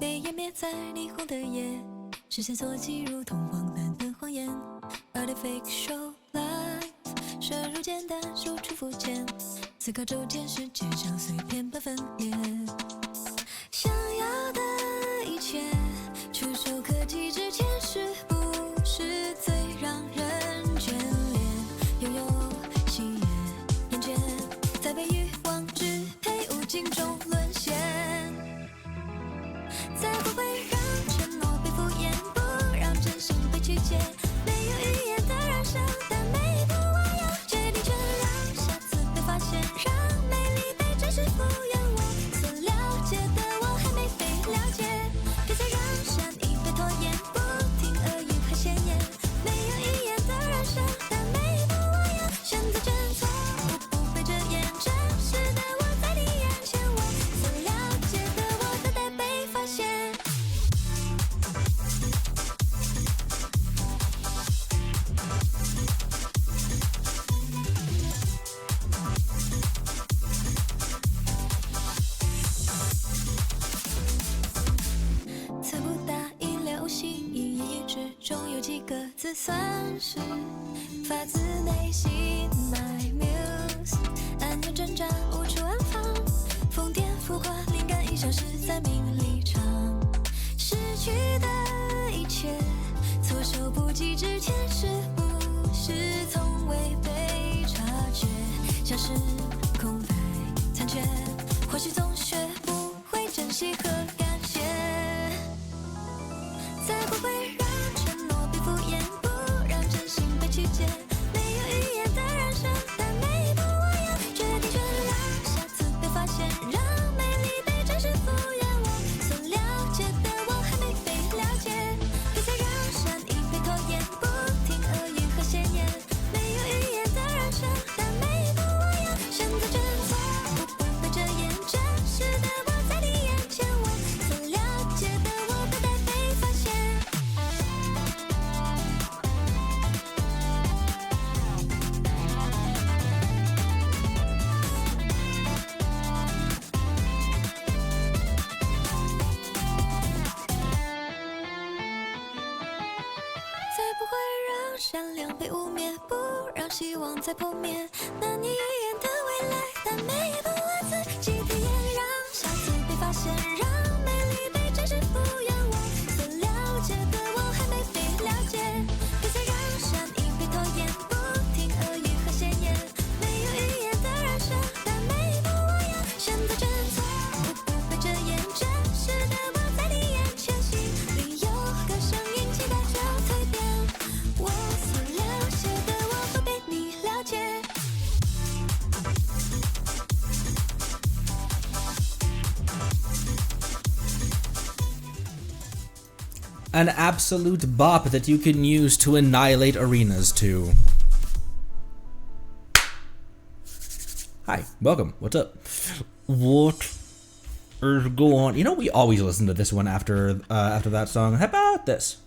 被湮灭在霓虹的夜，视线所及如同荒诞的谎言。Artificial life， 摄入简单，输出肤浅，思考周间世界像碎片般分裂。想要的一切，触手可及之前，是不是最让人眷恋？拥有喜悦，厌倦，在被欲望支配无尽中沦陷。才不会让承诺被敷衍，不让真心被曲解。没有语言的燃烧，但每一步我要决定权，让下次被发现，让美丽被真实复原。我所了解的我还没被了解，别再让善意被拖延，不听恶语和闲言。没有语言的燃烧，但每一步我要选择真错，我不被遮掩，真实的我在你眼前，我所了解的我等待被发现。词不达意料无细意，言语之中有几个字算是发自内心。My muse， 暗涌挣扎无处安放，疯癫浮夸，灵感已消失在命运里场。失去的一切，措手不及之前，是不是从未被察觉？像是空白残缺，或许总学不会珍惜和感谢。才不会让承诺被敷衍，不让真心被曲解。没有语言的燃烧，但每一步我要决定权，让下次被发现，让美丽被真实复原。我所了解的我还没被了解，别再让善意被拖延，不听恶语和闲言。没有语言的燃烧，但每一步我要选择真错，我不被遮掩，真实的我在你眼前，我所了解的我等待被发现。才不会让善良被污蔑，不让希望再破灭。难以预言的未来，但每一步我自己体验，让下次被发现，让美丽被真实复原。我所了解的我还没被了解，别再让善意被拖延，不听恶语和闲言。没有语言的燃烧，但每一步我要选择真错，我不被遮掩，真实的我在你眼前，心里有个声音期待着蜕变。我所了解的我会被你了解。An absolute bop that you can use to annihilate arenas to. Hi, welcome. What's up? What is going on? You know, we always listen to this one after that song. How about this?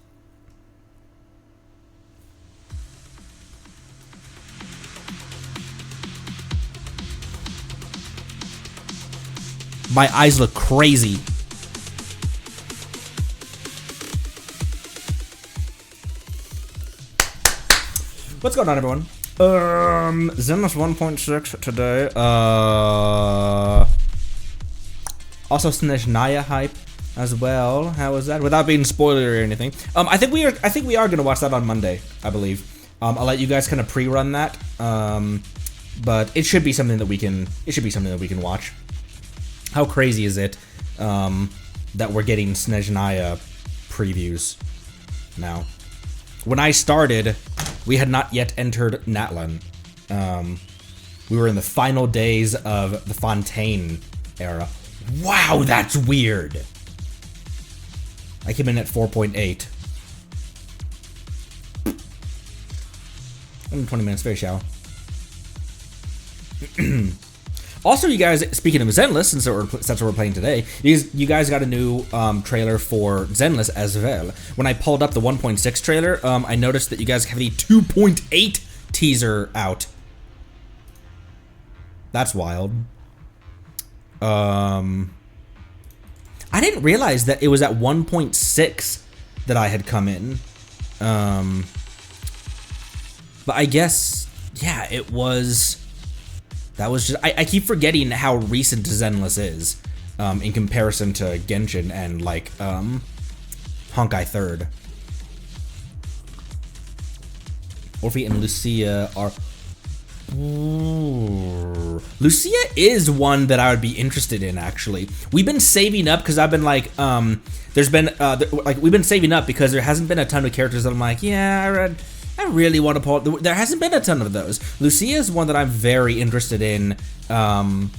My eyes look crazy. What's going on, everyone? Zenless 1.6 today. Also Snezhnaya hype as well. How was that? Without being spoilery or anything. I think we are gonna watch that on Monday, I believe. I'll let you guys kind of pre-run that. But it should be something that we can watch. How crazy is it that we're getting Snezhnaya previews now? When I started, we had not yet entered Natlan. We were in the final days of the Fontaine era. Wow, that's weird. I came in at 4.8. 20 minutes, very shallow. Also, you guys, speaking of Zenless, since that's what we're playing today, you guys got a new trailer for Zenless as well. When I pulled up the 1.6 trailer, I noticed that you guys have the 2.8 teaser out. That's wild. I didn't realize that it was at 1.6 that I had come in. But I guess, yeah, it was... That was just... I keep forgetting how recent Zenless is in comparison to Genshin and, like, Honkai 3rd. Orphe and Lucia are... Ooh. Lucia is one that I would be interested in, actually. We've been saving up because I've been like, there's been, we've been saving up because there hasn't been a ton of characters that I'm like, yeah, I really want to pull. There hasn't been a ton of those. Lucia is one that I'm very interested in. And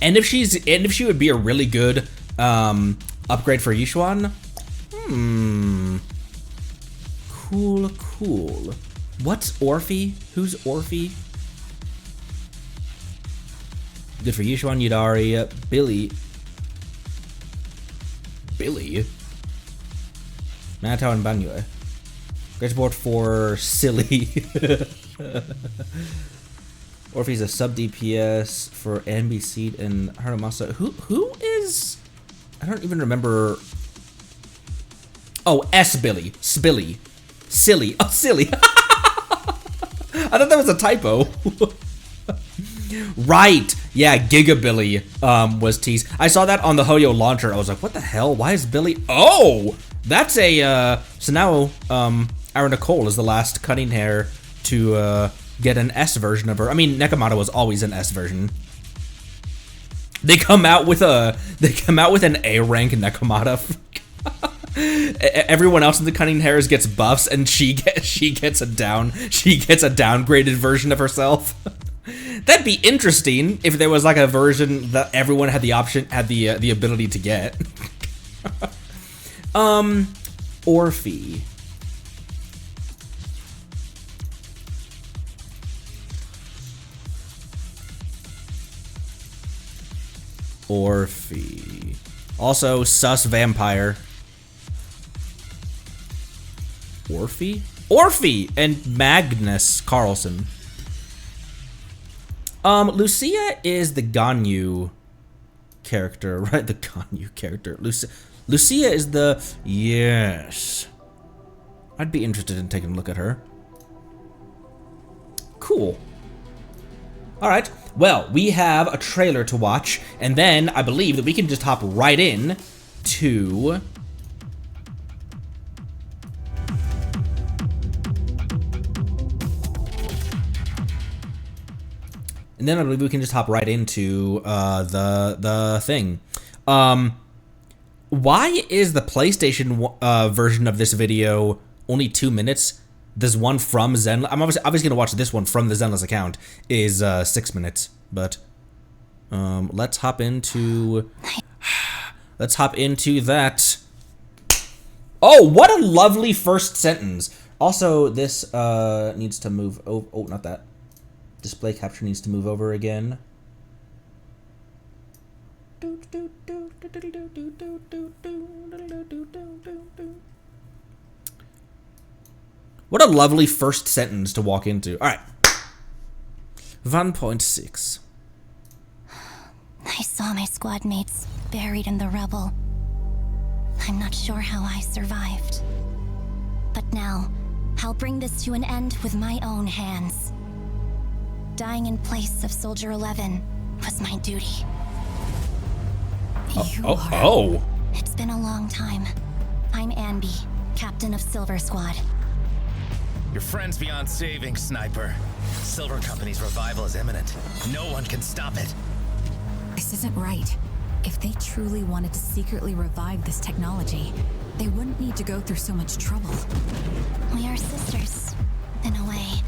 if she would be a really good upgrade for Yishuan, cool. What's Orphe? Who's Orphe? Good for Yishuan, Yudari, Billy. Manatao and Banyue. Great support for Silly. Orphe's a sub DPS for NBC and Haramasa. Who is? I don't even remember. Oh, Billy. Spilly. Silly. Oh, Silly. I thought that was a typo. Right. Yeah, Gigabilly was teased. I saw that on the Hoyo launcher. I was like, what the hell? Why is Billy... Oh! That's a... So now, Aaron Nicole is the last cutting hair to get an S version of her. I mean, Nekomata was always an S version. They come out with an A rank Nekomata. Everyone else in the cutting hairs gets buffs, and she gets a downgraded version of herself. That'd be interesting if there was like a version that everyone had the ability to get. Orphe. Orphe. Also, sus vampire. Orphe and Magnus Carlson. Lucia is the Ganyu character, right? The Ganyu character. Lucia is the... Yes. I'd be interested in taking a look at her. Cool. Alright, well, we have a trailer to watch, and then I believe that we can just hop right in to... And then I believe we can just hop right into the thing. Why is the PlayStation version of this video only 2 minutes? This one from Zenless, I'm obviously gonna watch this one from the Zenless account, is 6 minutes. But let's hop into that. Oh, what a lovely first sentence. Also, this needs to move. Oh, not that. Display capture needs to move over again. What a lovely first sentence to walk into. All right. 1.6. I saw my squad mates buried in the rubble. I'm not sure how I survived. But now, I'll bring this to an end with my own hands. Dying in place of Soldier 11 was my duty. Oh. It's been a long time. I'm Anby, captain of Silver Squad. Your friend's beyond saving, Sniper. Silver Company's revival is imminent. No one can stop it. This isn't right. If they truly wanted to secretly revive this technology, they wouldn't need to go through so much trouble. We are sisters, in a way.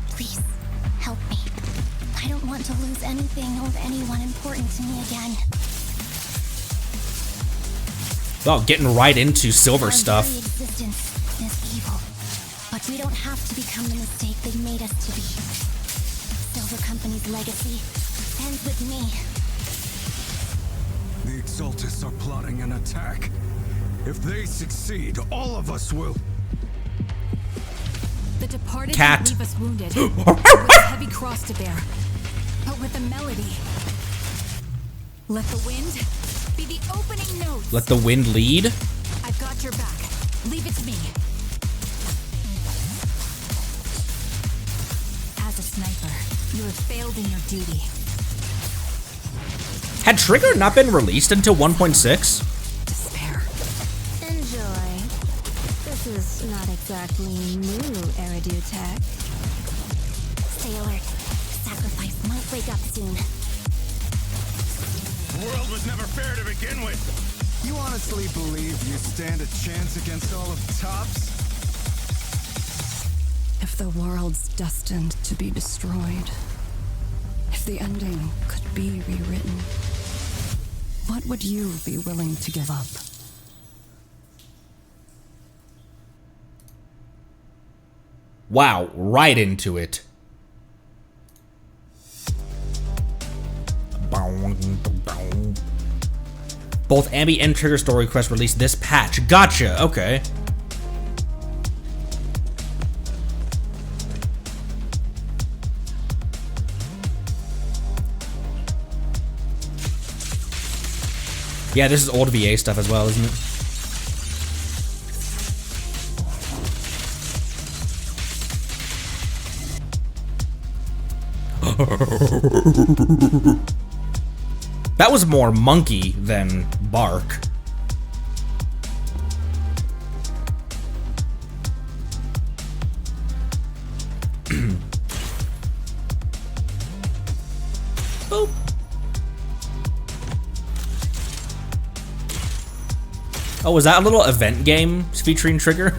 Please, help me. I don't want to lose anything or anyone important to me again. Oh, getting right into silver Our stuff. very existence is evil, but we don't have to become the mistake they made us to be. Silver Company's legacy ends with me. The Exaltus are plotting an attack. If they succeed, all of us will... The departed Cat. didn't leave us wounded, with a heavy cross to bear, but with a melody. Let the wind be the opening notes. Let the wind lead? I've got your back. Leave it to me. As a sniper, you have failed in your duty. Had Trigger not been released until 1.6? Despair. Enjoy. This is not exactly new Eridu tech. Stay alert. Sacrifice might wake up soon. The world was never fair to begin with. You honestly believe you stand a chance against all of Tops? If the world's destined to be destroyed, if the ending could be rewritten, what would you be willing to give up? Wow, right into it. Both Ambi and Trigger Story Quest released this patch. Gotcha, okay. Yeah, this is old VA stuff as well, isn't it? That was more monkey than bark. Boop. Oh, was that a little event game featuring Trigger?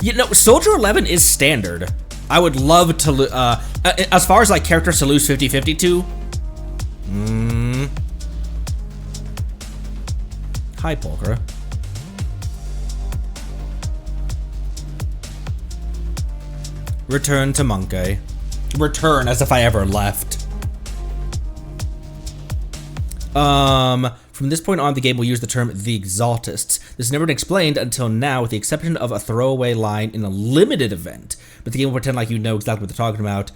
You know, Soldier 11 is standard. I would love to, as far as like characters to lose 50-50 to. Hi, Polkra. Return to Monkey. Return as if I ever left. From this point on, the game will use the term the Exaltists. This has never been explained until now, with the exception of a throwaway line in a limited event. But the game will pretend like you know exactly what they're talking about.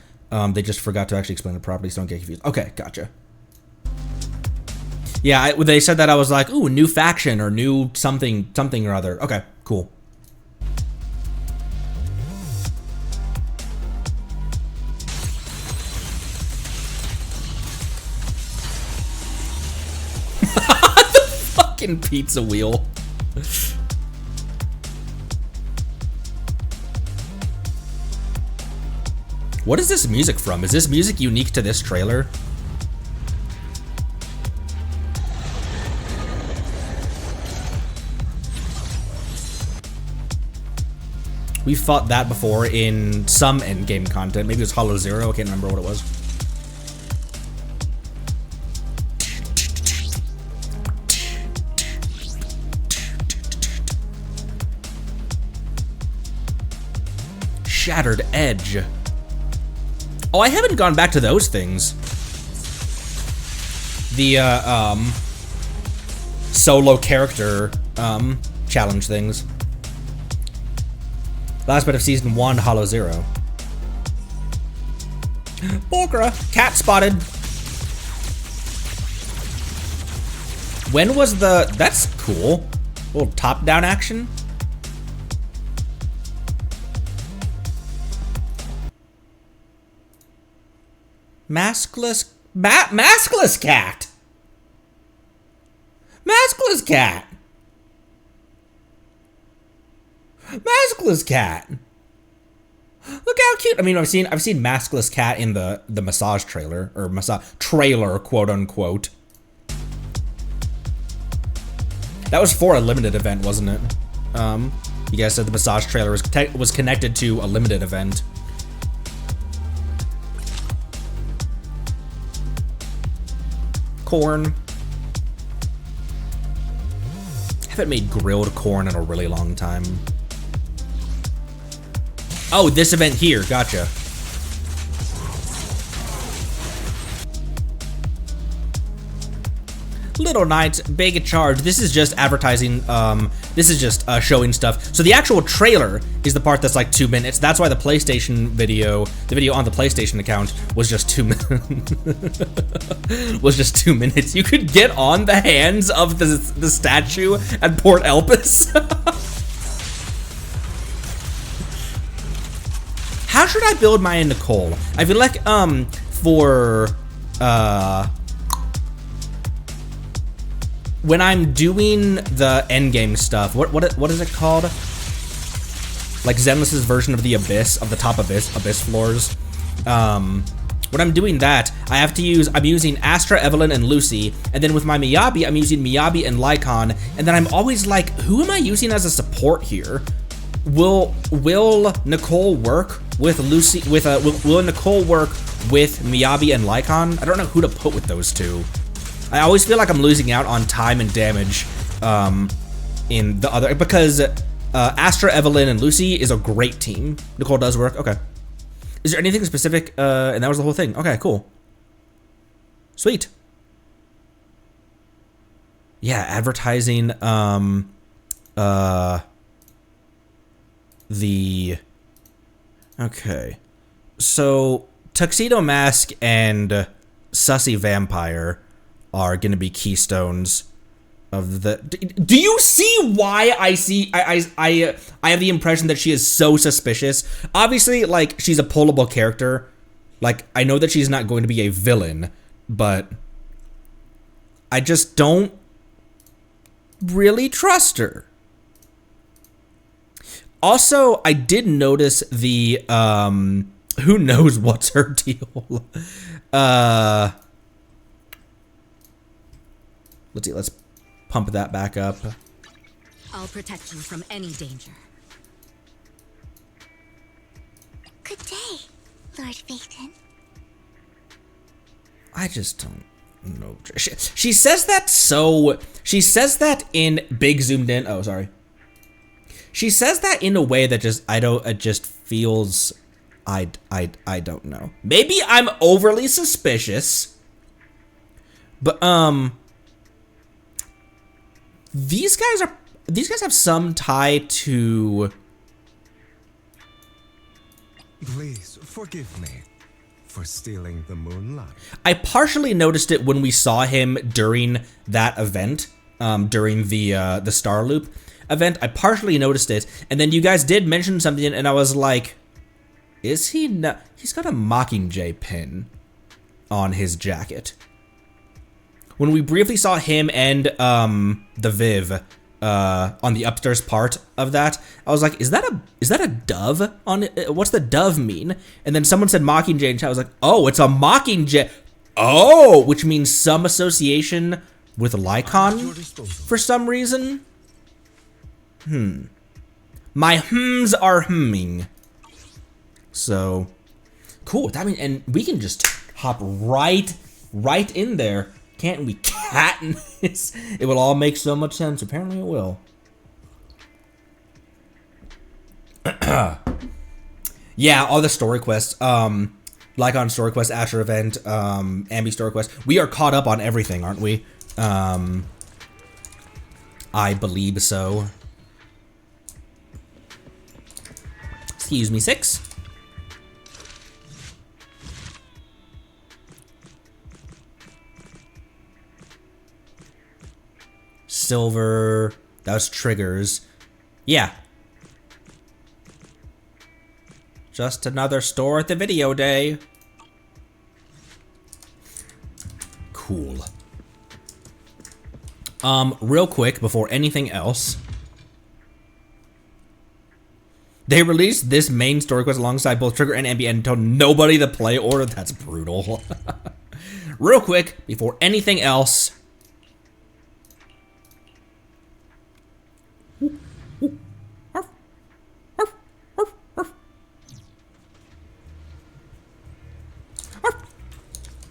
They just forgot to actually explain it properly, so don't get confused. Okay, gotcha. Yeah, when they said that, I was like, ooh, new faction or new something or other. Okay, cool. Fucking pizza wheel. What is this music from? Is this music unique to this trailer? We fought that before in some endgame content. Maybe it was Hollow Zero. I can't remember what it was. Shattered Edge. Oh, I haven't gone back to those things. The, solo character, challenge things. Last bit of Season 1, Hollow Zero. Polkra, cat spotted. When was the... That's cool. A little top-down action. Maskless cat. Maskless cat. Maskless cat. Look how cute. I mean, I've seen maskless cat in the massage trailer, or massage trailer, quote unquote. That was for a limited event, wasn't it? You guys said the massage trailer was connected to a limited event. Corn. I haven't made grilled corn in a really long time. Oh, this event here. Gotcha. Little Knights, big charge. This is just advertising. This is just showing stuff. So the actual trailer is the part that's like 2 minutes. That's why the PlayStation video, the video on the PlayStation account, was just 2 minutes. Was just 2 minutes. You could get on the hands of the statue at Port Elpis. How should I build my Nicole? I feel like for when I'm doing the endgame stuff, what is it called? Like Zenless's version of the abyss, of the top abyss floors. When I'm doing that, I'm using Astra, Evelyn, and Lucy, and then with my Miyabi, I'm using Miyabi and Lycon, and then I'm always like, who am I using as a support here? Will Nicole work with Lucy? Will Nicole work with Miyabi and Lycon? I don't know who to put with those two. I always feel like I'm losing out on time and damage in the other, because Astra, Evelyn, and Lucy is a great team. Nicole does work. Okay. Is there anything specific? And that was the whole thing. Okay, cool. Sweet. Yeah, advertising. Okay. So Tuxedo Mask and Sussy Vampire are gonna be keystones of the. Do you see why I have the impression that she is so suspicious? Obviously, like, she's a pullable character. Like, I know that she's not going to be a villain, but I just don't really trust her. Also, I did notice the who knows what's her deal. Let's see, let's pump that back up. I'll protect you from any danger. Good day, Lord Phaeton. I just don't know. She says that so. She says that in big zoomed in. Oh, sorry. She says that in a way that just it just feels. I don't know. Maybe I'm overly suspicious. But these guys have some tie to. Please forgive me for stealing the moonlight. I partially noticed it when we saw him during that event, during the Star Loop event. I partially noticed it, and then you guys did mention something, and I was like, is he not? He's got a Mockingjay pin on his jacket. When we briefly saw him and the Viv on the upstairs part of that, I was like, is that a dove on it? What's the dove mean? And then someone said Mockingjay, and I was like, oh, it's a Mockingjay. Oh, which means some association with Lycon for some reason. My hms are humming. So cool. That means, and we can just hop right in there. Can't we, Katniss? It will all make so much sense. Apparently it will. Yeah, all the story quests. Lycon story quest, Asher event, Ambi story quest. We are caught up on everything, aren't we? I believe so. Excuse me, 6. Silver, that was triggers. Yeah. Just another store at the video day. Cool. Real quick, before anything else. They released this main story quest alongside both Trigger and Ambi and told nobody the play order. That's brutal. Real quick, before anything else.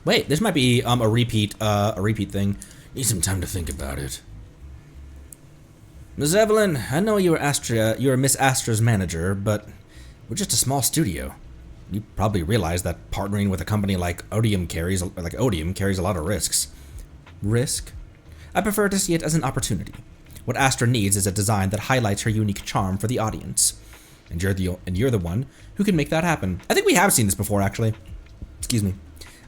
Wait, this might be a repeat thing. Need some time to think about it. Ms. Evelyn, I know you're Miss Astra's manager, but we're just a small studio. You probably realize that partnering with a company like Odium carries a lot of risks. Risk? I prefer to see it as an opportunity. What Astra needs is a design that highlights her unique charm for the audience. And you're the one who can make that happen. I think we have seen this before, actually. Excuse me.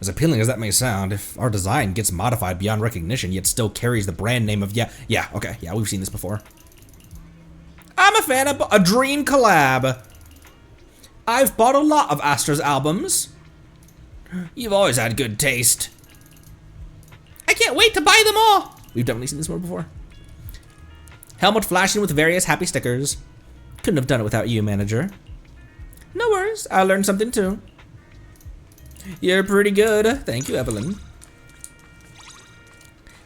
As appealing as that may sound, if our design gets modified beyond recognition yet still carries the brand name of yeah, we've seen this before. I'm a fan of a dream collab. I've bought a lot of Astra's albums. You've always had good taste. I can't wait to buy them all. We've definitely seen this one before. Helmet flashing with various happy stickers. Couldn't have done it without you, manager. No worries, I learned something too. You're pretty good. Thank you, Evelyn.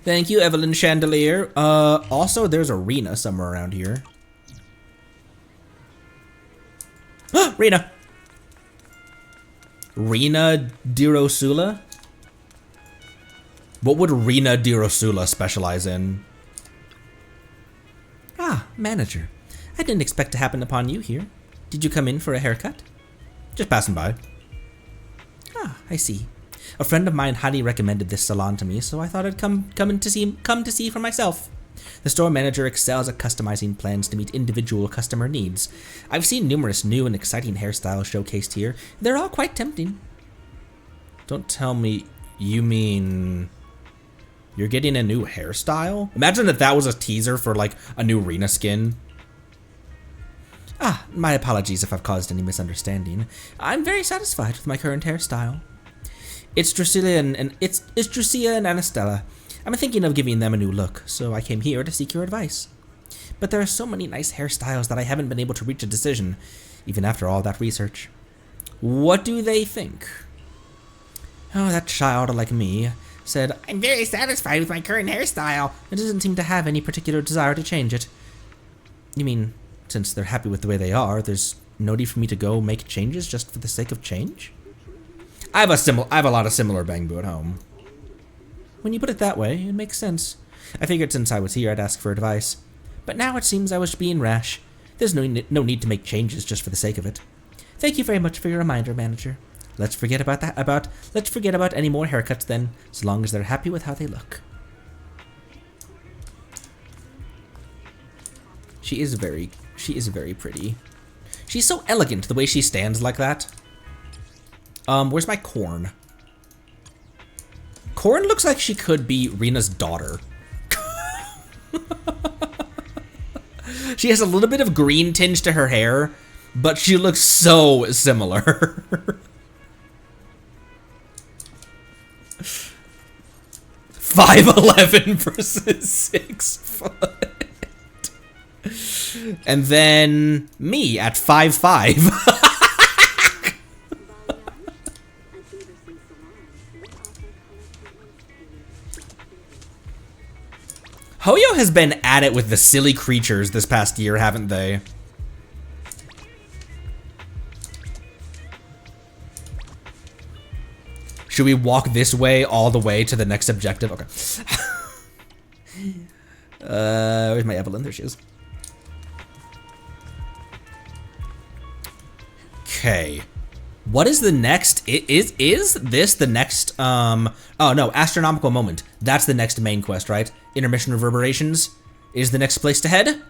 Thank you, Evelyn Chandelier. Also, there's a Rena somewhere around here. Rena. Rena Dirosula? What would Rena Dirosula specialize in? Ah, manager. I didn't expect to happen upon you here. Did you come in for a haircut? Just passing by. Ah, I see. A friend of mine highly recommended this salon to me, so I thought I'd come to see for myself. The store manager excels at customizing plans to meet individual customer needs. I've seen numerous new and exciting hairstyles showcased here. They're all quite tempting. Don't tell me you mean you're getting a new hairstyle? Imagine that that was a teaser for like a new Rena skin. Ah, my apologies if I've caused any misunderstanding. I'm very satisfied with my current hairstyle. It's Drusilla and Anastella. I'm thinking of giving them a new look, so I came here to seek your advice. But there are so many nice hairstyles that I haven't been able to reach a decision, even after all that research. What do they think? Oh, that child like me said, I'm very satisfied with my current hairstyle. It doesn't seem to have any particular desire to change it. You mean, since they're happy with the way they are, there's no need for me to go make changes just for the sake of change? I have a lot of similar bamboo at home. When you put it that way, it makes sense. I figured since I was here, I'd ask for advice. But now it seems I was being rash. There's no need to make changes just for the sake of it. Thank you very much for your reminder, manager. Let's forget about any more haircuts then, as long as they're happy with how they look. She is very pretty. She's so elegant the way she stands like that. Where's my corn? Corn looks like she could be Rena's daughter. She has a little bit of green tinge to her hair, but she looks so similar. 5'11" versus 6 foot. And then me at 5'5". Hoyo has been at it with the silly creatures this past year, haven't they? Should we walk this way all the way to the next objective? Okay. Where's my Evelyn? There she is. Okay. What is the next? Is this the next, oh no, Astronomical Moment. That's the next main quest, right? Intermission Reverberations is the next place to head?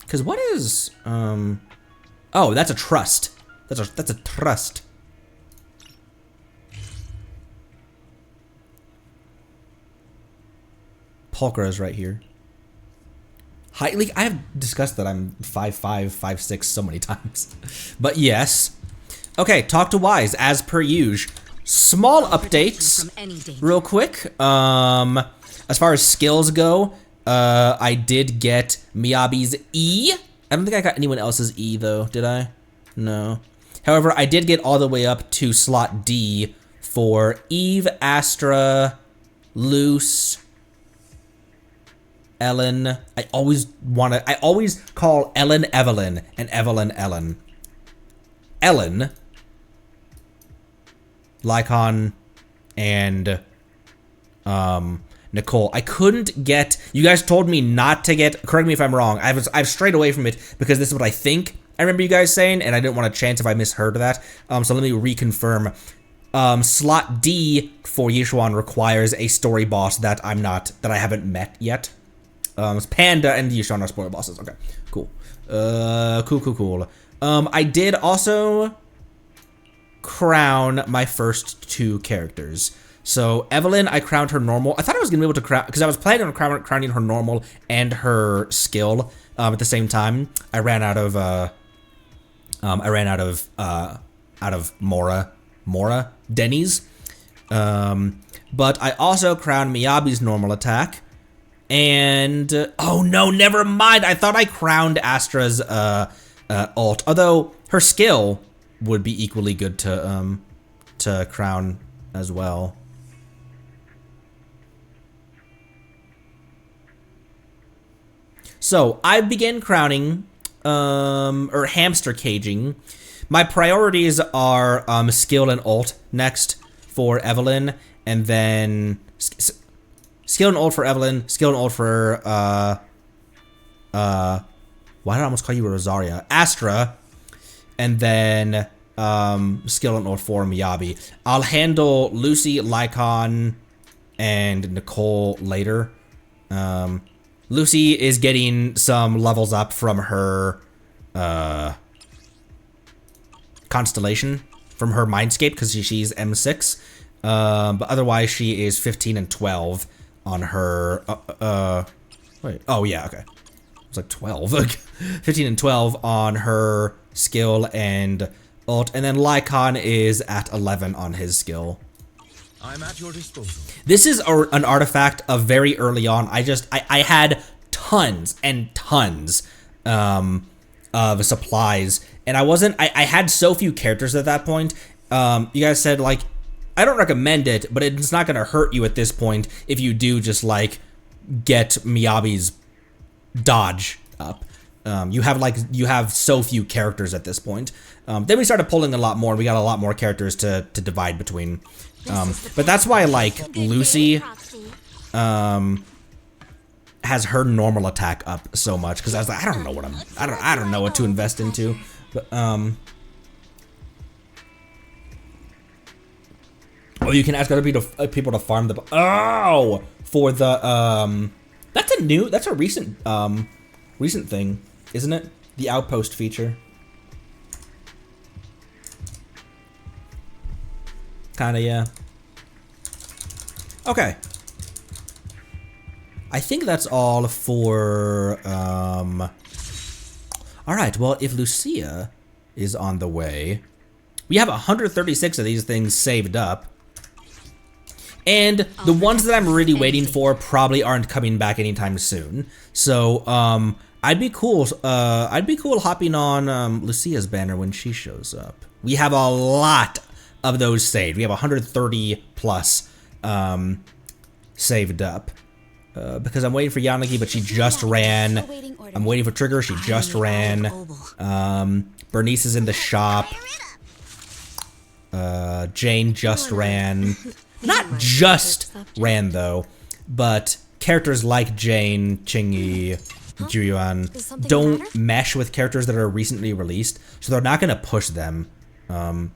Because what is, oh, that's a trust. That's a trust. Pulchra is right here. I have discussed that I'm 5'5", 5'6" so many times. But yes. Okay, talk to Wise, as per usual. Small updates, real quick. As far as skills go, I did get Miyabi's E. I don't think I got anyone else's E, though, did I? No. However, I did get all the way up to slot D for Eve, Astra, Luce, Ellen. I always call Ellen Evelyn and Evelyn Ellen. Ellen, Lycon, and Nicole. I couldn't get, you guys told me not to get, correct me if I'm wrong, I've strayed away from it because this is what I think I remember you guys saying, and I didn't want to chance if I misheard that. So let me reconfirm. Slot D for Yishuan requires a story boss that I haven't met yet. Panda and Yishuan are spoiler bosses. Okay, cool. Cool. I did also crown my first 2 characters. So Evelyn, I crowned her normal. I thought I was gonna be able to crown, because I was planning on crowning her normal and her skill at the same time. I ran out of Mora Denny's. But I also crowned Miyabi's normal attack. And oh no, never mind. I thought I crowned Astra's ult, although her skill would be equally good to crown as well. So I began crowning, or hamster caging. My priorities are skill and ult next for Evelyn, and then skill and ult for Evelyn, skill and ult for why did I almost call you Rosaria? Astra, and then skill and ult for Miyabi. I'll handle Lucy, Lycon, and Nicole later. Lucy is getting some levels up from her constellation, from her mindscape, because she's M6. But otherwise, she is 15 and 12 on her. Wait. Oh yeah. Okay. It's like 12. 15 and 12 on her skill and ult, and then Lycon is at 11 on his skill. I'm at your disposal. This is an artifact of very early on. I had tons and tons of supplies, and I had so few characters at that point. You guys said, like, I don't recommend it, but it's not gonna hurt you at this point if you do just, like, get Miyabi's dodge up. You have so few characters at this point. Then we started pulling a lot more, and we got a lot more characters to divide between. But that's why, like, Lucy has her normal attack up so much, because I was like, I don't know what to invest into. But oh, you can ask other people to farm the for the that's a recent thing, isn't it? The outpost feature. Kinda, yeah. Okay. I think that's all for, Alright, well, if Lucia is on the way, we have 136 of these things saved up. And the ones that I'm really waiting for probably aren't coming back anytime soon. So, I'd be cool hopping on, Lucia's banner when she shows up. We have a lot of those saved. We have 130 plus saved up. Because I'm waiting for Yanagi, but she just ran. I'm waiting for Trigger, she just ran. Bernice is in the shop. Jane just ran. Not just ran, though, but characters like Jane, Chingy, Juyuan don't mesh with characters that are recently released, so they're not going to push them. And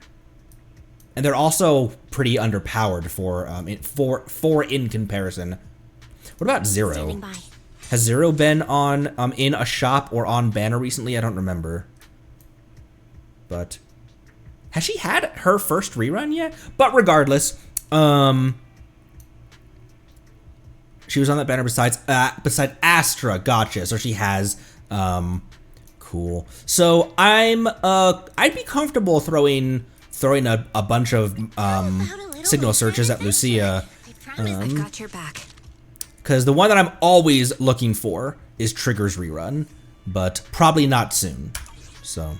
they're also pretty underpowered for in comparison. What about Zero? Has Zero been on in a shop or on banner recently? I don't remember. But has she had her first rerun yet? But regardless, she was on that banner beside Astra. Gotcha. So she has cool. So I'd be comfortable throwing a bunch of signal searches at Lucia. I got your back. Because the one that I'm always looking for is Trigger's rerun, but probably not soon. So.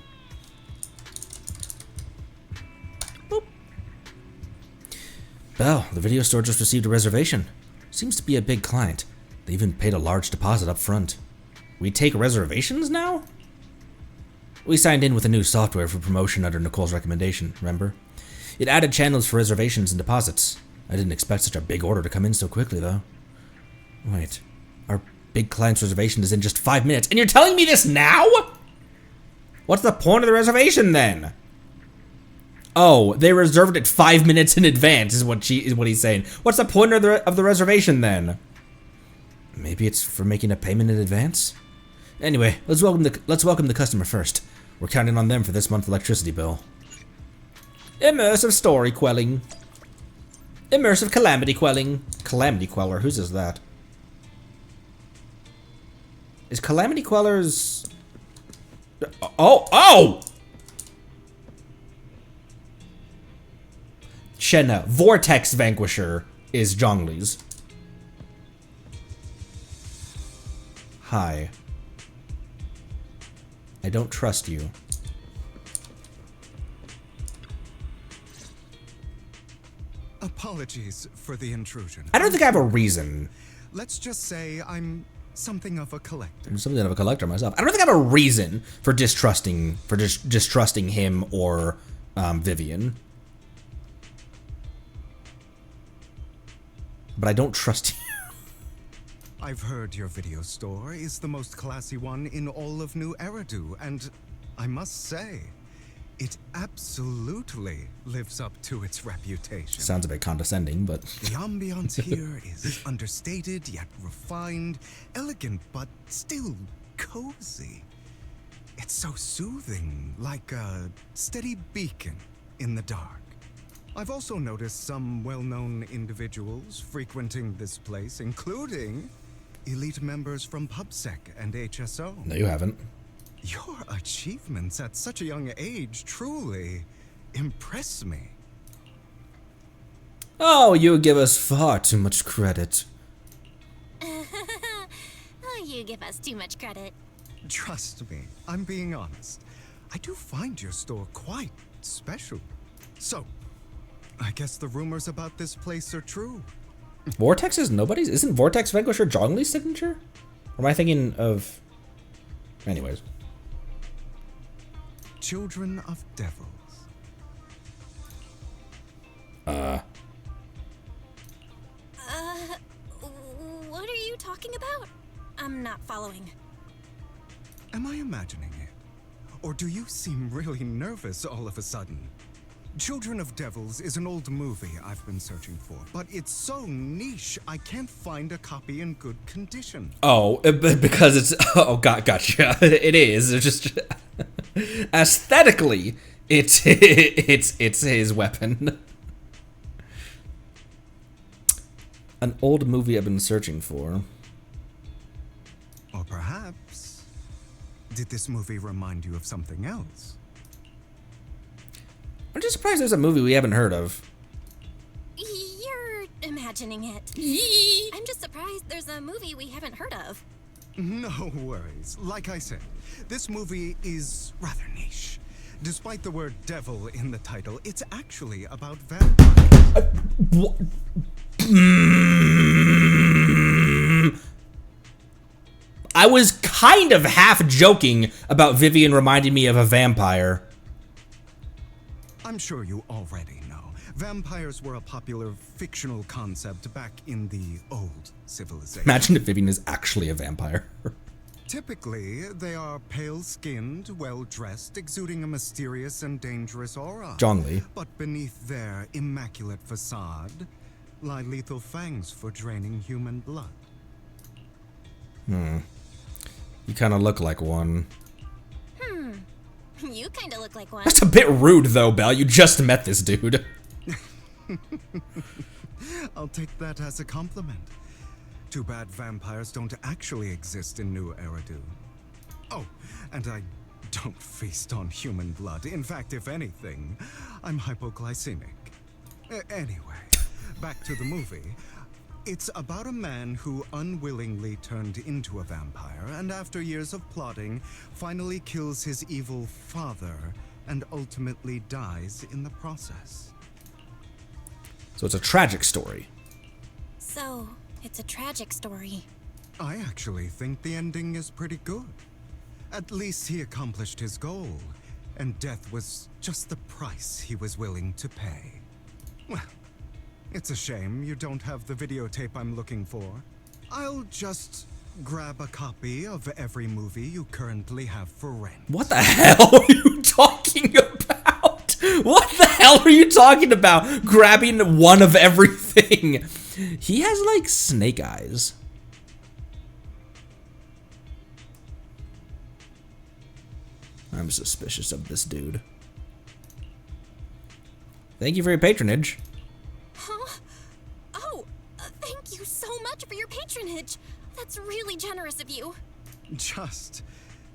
Boop. Belle, the video store just received a reservation. Seems to be a big client. They even paid a large deposit up front. We take reservations now? We signed in with a new software for promotion under Nicole's recommendation, remember? It added channels for reservations and deposits. I didn't expect such a big order to come in so quickly, though. Wait, our big client's reservation is in just 5 minutes, and you're telling me this now? What's the point of the reservation, then? Oh, they reserved it 5 minutes in advance is what he's saying. What's the point of the reservation then? Maybe it's for making a payment in advance? Anyway, let's welcome the customer first. We're counting on them for this month's electricity bill. Immersive story quelling. Immersive calamity quelling. Calamity queller, whose is that? Is calamity quellers... Oh! Shenna, Vortex Vanquisher is Zhongli's. Hi. I don't trust you. Apologies for the intrusion. I don't think I have a reason. Let's just say I'm something of a collector. I'm something of a collector myself. I don't think I have a reason for distrusting him or Vivian. But I don't trust you. I've heard your video store is the most classy one in all of New Eridu, and I must say, it absolutely lives up to its reputation. Sounds a bit condescending, but... The ambiance here is understated yet refined, elegant but still cozy. It's so soothing, like a steady beacon in the dark. I've also noticed some well-known individuals frequenting this place, including elite members from PubSec and HSO. No, you haven't. Your achievements at such a young age truly impress me. Oh, you give us far too much credit. Oh, you give us too much credit. Trust me, I'm being honest. I do find your store quite special. So, I guess the rumors about this place are true. Vortex is nobody's? Isn't Vortex Vanquisher Zhongli's signature? Or am I thinking of... Anyways. Children of Devils. What are you talking about? I'm not following. Am I imagining it? Or do you seem really nervous all of a sudden? Children of Devils is an old movie I've been searching for, but it's so niche I can't find a copy in good condition. Oh, because it's... Oh, gotcha. It is. It's just... Aesthetically, it's his weapon. An old movie I've been searching for. Or perhaps, did this movie remind you of something else? I'm just surprised there's a movie we haven't heard of. You're imagining it. I'm just surprised there's a movie we haven't heard of. No worries. Like I said, this movie is rather niche. Despite the word devil in the title, it's actually about vampires. I was kind of half joking about Vivian reminding me of a vampire. I'm sure you already know. Vampires were a popular fictional concept back in the old civilization. Imagine if Vivian is actually a vampire. Typically, they are pale-skinned, well-dressed, exuding a mysterious and dangerous aura. Zhongli. But beneath their immaculate facade lie lethal fangs for draining human blood. You kind of look like one. You kind of look like one. That's a bit rude, though, Belle. You just met this dude. I'll take that as a compliment. Too bad vampires don't actually exist in New Eridu. Oh, and I don't feast on human blood. In fact, if anything, I'm hypoglycemic. Anyway, back to the movie. It's about a man who unwillingly turned into a vampire, and after years of plotting, finally kills his evil father, and ultimately dies in the process. So it's a tragic story. So, it's a tragic story. I actually think the ending is pretty good. At least he accomplished his goal, and death was just the price he was willing to pay. Well, it's a shame you don't have the videotape I'm looking for. I'll just grab a copy of every movie you currently have for rent. What the hell are you talking about? What the hell talking about? Grabbing one of everything. He has like snake eyes. I'm suspicious of this dude. Thank you for your patronage. Huh? Oh, thank you so much for your patronage. That's really generous of you. Just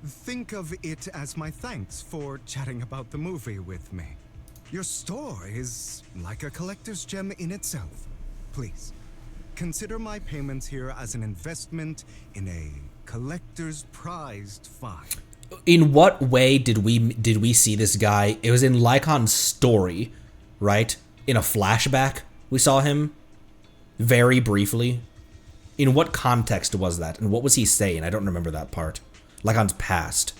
think of it as my thanks for chatting about the movie with me. Your store is like a collector's gem in itself. Please, consider my payments here as an investment in a collector's prized find. In what way did we see this guy? It was in Lycon's story, right? In a flashback, we saw him very briefly. In what context was that? And what was he saying? I don't remember that part. Lycon's past.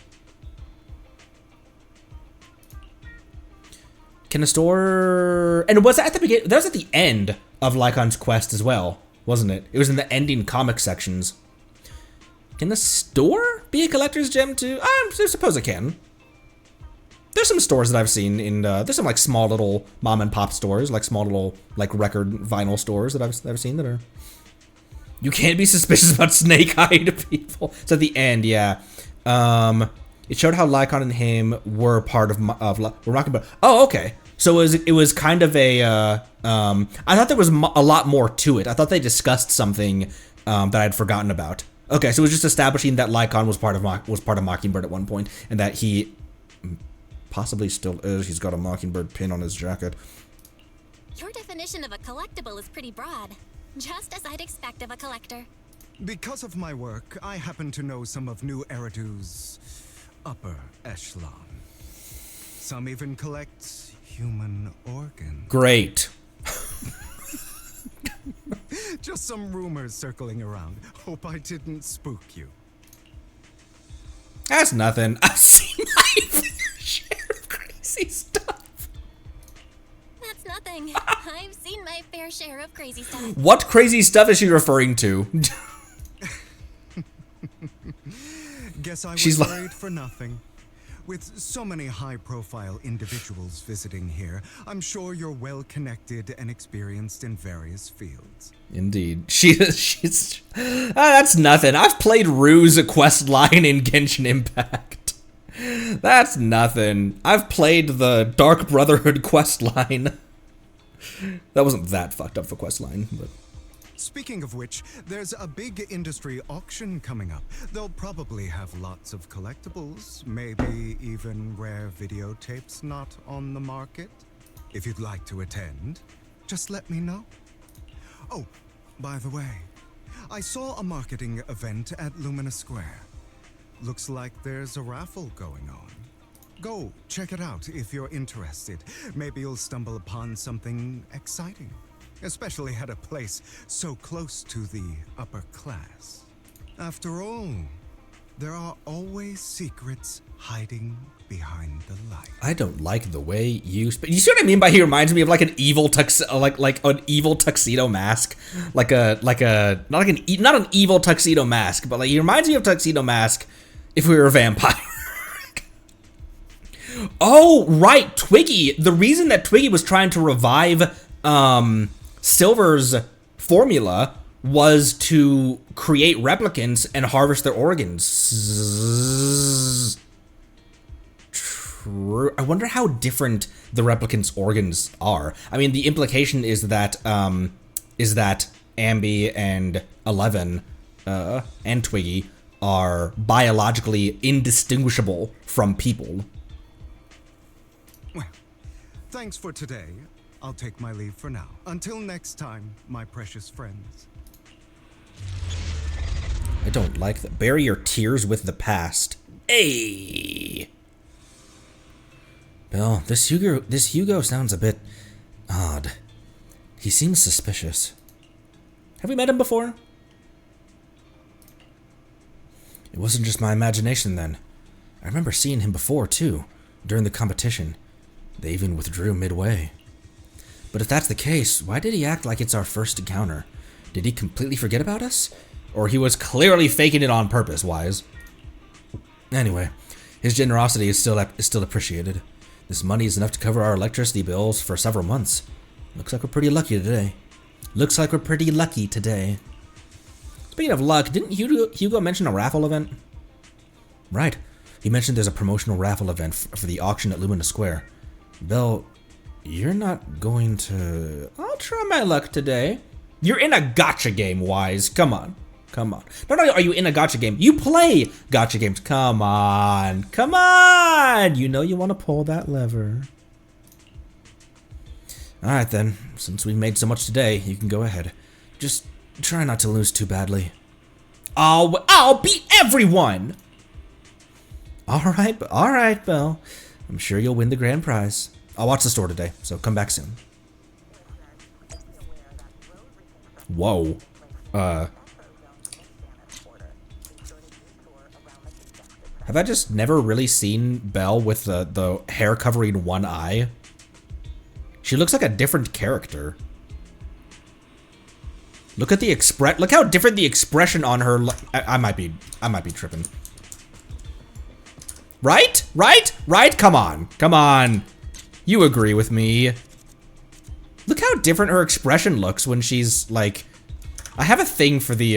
Can a store... And was that at the beginning? That was at the end of Lycon's quest as well, wasn't it? It was in the ending comic sections. Can the store be a collector's gem too? I suppose it can. There's some stores that I've seen in, there's some like small little mom and pop stores, like small little like record vinyl stores that I've seen that are... You can't be suspicious about snake-eyed people. It's at the end, yeah. It showed how Lycon and him were part of we're talking about... Oh, okay. So it was kind of a, I thought there was a lot more to it. I thought they discussed something that I'd forgotten about. Okay, so it was just establishing that Lycon was part of Mockingbird at one point, and that he possibly still is. He's got a Mockingbird pin on his jacket. Your definition of a collectible is pretty broad. Just as I'd expect of a collector. Because of my work, I happen to know some of New Eridu's upper echelon. Some even collect human organs. Great. Just some rumors circling around. Hope I didn't spook you. That's nothing. I've seen my fair share of crazy stuff. That's nothing. I've seen my fair share of crazy stuff. What crazy stuff is she referring to? Guess I was She's like- worried for nothing. With so many high-profile individuals visiting here, I'm sure you're well-connected and experienced in various fields. Indeed. She's... that's nothing. I've played Ruse Questline in Genshin Impact. That's nothing. I've played the Dark Brotherhood Questline. That wasn't that fucked up for Questline, but... Speaking of which, there's a big industry auction coming up. They'll probably have lots of collectibles, maybe even rare videotapes not on the market. If you'd like to attend, just let me know. Oh, by the way, I saw a marketing event at Lumina Square. Looks like there's a raffle going on. Go check it out if you're interested. Maybe you'll stumble upon something exciting. Especially at a place so close to the upper class. After all, there are always secrets hiding behind the light. I don't like the way you see what I mean by he reminds me of like an evil like an evil tuxedo mask, not an evil tuxedo mask, but like he reminds me of Tuxedo Mask if we were a vampire. Oh right, Twiggy. The reason that Twiggy was trying to revive Silver's formula was to create replicants and harvest their organs. True. I wonder how different the replicants' organs are. I mean, the implication is that Ambi and Eleven and Twiggy are biologically indistinguishable from people. Well, thanks for today. I'll take my leave for now. Until next time, my precious friends. I don't like that. Bury your tears with the past. Hey! Bill, this Hugo sounds a bit odd. He seems suspicious. Have we met him before? It wasn't just my imagination then. I remember seeing him before, too, during the competition. They even withdrew midway. But if that's the case, why did he act like it's our first encounter? Did he completely forget about us? Or he was clearly faking it on purpose, Wise. Anyway, his generosity is still appreciated. This money is enough to cover our electricity bills for several months. Looks like we're pretty lucky today. Looks like we're pretty lucky today. Speaking of luck, didn't Hugo mention a raffle event? Right. He mentioned there's a promotional raffle event for the auction at Lumina Square. Belle, you're not going to... I'll try my luck today. You're in a gacha game, Wise. Come on. Come on. Not only are you in a gacha game, you play gacha games. Come on. Come on. You know you want to pull that lever. Alright then. Since we made so much today, you can go ahead. Just try not to lose too badly. I'll beat everyone! Alright, Belle. I'm sure you'll win the grand prize. I'll watch the store today, so come back soon. Whoa. Have I just never really seen Belle with the hair covering one eye? She looks like a different character. Look at the look how different the expression on her. I might be tripping. Right? Right? Come on. You agree with me. Look how different her expression looks when she's like, I have a thing for the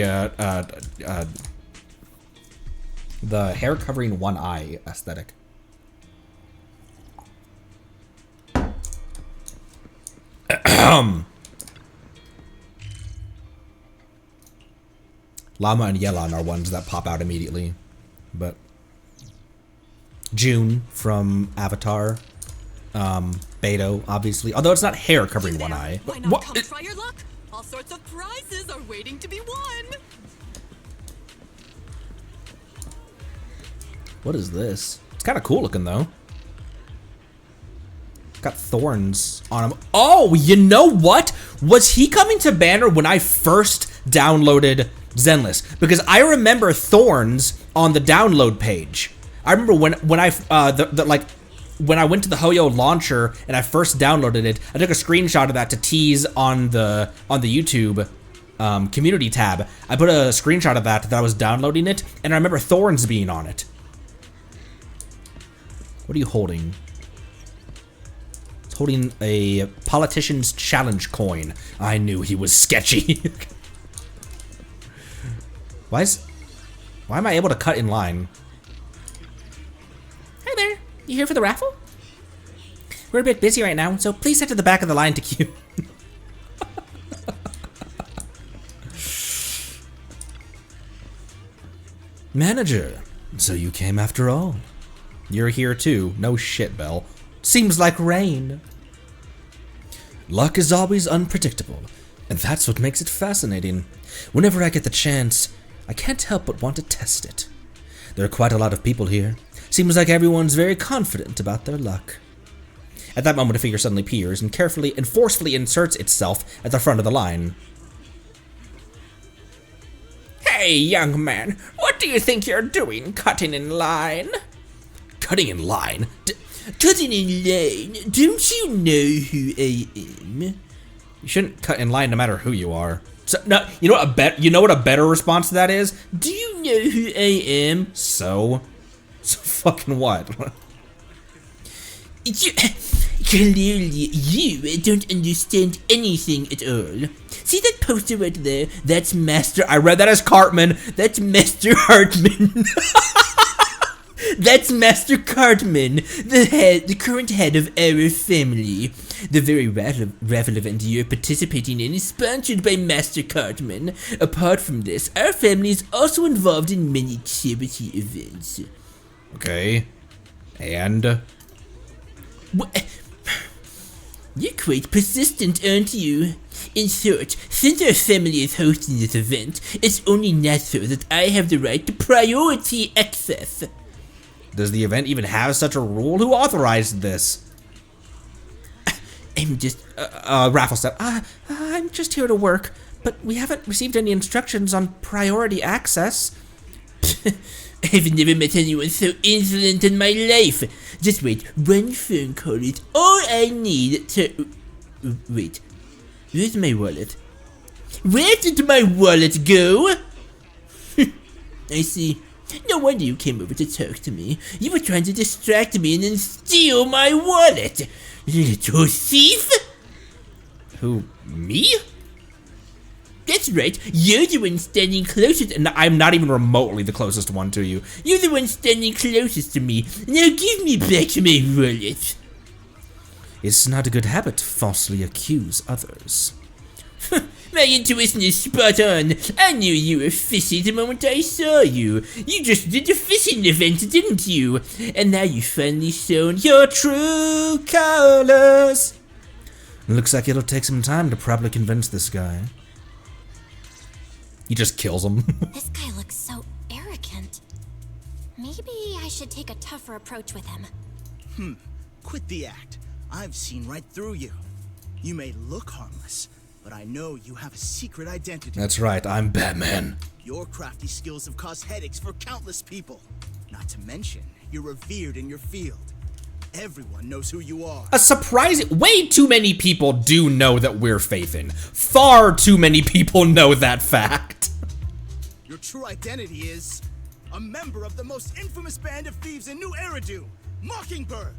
hair covering one eye aesthetic. Llama and Yelan are ones that pop out immediately, but June from Avatar, Beto, obviously, although it's not hair covering one eye. Why not come try your luck? All sorts of prizes are waiting to be won. What is this? It's kind of cool looking though. It's got thorns on him. Oh, you know what? Was he coming to Banner when I first downloaded Zenless? Because I remember thorns on the download page. I remember when I when I went to the Hoyo launcher and I first downloaded it, I took a screenshot of that to tease on the YouTube community tab. I put a screenshot of that I was downloading it, and I remember thorns being on it. What are you holding? It's holding a politician's challenge coin. I knew he was sketchy. Why am I able to cut in line? Hi there. You here for the raffle? We're a bit busy right now, so please head to the back of the line to queue. Manager, so you came after all. You're here too. No shit, Belle. Seems like rain. Luck is always unpredictable, and that's what makes it fascinating. Whenever I get the chance, I can't help but want to test it. There are quite a lot of people here. Seems like everyone's very confident about their luck. At that moment, a figure suddenly appears and carefully and forcefully inserts itself at the front of the line. Hey, young man, what do you think you're doing, cutting in line? Cutting in line? Cutting in line? Don't you know who I am? You shouldn't cut in line no matter who you are. So, no, you know what a better response to that is? Do you know who I am? So fucking what? Clearly, you don't understand anything at all. See that poster right there? That's Master... I read that as Cartman. That's Master Hartman. That's Master Cartman, the current head of our family. The very raffle event you're participating in is sponsored by Master Cartman. Apart from this, our family is also involved in many charity events. Okay. And? You're quite persistent, aren't you? In short, since our family is hosting this event, it's only natural that I have the right to priority access. Does the event even have such a rule? Who authorized this? I'm just, raffle step. I'm just here to work, but we haven't received any instructions on priority access. I've never met anyone so insolent in my life. Just wait, one phone call is all I need to... Wait, where's my wallet? Where did my wallet go? I see. No wonder you came over to talk to me. You were trying to distract me and then steal my wallet. Little thief! Who, me? That's right, you're the one standing closest. And I'm not even remotely the closest one to you. You're the one standing closest to me. Now give me back my wallet. It's not a good habit to falsely accuse others. My intuition is spot on. I knew you were fishy the moment I saw you. You just did a fishing event, didn't you? And now you've finally shown your true colors. Looks like it'll take some time to properly convince this guy. He just kills him. This guy looks so arrogant. Maybe I should take a tougher approach with him. Quit the act. I've seen right through you. You may look harmless, but I know you have a secret identity. That's right, I'm Batman. Your crafty skills have caused headaches for countless people. Not to mention, you're revered in your field. Everyone knows who you are. A surprising, way too many people do know that we're Faithin. Far too many people know that fact. Your true identity is a member of the most infamous band of thieves in New Eridu, Mockingbird.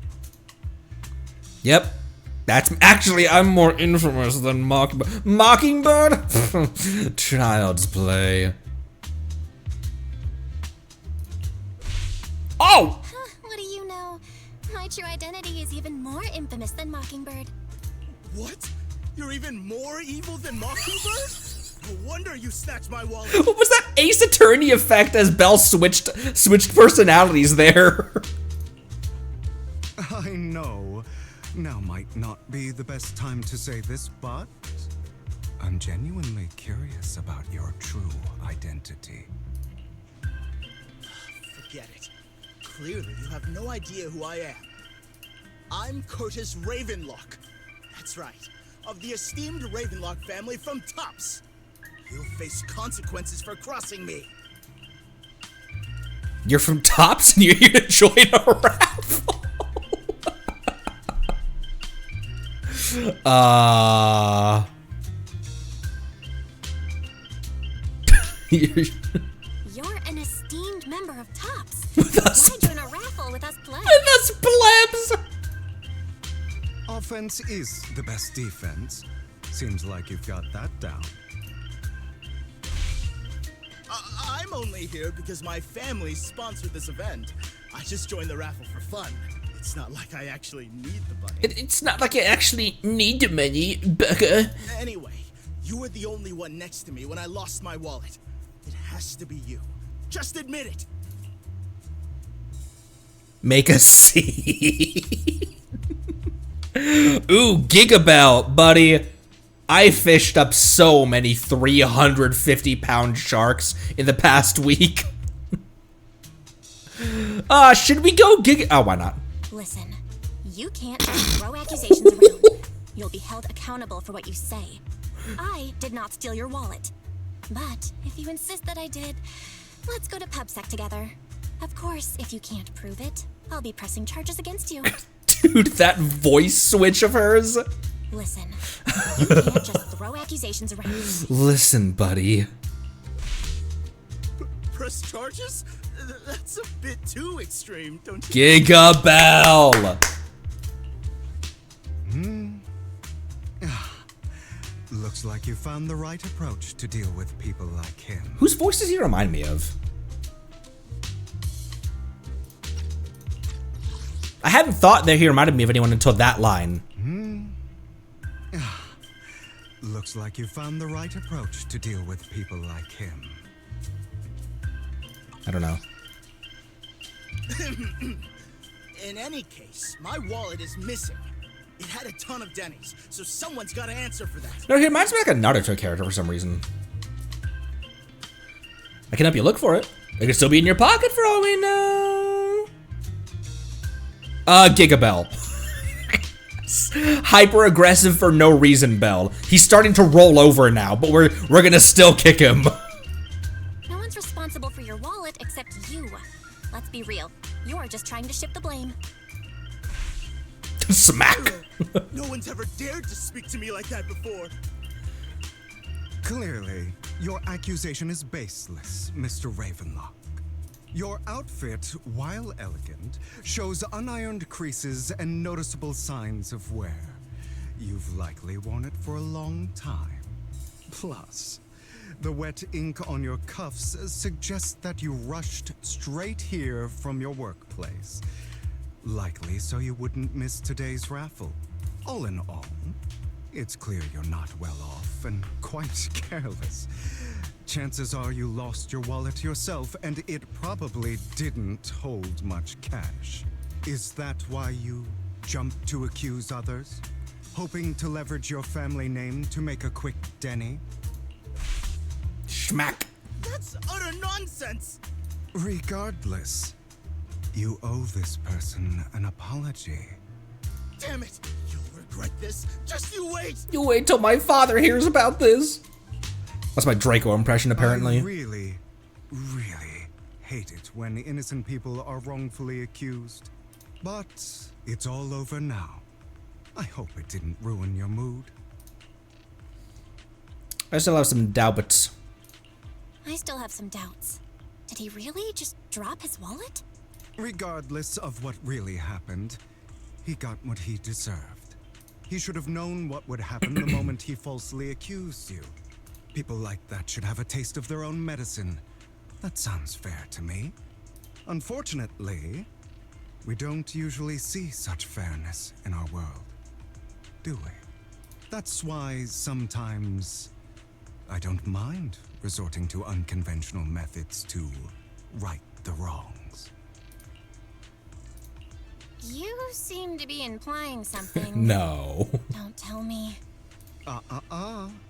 Yep. That's actually, I'm more infamous than Mockingbird. Mockingbird? Child's play. Oh! What do you know? My true identity is even more infamous than Mockingbird. What? You're even more evil than Mockingbird? No wonder you snatched my wallet. What was that Ace Attorney effect as Belle switched personalities there? I know. Now might not be the best time to say this, but I'm genuinely curious about your true identity. Forget it. Clearly, you have no idea who I am. I'm Curtis Ravenlock. That's right, of the esteemed Ravenlock family from Tops. You'll face consequences for crossing me. You're from Tops and you're here to join a raffle? You're an esteemed member of Tops. With us. Why join a raffle with us plebs? With us plebs! Offense is the best defense. Seems like you've got that down. I'm only here because my family sponsored this event. I just joined the raffle for fun. It's not like I actually need the money. It's not like I actually need the money, Becca. Anyway, you were the only one next to me when I lost my wallet. It has to be you. Just admit it. Make a scene. Ooh, Gigabell, buddy. I fished up so many 350-pound sharks in the past week. Should we go Oh, why not? Listen, you can't just throw accusations around. You'll be held accountable for what you say. I did not steal your wallet. But if you insist that I did, let's go to PubSec together. Of course, if you can't prove it, I'll be pressing charges against you. Dude, that voice switch of hers. Listen, you can't just throw accusations around. Listen, buddy. Press charges? That's a bit too extreme, don't you? Gigabell. Looks like you found the right approach to deal with people like him. Whose voice does he remind me of? I hadn't thought that he reminded me of anyone until that line. Looks like you found the right approach to deal with people like him. I don't know. In any case, my wallet is missing. It had a ton of Denny's, so someone's got to answer for that. No, he reminds me of like a Naruto character for some reason. I can help you look for it. It could still be in your pocket for all we know. Gigabell. Hyper aggressive for no reason, Bell. He's starting to roll over now, but we're gonna still kick him. No one's responsible for your wallet except you. Let's be real. You're just trying to shift the blame. Smack. No one's ever dared to speak to me like that before. Clearly, your accusation is baseless, Mr. Ravenlock. Your outfit, while elegant, shows unironed creases and noticeable signs of wear. You've likely worn it for a long time. Plus, the wet ink on your cuffs suggests that you rushed straight here from your workplace. Likely so you wouldn't miss today's raffle. All in all, it's clear you're not well off and quite careless. Chances are you lost your wallet yourself, and it probably didn't hold much cash. Is that why you jumped to accuse others? Hoping to leverage your family name to make a quick Denny? Schmack. That's utter nonsense! Regardless, you owe this person an apology. Damn it! You'll regret this. Just you wait! You wait till my father hears about this. That's my Draco impression, apparently. I really hate it when innocent people are wrongfully accused. But it's all over now. I hope it didn't ruin your mood. I still have some doubts. I still have some doubts. Did he really just drop his wallet? Regardless of what really happened, he got what he deserved. He should have known what would happen the moment he falsely accused you. People like that should have a taste of their own medicine. That sounds fair to me. Unfortunately, we don't usually see such fairness in our world, do we? That's why sometimes I don't mind resorting to unconventional methods to right the wrongs. You seem to be implying something. No. Don't tell me.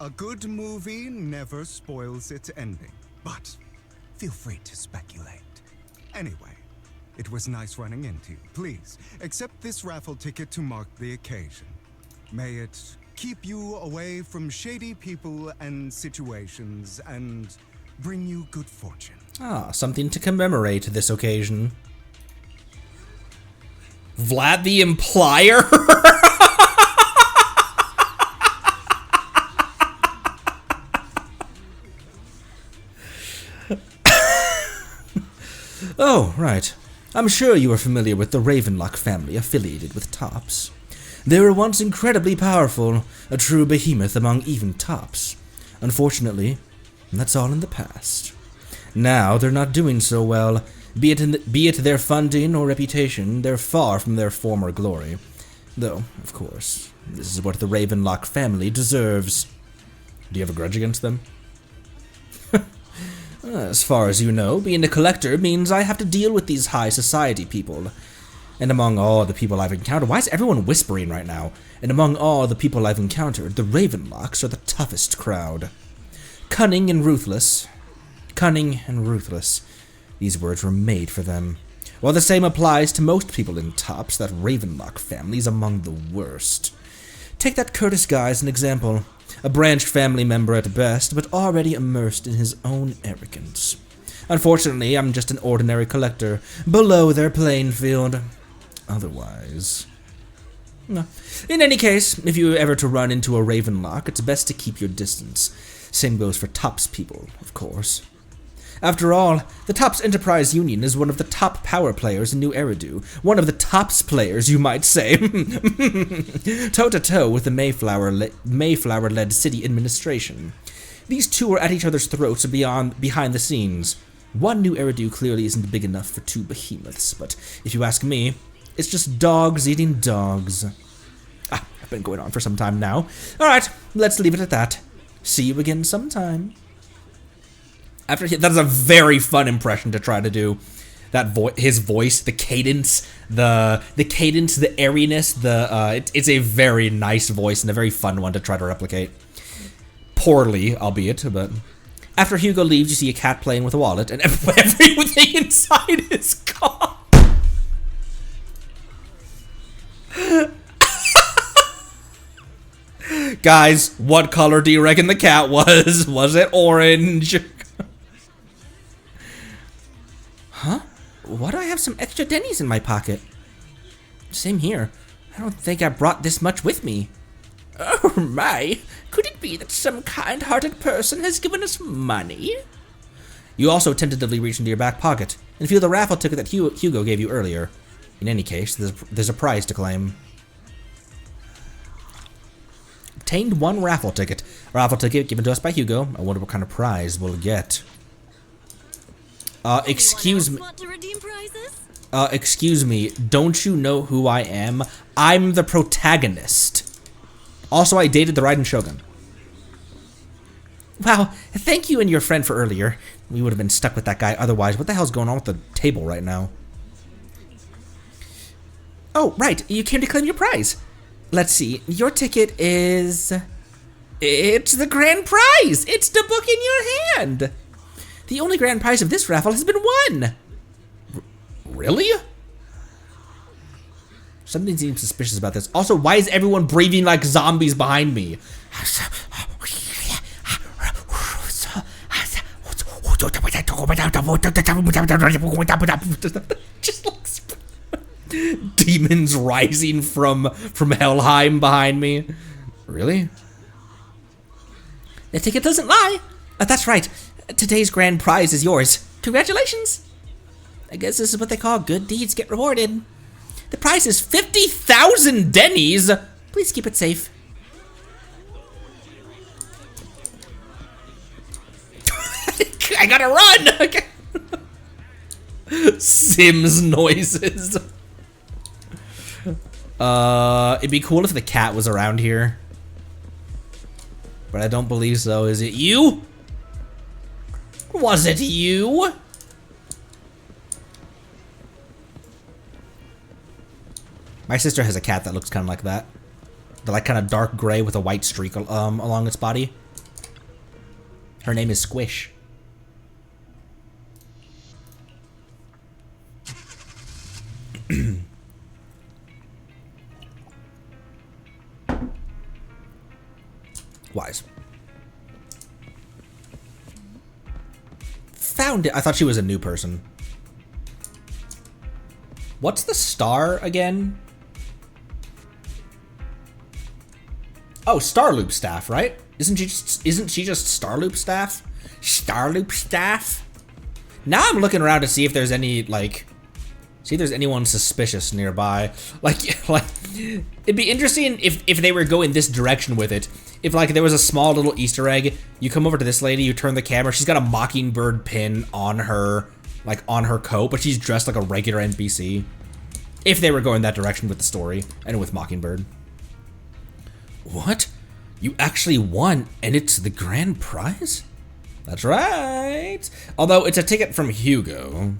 A good movie never spoils its ending, but feel free to speculate. Anyway, it was nice running into you. Please, accept this raffle ticket to mark the occasion. May it keep you away from shady people and situations and bring you good fortune. Ah, something to commemorate this occasion. Vlad the Implier? Oh, right. I'm sure you are familiar with the Ravenlock family affiliated with Tops. They were once incredibly powerful, a true behemoth among even Tops. Unfortunately, that's all in the past. Now they're not doing so well. Be it their funding or reputation, they're far from their former glory. Though, of course, this is what the Ravenlock family deserves. Do you have a grudge against them? As far as you know, being a collector means I have to deal with these high society people. And among all the people I've encountered, why is everyone whispering right now? And among all the people I've encountered, the Ravenlocks are the toughest crowd. Cunning and ruthless. Cunning and ruthless. These words were made for them. While the same applies to most people in Tops, that Ravenlock family is among the worst. Take that Curtis guy as an example. A branched family member at best, but already immersed in his own arrogance. Unfortunately, I'm just an ordinary collector, below their playing field. Otherwise... No. In any case, if you ever to run into a Ravenlock, it's best to keep your distance. Same goes for Tops people, of course. After all, the Tops Enterprise Union is one of the top power players in New Eridu. One of the Tops players, you might say. Toe-to-toe with the Mayflower-led city administration. These two are at each other's throats behind the scenes. One New Eridu clearly isn't big enough for two behemoths, but if you ask me, it's just dogs eating dogs. I've been going on for some time now. Alright, let's leave it at that. See you again sometime. That's a very fun impression to try to do. That his voice, the cadence, the cadence, the airiness, it's a very nice voice and a very fun one to try to replicate. Poorly, albeit, but after Hugo leaves, you see a cat playing with a wallet, and everything inside is gone. Guys, what color do you reckon the cat was? Was it orange? Huh? Why do I have some extra dennies in my pocket? Same here. I don't think I brought this much with me. Oh my! Could it be that some kind-hearted person has given us money? You also tentatively reach into your back pocket. and a few of the raffle ticket that Hugo gave you earlier. In any case, there's a prize to claim. Obtained 1 raffle ticket. A raffle ticket given to us by Hugo. I wonder what kind of prize we'll get. Excuse me. Want to redeem prizes? Excuse me. Don't you know who I am? I'm the protagonist. Also, I dated the Raiden Shogun. Wow, thank you and your friend for earlier. We would have been stuck with that guy otherwise. What the hell's going on with the table right now? Oh, right. You came to claim your prize. Let's see. Your ticket is... It's the grand prize! It's the book in your hand! The only grand prize of this raffle has been won! Really? Something seems suspicious about this. Also, why is everyone breathing like zombies behind me? Just looks... Demons rising from Helheim behind me. Really? The ticket doesn't lie. That's right. Today's grand prize is yours. Congratulations. I guess this is what they call good deeds get rewarded. The prize is 50,000 Denny's. Please keep it safe. I gotta run. Sims noises. It'd be cool if the cat was around here. But I don't believe so. Is it you? Was it you? My sister has a cat that looks kind of like that. They're like kind of dark gray with a white streak along its body. Her name is Squish. Wise. Found it. I thought she was a new person. What's the star again? Oh, Starloop staff, right? Isn't she just Starloop staff? Starloop staff? Now I'm looking around to see if there's any like see if there's anyone suspicious nearby. Like it'd be interesting if they were going this direction with it. If like there was a small little Easter egg, you come over to this lady, you turn the camera, she's got a Mockingbird pin on her, like on her coat, but she's dressed like a regular NPC. If they were going that direction with the story and with Mockingbird. What? You actually won, and it's the grand prize? That's right. Although it's a ticket from Hugo.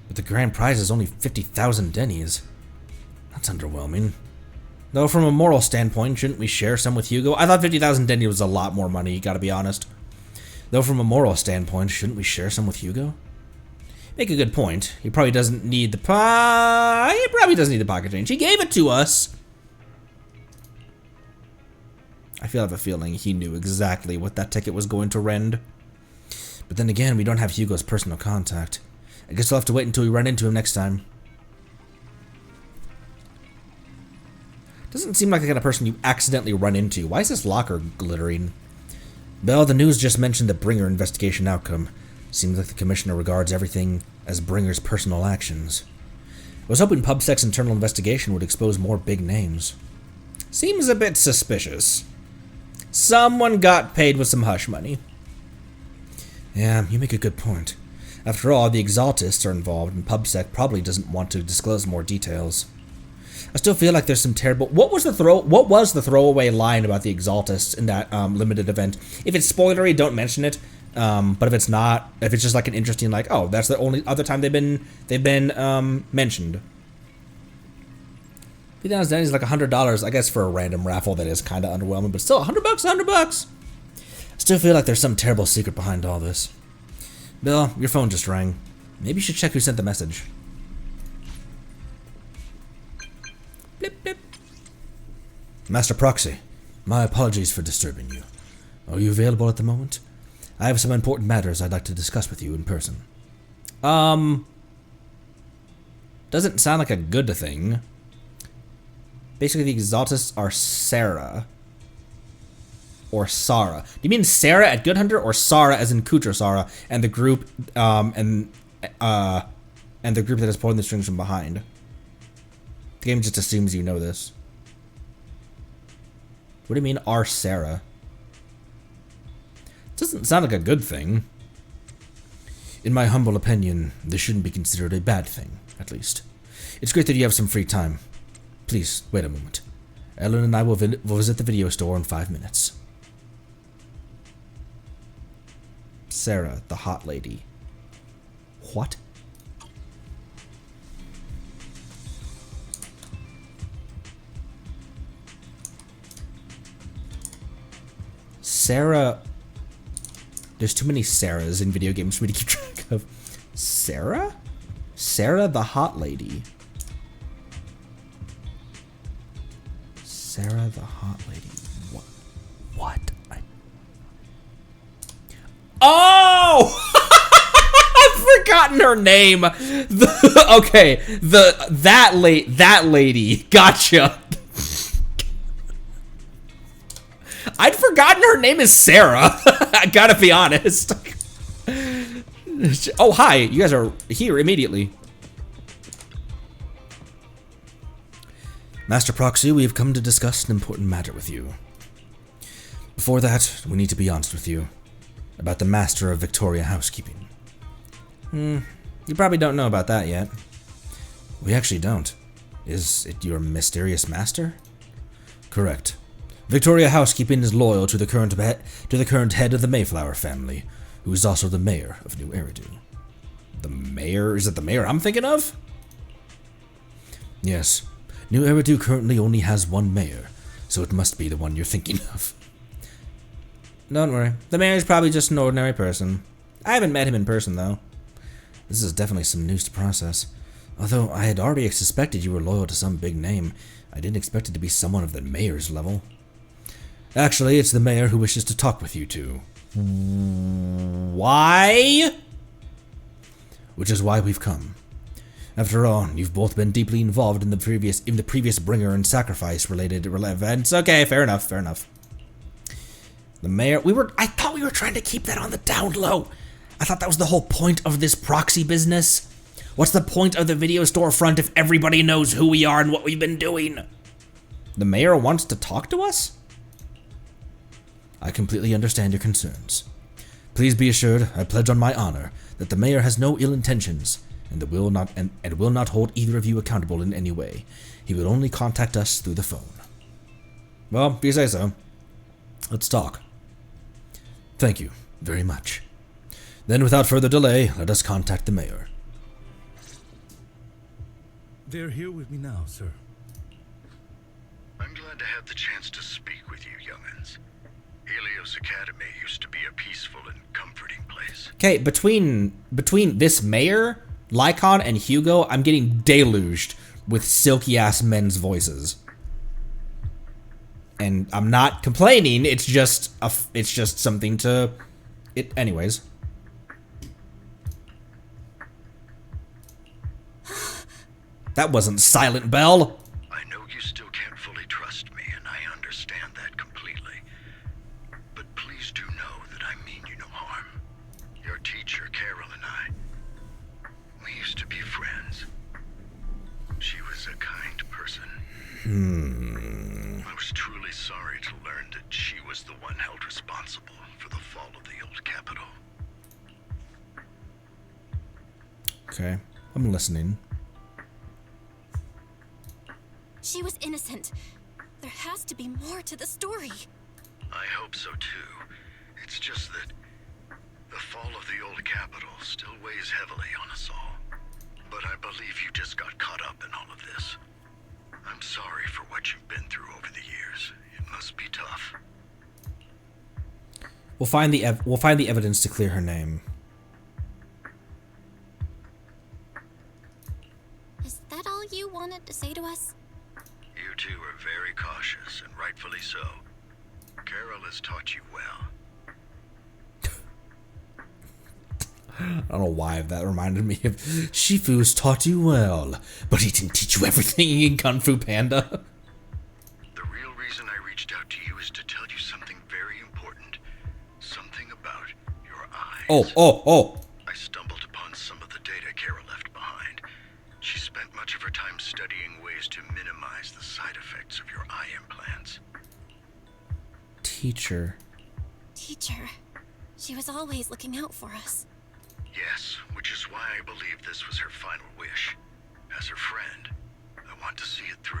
But the grand prize is only 50,000 Denny's. That's underwhelming. Though from a moral standpoint, shouldn't we share some with Hugo? I thought 50,000 Denny's was a lot more money, gotta be honest. Though from a moral standpoint, shouldn't we share some with Hugo? Make a good point. He probably doesn't need the he probably doesn't need the pocket change. He gave it to us. I have a feeling he knew exactly what that ticket was going to rend. But then again, we don't have Hugo's personal contact. I guess we'll have to wait until we run into him next time. Doesn't seem like the kind of person you accidentally run into. Why is this locker glittering? Well, the news just mentioned the Bringer investigation outcome. Seems like the commissioner regards everything as Bringer's personal actions. I was hoping PubSec's internal investigation would expose more big names. Seems a bit suspicious. Someone got paid with some hush money. Yeah, you make a good point. After all, the Exaltists are involved, and PubSec probably doesn't want to disclose more details. I still feel like there's some terrible... What was the throwaway line about the Exaltists in that limited event? If it's spoilery, don't mention it. But if it's not, if it's just like an interesting, like, oh, that's the only other time they've been mentioned. $50,000 is like $100, I guess, for a random raffle. That is kind of underwhelming, but still, $100, $100. I still feel like there's some terrible secret behind all this. Bill, your phone just rang. Maybe you should check who sent the message. Blip, blip. Master Proxy, my apologies for disturbing you. Are you available at the moment? I have some important matters I'd like to discuss with you in person. Doesn't sound like a good thing. Basically, the Exaltists are Sarah. or Sara? Do you mean Sarah at Good Hunter or Sara as in Kutra Sara and the group and the group that is pulling the strings from behind? The game just assumes you know this. What do you mean, our Sarah? Doesn't sound like a good thing. In my humble opinion, this shouldn't be considered a bad thing, at least. It's great that you have some free time. Please, wait a moment. Ellen and I will visit the video store in 5 minutes. Sarah, the hot lady. What? Sarah... There's too many Sarahs in video games for me to keep track of. Sarah? Sarah the hot lady. Sarah the hot lady. What? Oh! I've forgotten her name. That lady. Gotcha. I'd forgotten her name is Sarah. I gotta be honest. Oh, hi. You guys are here immediately. Master Proxy, we have come to discuss an important matter with you. Before that, we need to be honest with you about the Master of Victoria Housekeeping. You probably don't know about that yet. We actually don't. Is it your mysterious master? Correct. Victoria Housekeeping is loyal to the current head of the Mayflower family, who is also the mayor of New Eridu. The mayor? Is it the mayor I'm thinking of? Yes. New Eridu currently only has one mayor, so it must be the one you're thinking of. Don't worry. The mayor's probably just an ordinary person. I haven't met him in person, though. This is definitely some news to process. Although I had already suspected you were loyal to some big name, I didn't expect it to be someone of the mayor's level. Actually, it's the mayor who wishes to talk with you two. Why? Which is why we've come. After all, you've both been deeply involved in the previous bringer and sacrifice related events. Okay, fair enough. The mayor, I thought we were trying to keep that on the down low. I thought that was the whole point of this proxy business. What's the point of the video storefront if everybody knows who we are and what we've been doing? The mayor wants to talk to us? I completely understand your concerns. Please be assured, I pledge on my honor, that the mayor has no ill intentions, and will not hold either of you accountable in any way. He will only contact us through the phone. Well, if you say so. Let's talk. Thank you very much. Then, without further delay, let us contact the mayor. They're here with me now, sir. I'm glad to have the chance to speak with you, young'uns. Helios Academy used to be a peaceful and comforting place. Okay, between this mayor, Lycon, and Hugo, I'm getting deluged with silky-ass men's voices. And I'm not complaining, it's just something to... Anyways. That wasn't Silent Bell. I know you still can't fully trust me, and I understand that completely. But please do know that I mean you no harm. Your teacher, Carol, and I, we used to be friends. She was a kind person. I was truly sorry to learn that she was the one held responsible for the fall of the old capital. Okay, I'm listening. She was innocent. There has to be more to the story. I hope so too. It's just that the fall of the old capital still weighs heavily on us all. But I believe you just got caught up in all of this. I'm sorry for what you've been through over the years. It must be tough. We'll find the evidence to clear her name. Is that all you wanted to say to us? You two are very cautious, and rightfully so. Carol has taught you well. I don't know why that reminded me of Shifu's taught you well, but he didn't teach you everything in Kung Fu Panda. The real reason I reached out to you is to tell you something very Oh. I stumbled upon some of the data Kara left behind. She spent much of her time studying ways to minimize the side effects of your eye implants. Teacher. She was always looking out for us. Yes, which is why I believe this was her final wish. As her friend, I want to see it through.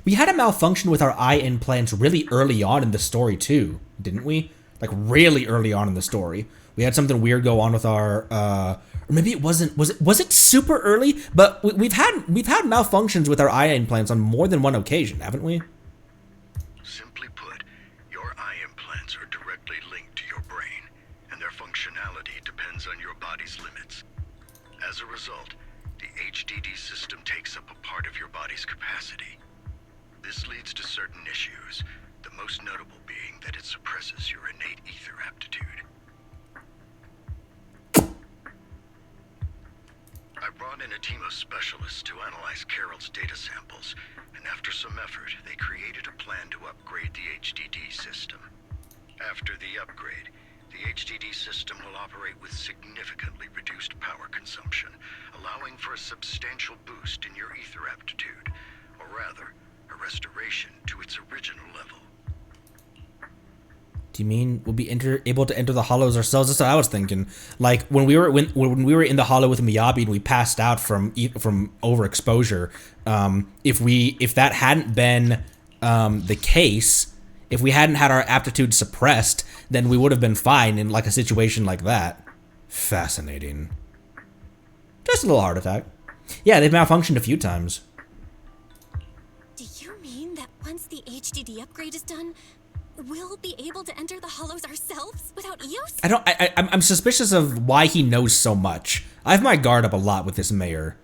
We had a malfunction with our eye implants really early on in the story too, didn't we? Like really early on in the story. We had something weird go on with our or maybe it wasn't, was it super early? But we've had malfunctions with our eye implants on more than one occasion, haven't we? Simply put, your eye implants are directly linked to your brain, and their functionality depends on your body's limits. As a result, the HDD system takes up a part of your body's capacity. This leads to certain issues, the most notable being that it suppresses your innate ether aptitude. I brought in a team of specialists to analyze Carol's data samples, and after some effort, they created a plan to upgrade the HDD system. After the upgrade, the HDD system will operate with significantly reduced power consumption, allowing for a substantial boost in your ether aptitude, or rather, a restoration to its original level. Do you mean we'll be able to enter the hollows ourselves? That's what I was thinking. Like when we were in the hollow with Miyabi and we passed out from overexposure. If that hadn't been the case, if we hadn't had our aptitude suppressed, then we would have been fine in like a situation like that. Fascinating. Just a little heart attack. Yeah, they've malfunctioned a few times. Do you mean that once the HDD upgrade is done, we'll be able to enter the hollows ourselves without Eos? I'm suspicious of why he knows so much. I have my guard up a lot with this mayor.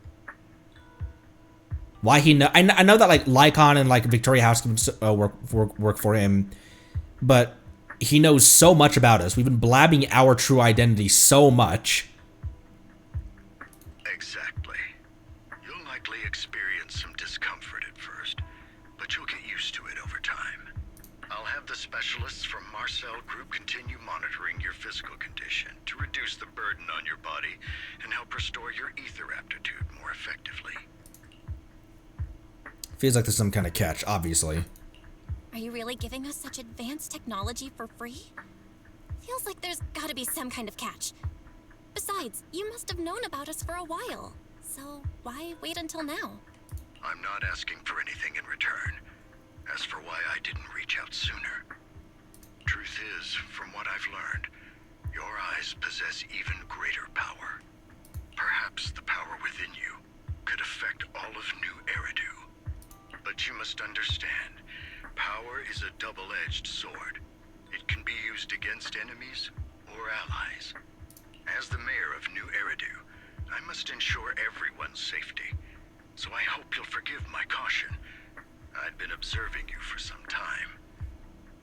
Why he know? I know that like Lycon and like Victoria House can work for him, but he knows so much about us. We've been blabbing our true identity so much. Exactly. You'll likely experience some discomfort at first, but you'll get used to it over time. I'll have the specialists from Marcel Group continue monitoring your physical condition to reduce the burden on your body and help restore your ether aptitude more effectively. Feels like there's some kind of catch, obviously. Are you really giving us such advanced technology for free? Feels like there's gotta be some kind of catch. Besides, you must have known about us for a while. So why wait until now? I'm not asking for anything in return. As for why I didn't reach out sooner, truth is, from what I've learned, your eyes possess even greater power. Perhaps the power within you could affect all of New Eridu. But you must understand, power is a double-edged sword. It can be used against enemies or allies. As the mayor of New Eridu, I must ensure everyone's safety. So I hope you'll forgive my caution. I'd been observing you for some time.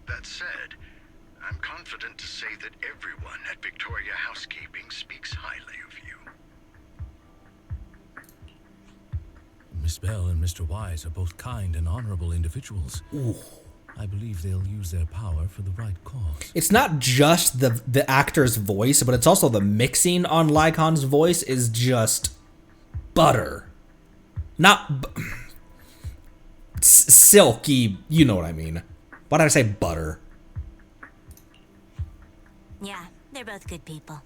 That said, I'm confident to say that everyone at Victoria Housekeeping speaks highly of you. Miss Bell and Mr. Wise are both kind and honorable individuals. Ooh. I believe they'll use their power for the right cause. It's not just the actor's voice, but it's also the mixing on Lycon's voice is just butter. Not silky, you know what I mean. Why did I say butter? Yeah, they're both good people.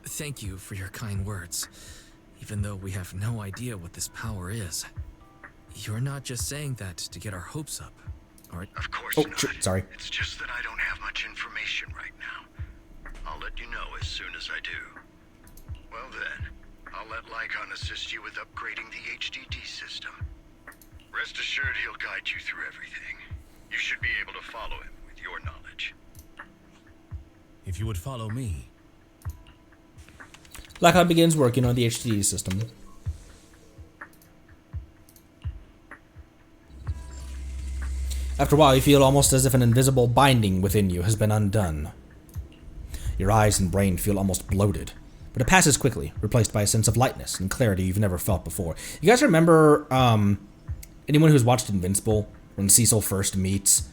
Thank you for your kind words. Even though we have no idea what this power is. You're not just saying that to get our hopes up, are it? Of course not. Sorry. It's just that I don't have much information right now. I'll let you know as soon as I do. Well then, I'll let Lycon assist you with upgrading the HDD system. Rest assured he'll guide you through everything. You should be able to follow him with your knowledge. If you would follow me. Lycon begins working on the HDD system. After a while, you feel almost as if an invisible binding within you has been undone. Your eyes and brain feel almost bloated, but it passes quickly, replaced by a sense of lightness and clarity you've never felt before. You guys remember, anyone who's watched Invincible, when Cecil first meets,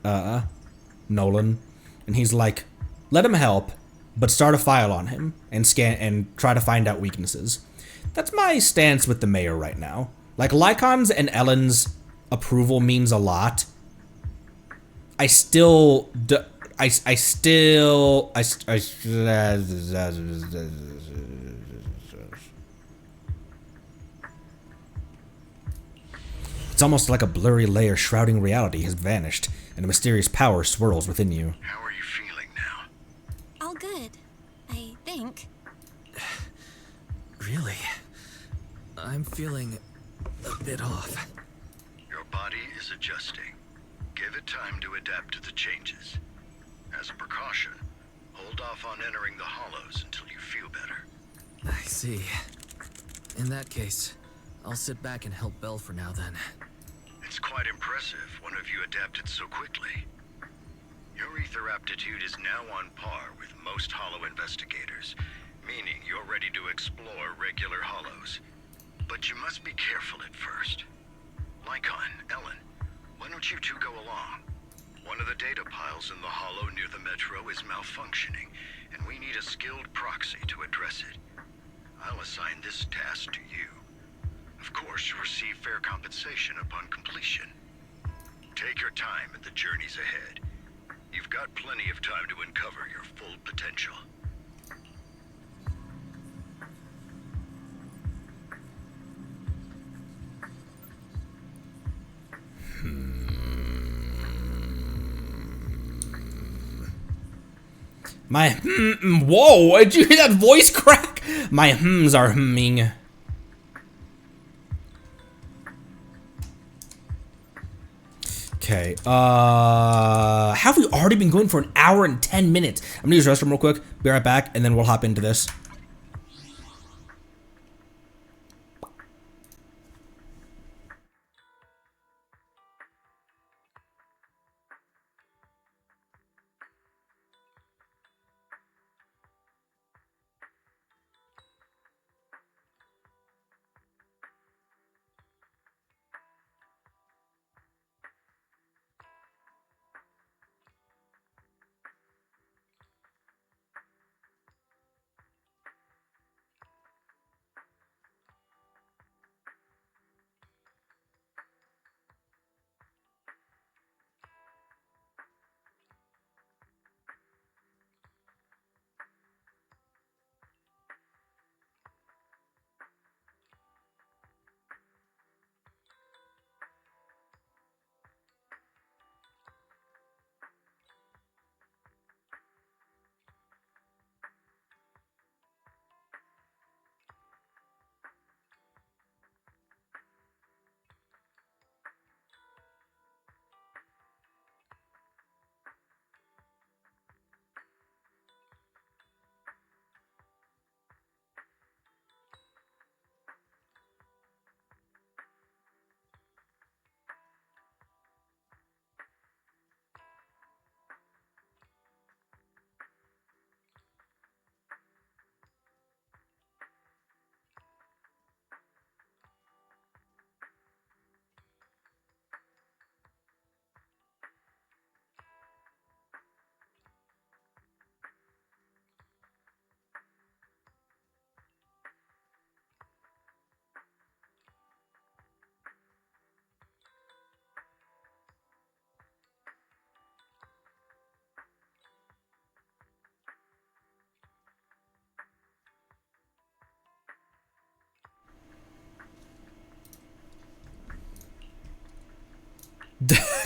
Nolan, and he's like, let him help, but start a file on him and scan and try to find out weaknesses. That's my stance with the mayor right now. Like, Lycon's and Ellen's approval means a lot. I still, it's almost like a blurry layer shrouding reality has vanished, and a mysterious power swirls within you. How are you feeling now? All good, I think. Really? I'm feeling a bit off. Your body is adjusting. Give it time to adapt to the changes. As a precaution, hold off on entering the hollows until you feel better. I see. In that case, I'll sit back and help Belle for now then. It's quite impressive one of you adapted so quickly. Your ether aptitude is now on par with most hollow investigators, meaning you're ready to explore regular hollows. But you must be careful at first. Lycon, Ellen, why don't you two go along? One of the data piles in the hollow near the metro is malfunctioning, and we need a skilled proxy to address it. I'll assign this task to you. Of course, you'll receive fair compensation upon completion. Take your time at the journeys ahead. You've got plenty of time to uncover your full potential. My whoa, did you hear that voice crack? My hms are humming. Okay, have we already been going for an hour and 10 minutes? I'm gonna use the restroom real quick, be right back, and then we'll hop into this.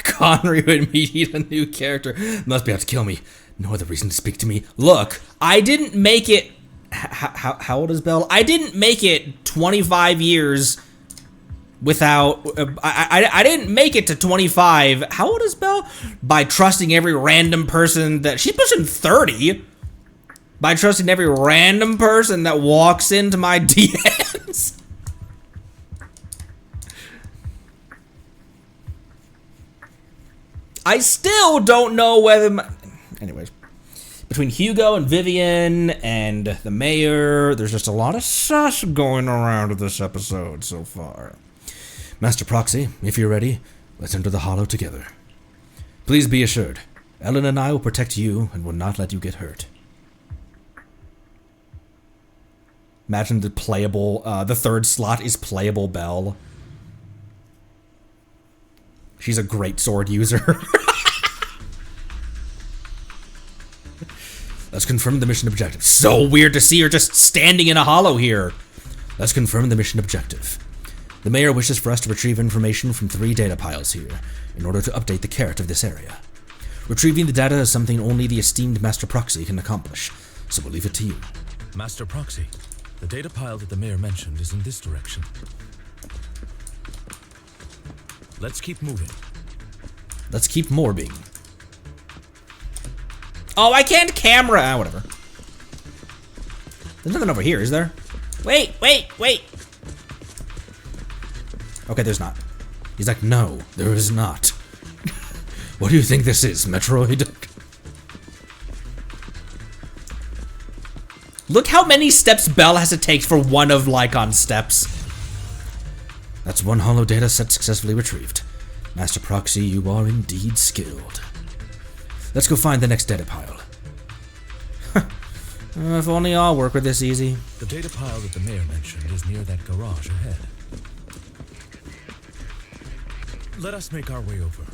Connery would meet a new character. Must be out to kill me. No other reason to speak to me. Look, I didn't make it. How old is Belle? I didn't make it 25 years without. I didn't make it to 25. How old is Belle? By trusting every random person that she's pushing 30. By trusting every random person that walks into my DMs. I still don't know whether anyways, between Hugo and Vivian and the mayor, there's just a lot of sus going around with this episode so far. Master Proxy, if you're ready, let's enter the hollow together. Please be assured, Ellen and I will protect you and will not let you get hurt. Imagine the playable, the third slot is playable Belle. She's a great sword user. Let's confirm the mission objective. So weird to see her just standing in a hollow here. Let's confirm the mission objective. The mayor wishes for us to retrieve information from 3 data piles here, in order to update the carrot of this area. Retrieving the data is something only the esteemed Master Proxy can accomplish, so we'll leave it to you. Master Proxy, the data pile that the mayor mentioned is in this direction. Let's keep moving. Let's keep morbing. Oh, I can't camera. Ah, whatever. There's nothing over here, is there? Wait. Okay, there's not. He's like, no, there is not. What do you think this is, Metroid? Look how many steps Belle has to take for one of Lycon's steps. That's 1 holo data set successfully retrieved. Master Proxy, you are indeed skilled. Let's go find the next data pile. If only all work were this easy. The data pile that the mayor mentioned is near that garage ahead. Let us make our way over.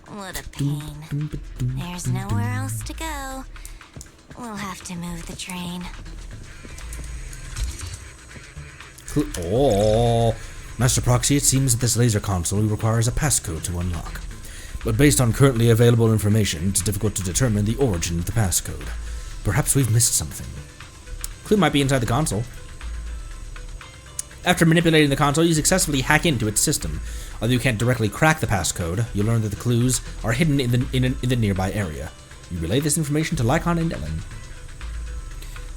What a pain. There's nowhere else to go. We'll have to move the train. Oh, Master Proxy, it seems that this laser console requires a passcode to unlock. But based on currently available information, it's difficult to determine the origin of the passcode. Perhaps we've missed something. Clue might be inside the console. After manipulating the console, you successfully hack into its system. Although you can't directly crack the passcode, you learn that the clues are hidden in the nearby area. You relay this information to Lycon and Ellen.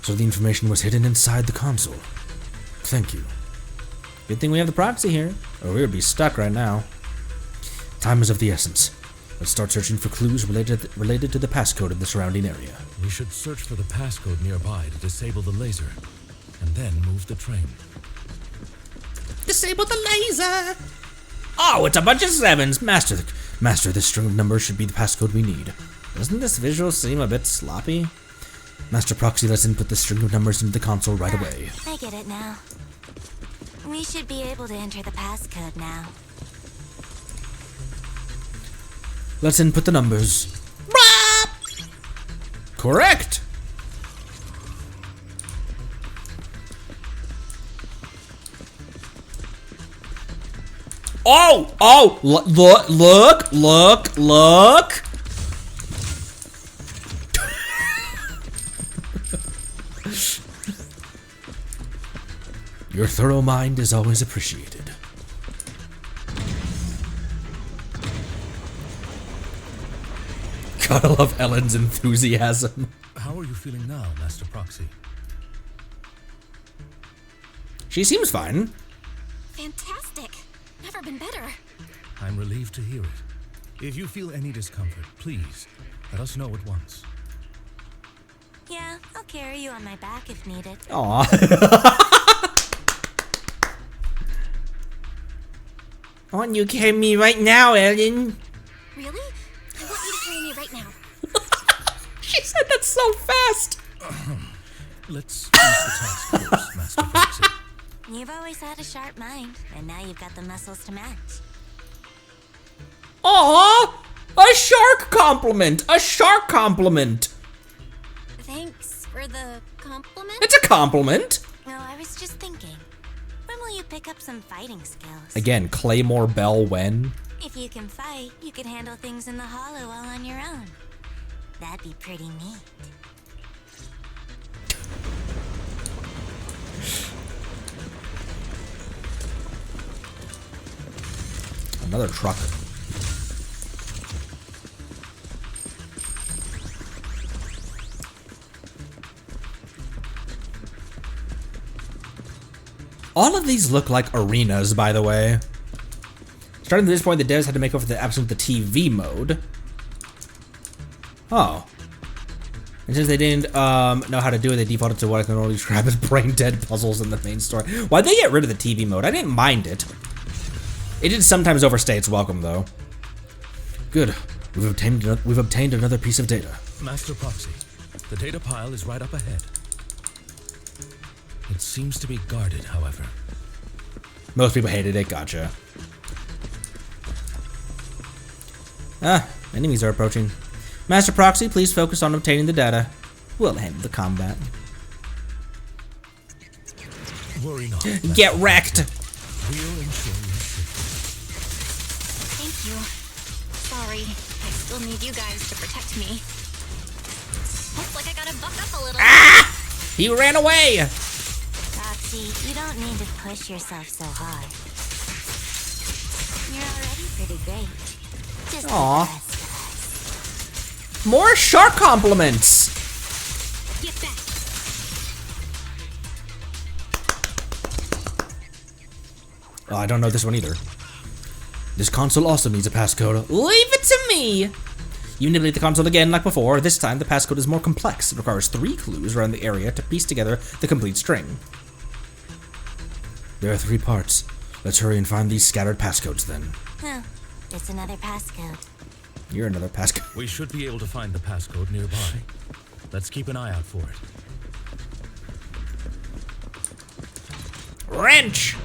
So the information was hidden inside the console. Thank you. Good thing we have the proxy here, or we would be stuck right now. Time is of the essence. Let's start searching for clues related to the passcode of the surrounding area. We should search for the passcode nearby to disable the laser, and then move the train. Disable the laser! Oh, it's a bunch of 7s! Master, this string of numbers should be the passcode we need. Doesn't this visual seem a bit sloppy? Master Proxy, let's input the string of numbers into the console right away. I get it now. We should be able to enter the passcode now. Let's input the numbers. Correct! Oh! Look! Your thorough mind is always appreciated. Gotta love Ellen's enthusiasm. How are you feeling now, Master Proxy? She seems fine. Fantastic! Never been better. I'm relieved to hear it. If you feel any discomfort, please let us know at once. Yeah, I'll carry you on my back if needed. Aw. Why don't you carry me right now, Ellen? Really? I want you to carry me right now. She said that so fast. Let's finish the task first, Master Proxy. You've always had a sharp mind, and now you've got the muscles to match. Aw! A shark compliment! A shark compliment! Thanks for the compliment? It's a compliment! No, I was just thinking. When will you pick up some fighting skills? Again, Claymore Bell when? If you can fight, you could handle things in the hollow all on your own. That'd be pretty neat. Another truck. All of these look like arenas, by the way. Starting at this point, the devs had to make up for the absence of the TV mode. Oh. And since they didn't know how to do it, they defaulted to what I can only describe as brain-dead puzzles in the main story. Why'd they get rid of the TV mode? I didn't mind it. It did sometimes overstay its welcome, though. Good. We've obtained another piece of data. Master Proxy, the data pile is right up ahead. It seems to be guarded, however. Most people hated it, gotcha. Ah, enemies are approaching. Master Proxy, please focus on obtaining the data. We'll handle the combat. Worry not. Get wrecked! We'll ensure your safety. Thank you. Sorry, I still need you guys to protect me. Looks like I gotta buck up a little. Ah! He ran away! Roxy, you don't need to push yourself so hard. You're already pretty great. Just Aw. More shark compliments! Get back. Oh, I don't know this one either. This console also needs a passcode. Leave it to me! You manipulate the console again like before. This time, the passcode is more complex. It requires 3 clues around the area to piece together the complete string. There are 3 parts. Let's hurry and find these scattered passcodes then. Huh. It's another passcode. You're another passcode. We should be able to find the passcode nearby. Let's keep an eye out for it. Wrench!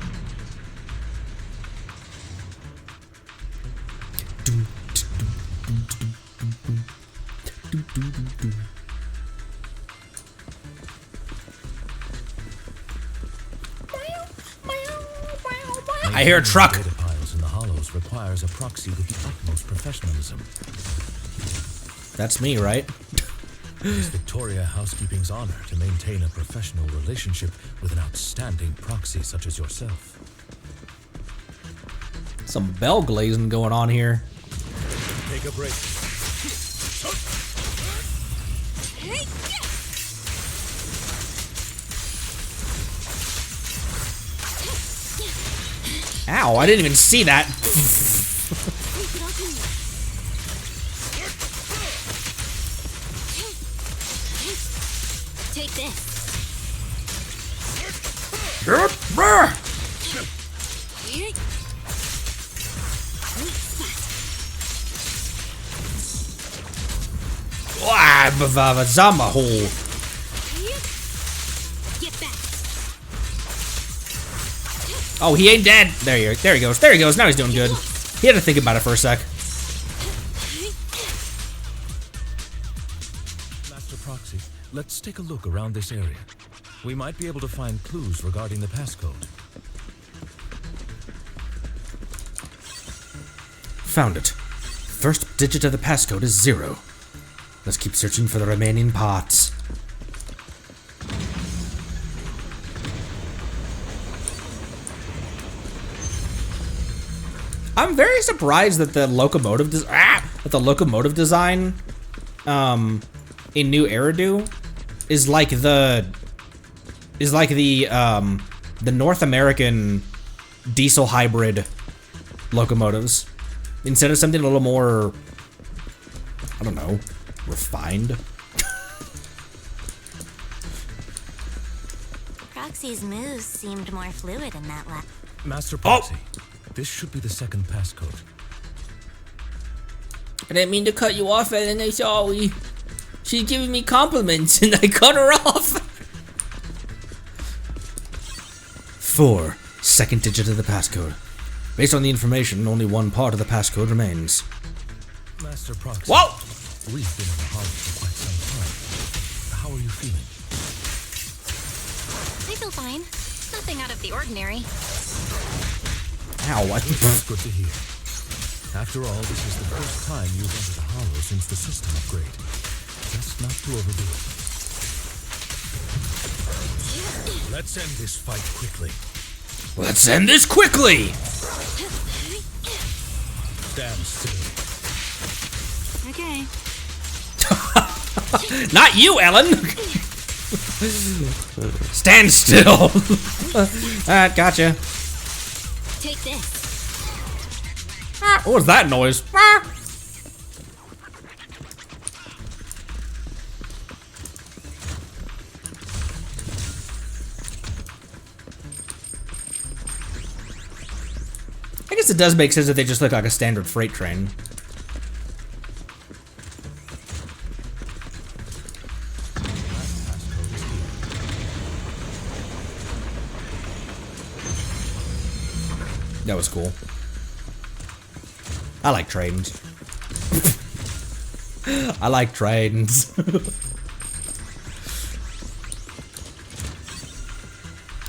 I hear a truck. Data piles in the hollows requires a proxy with the utmost professionalism. That's me, right? It is Victoria Housekeeping's honor to maintain a professional relationship with an outstanding proxy such as yourself. Some bell glazing going on here. Take a break. Ow, I didn't even see that. Take this. Zama hole. Get back. Oh, he ain't dead. There he goes. There he goes. Now he's doing good. He had to think about it for a sec. Master Proxy, let's take a look around this area. We might be able to find clues regarding the passcode. Found it. First digit of the passcode is 0. Let's keep searching for the remaining parts. I'm very surprised that the locomotive design in New Eridu is like the North American diesel hybrid locomotives instead of something a little more, I don't know, refined. Proxy's moves seemed more fluid in that lap. Master Proxy, this should be the second passcode. I didn't mean to cut you off, Ellen. I'm sorry. She's giving me compliments and I cut her off. 4. Second digit of the passcode. Based on the information, only one part of the passcode remains. Master Proxy. Whoa! We've been in the hollow for quite some time. How are you feeling? I feel fine. Nothing out of the ordinary. Ow, what? That's good to hear. After all, this is the first time you've entered the hollow since the system upgrade. Just not to overdo it. Let's end this fight quickly. Let's end this quickly! Stand still. Okay. Not you, Ellen! Stand still! Alright, gotcha. Take this. What was that noise? I guess it does make sense that they just look like a standard freight train. That was cool. I like trains. I like trains.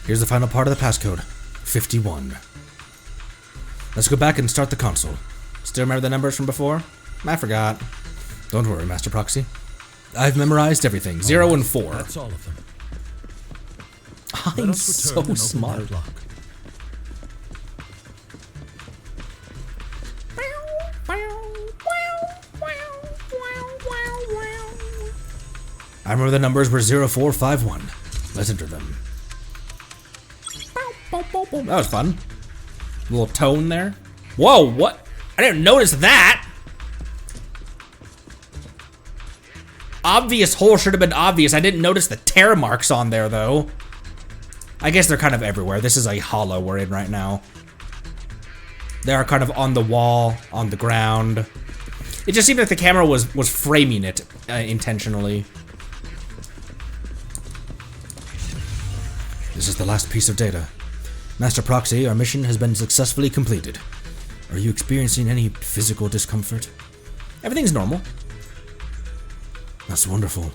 Here's the final part of the passcode. 51. Let's go back and start the console. Still remember the numbers from before? I forgot. Don't worry, Master Proxy. I've memorized everything. 0 and 4. That's all of them. I'm so smart. I remember the numbers were 0451. Let's enter them. That was fun. A little tone there. Whoa, what? I didn't notice that. Obvious hole should have been obvious. I didn't notice the tear marks on there, though. I guess they're kind of everywhere. This is a hollow we're in right now. They are kind of on the wall, on the ground. It just seemed like the camera was framing it intentionally. This is the last piece of data. Master Proxy, our mission has been successfully completed. Are you experiencing any physical discomfort? Everything's normal. That's wonderful.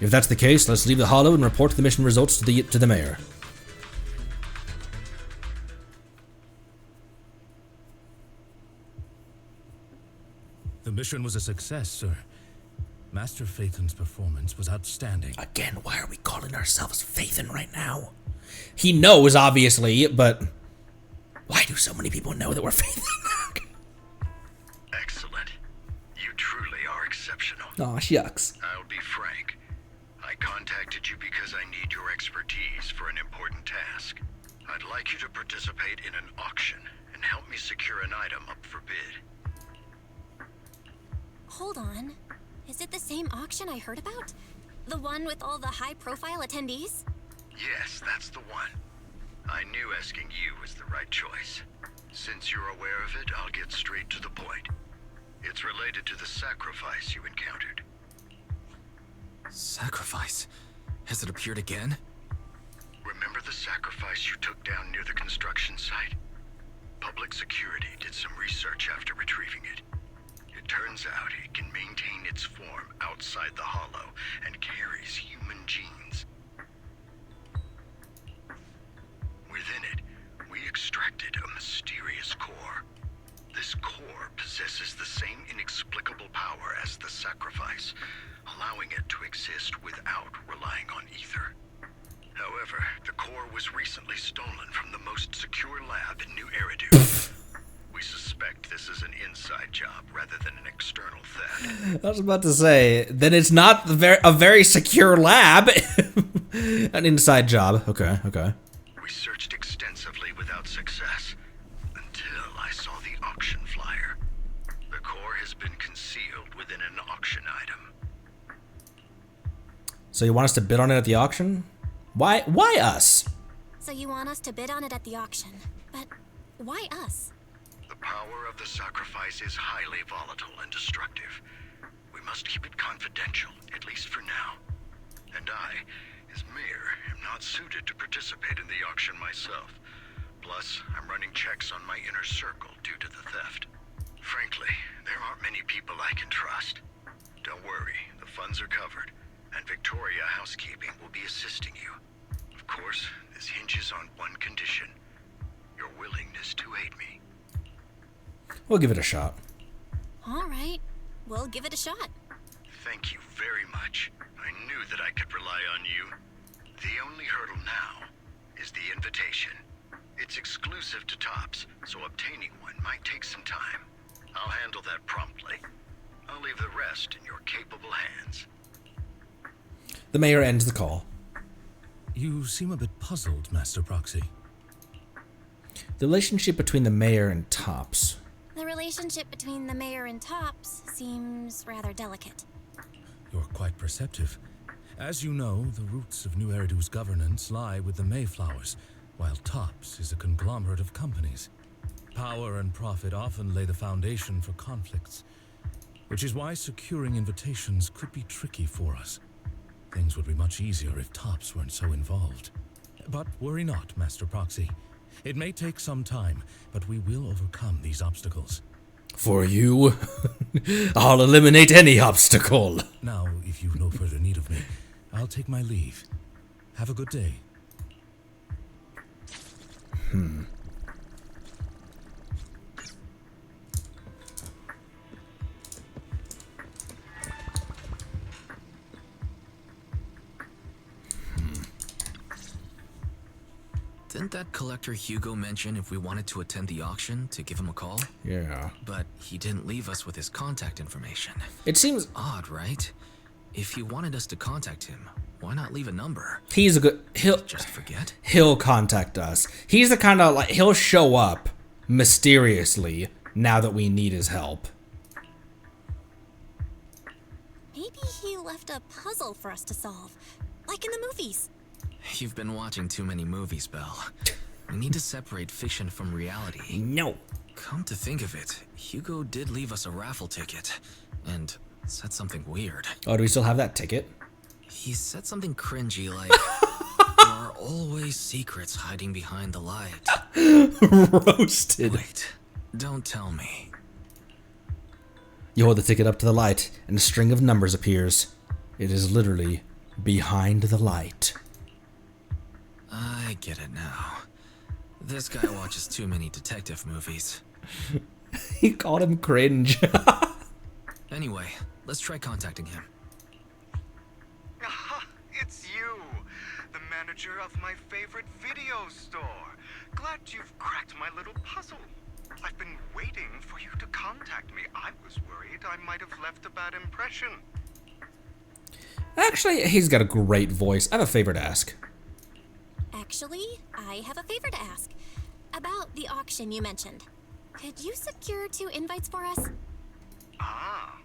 If that's the case, let's leave the hollow and report the mission results to the mayor. The mission was a success, sir. Master Phaethon's performance was outstanding. Again, why are we calling ourselves Phaethon right now? He knows, obviously, but why do so many people know that we're Phaethon? Excellent. You truly are exceptional. Aw, shucks. I'll be frank. I contacted you because I need your expertise for an important task. I'd like you to participate in an auction and help me secure an item up for bid. Hold on. Is it the same auction I heard about? The one with all the high-profile attendees? Yes, that's the one. I knew asking you was the right choice. Since you're aware of it, I'll get straight to the point. It's related to the sacrifice you encountered. Sacrifice? Has it appeared again? Remember the sacrifice you took down near the construction site? Public security did some research after retrieving it. It turns out it can maintain its form outside the hollow and carries human genes. Within it, we extracted a mysterious core. This core possesses the same inexplicable power as the sacrifice, allowing it to exist without relying on ether. However, the core was recently stolen from the most secure lab in New Eridu. We suspect this is an inside job rather than an external theft. I was about to say, then it's not a very secure lab. An inside job. Okay, okay. We searched extensively without success, until I saw the auction flyer. The core has been concealed within an auction item. So you want us to bid on it at the auction? Why us? So you want us to bid on it at the auction. But why us? The power of the sacrifice is highly volatile and destructive. We must keep it confidential, at least for now. And I, as mayor, am not suited to participate in the auction myself. Plus, I'm running checks on my inner circle due to the theft. Frankly, there aren't many people I can trust. Don't worry, the funds are covered, and Victoria Housekeeping will be assisting you. Of course, this hinges on one condition: your willingness to aid me. We'll give it a shot. All right, we'll give it a shot. Thank you very much. I knew that I could rely on you. The only hurdle now is the invitation. It's exclusive to Tops, so obtaining one might take some time. I'll handle that promptly. I'll leave the rest in your capable hands. The mayor ends the call. You seem a bit puzzled, Master Proxy. The relationship between the mayor and Tops. The relationship between the mayor and Tops seems rather delicate. You're quite perceptive. As you know, the roots of New Eridu's governance lie with the Mayflowers, while Tops is a conglomerate of companies. Power and profit often lay the foundation for conflicts, which is why securing invitations could be tricky for us. Things would be much easier if Tops weren't so involved. But worry not, Master Proxy. It may take some time, but we will overcome these obstacles. For you, I'll eliminate any obstacle. Now, if you've no further need of me, I'll take my leave. Have a good day. Didn't that collector Hugo mention if we wanted to attend the auction to give him a call? Yeah. But he didn't leave us with his contact information. It seems Odd, right? If he wanted us to contact him, why not leave a number? he's a good. He'll Just forget? he'll contact us. He's the kind of like he'll show up mysteriously now that we need his help. Maybe he left a puzzle for us to solve, like in the movies. You've been watching too many movies, Belle. We need to separate fiction from reality. No. Come to think of it, Hugo did leave us a raffle ticket, and said something weird. Oh, do we still have that ticket? He said something cringy like, there are always secrets hiding behind the light. Roasted. Wait, don't tell me. You hold the ticket up to the light, and a string of numbers appears. It is literally behind the light. I get it now. This guy watches too many detective movies. He called him cringe. Anyway, let's try contacting him. Aha, it's you, the manager of my favorite video store. Glad you've cracked my little puzzle. I've been waiting for you to contact me. I was worried I might have left a bad impression. Actually, he's got a great voice. I have a favor to ask. Actually, I have a favor to ask. About the auction you mentioned. Could you secure 2 invites for us? Ah,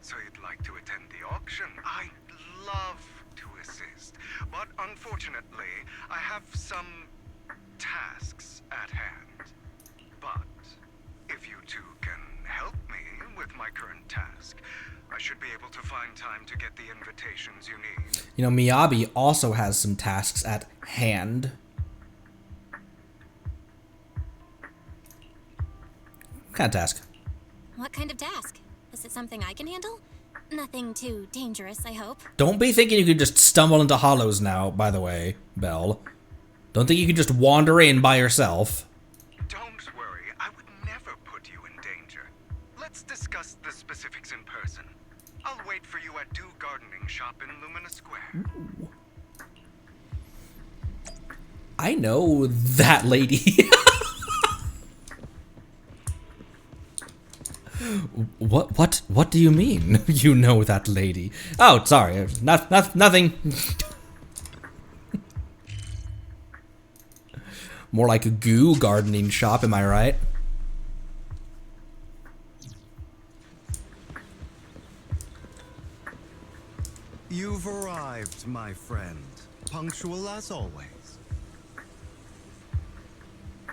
so you'd like to attend the auction? I'd love to assist, but unfortunately, I have some tasks at hand. But if you two can help me with my current task, I should be able to find time to get the invitations you need. You know, Miyabi also has some tasks at hand. What kind of task? What kind of task? Is it something I can handle? Nothing too dangerous, I hope. Don't be thinking you could just stumble into hollows now, by the way, Belle. Don't think you could just wander in by yourself. Don't worry, I would never put you in danger. Let's discuss the specifics in person. I'll wait for you at Do Gardening Shop in Lumina Square. I know that lady. What do you mean? You know that lady? Oh, sorry, nothing. More like a goo gardening shop, am I right? You've arrived, my friend. Punctual as always.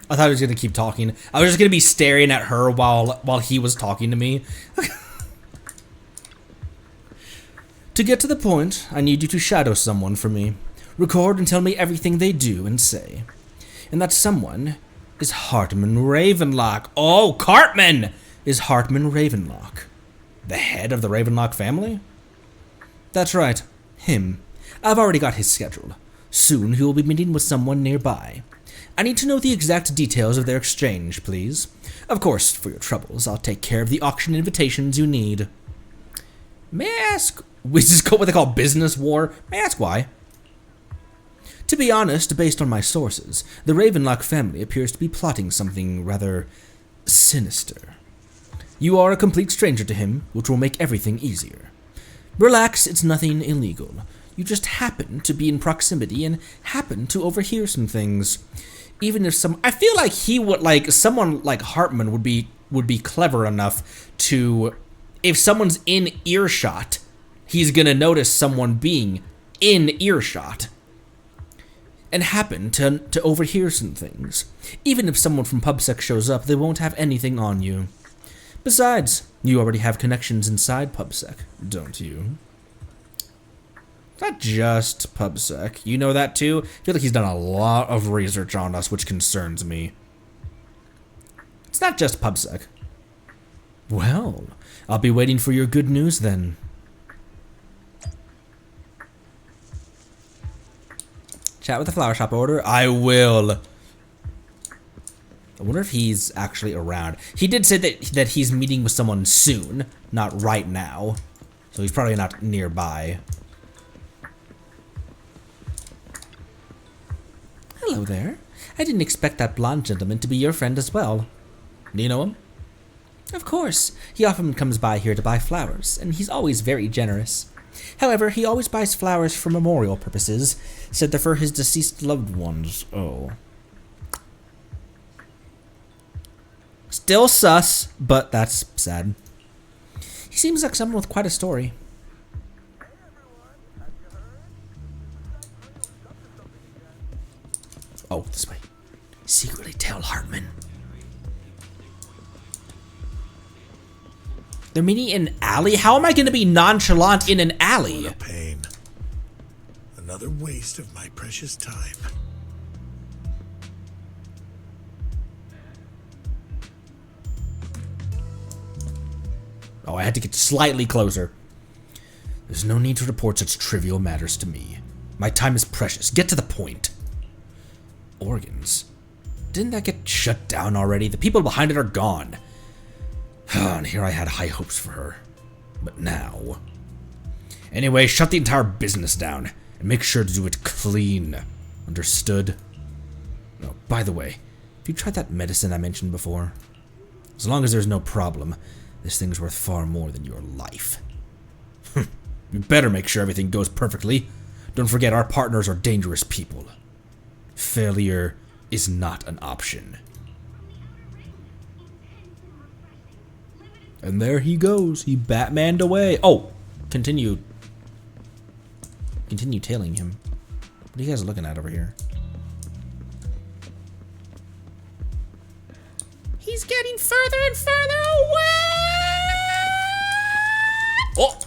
I thought he was gonna keep talking. I was just gonna be staring at her while he was talking to me. To get to the point, I need you to shadow someone for me. Record and tell me everything they do and say. And that someone is Hartman Ravenlock. Oh, Cartman is Hartman Ravenlock. The head of the Ravenlock family? That's right, him. I've already got his schedule. Soon he will be meeting with someone nearby. I need to know the exact details of their exchange, please. Of course, for your troubles, I'll take care of the auction invitations you need. May I ask, is this what they call business war? May I ask why? To be honest, based on my sources, the Ravenlock family appears to be plotting something rather sinister. You are a complete stranger to him, which will make everything easier. Relax, it's nothing illegal. You just happen to be in proximity and happen to overhear some things. Even if I feel like he would, like, someone like Hartman would be clever enough to, if someone's in earshot, he's gonna notice someone being in earshot. and happen to overhear some things. Even if someone from PubSec shows up, they won't have anything on you. Besides, you already have connections inside PubSec, don't you? Not just PubSec. You know that too? I feel like he's done a lot of research on us, which concerns me. It's not just PubSec. Well, I'll be waiting for your good news then. Chat with the flower shop order? I will. I wonder if he's actually around. He did say that he's meeting with someone soon, not right now. So he's probably not nearby. Hello there. I didn't expect that blonde gentleman to be your friend as well. Do you know him? Of course. He often comes by here to buy flowers, and he's always very generous. However, he always buys flowers for memorial purposes, said they're for his deceased loved ones. Oh. Still sus, but that's sad. He seems like someone with quite a story. Oh, this way. Secretly tell Hartman. They're meeting in an alley? How am I going to be nonchalant in an alley? What a pain. Another waste of my precious time. Oh, I had to get slightly closer. There's no need to report such trivial matters to me. My time is precious. Get to the point. Organs. Didn't that get shut down already? The people behind it are gone. And here I had high hopes for her. But now... Anyway, shut the entire business down. And make sure to do it clean. Understood? Oh, by the way, have you tried that medicine I mentioned before? As long as there's no problem, this thing's worth far more than your life. You better make sure everything goes perfectly. Don't forget, our partners are dangerous people. Failure is not an option. And there he goes. He Batmaned away. Oh, continue tailing him. What are you guys looking at over here? He's getting further and further away. Oh!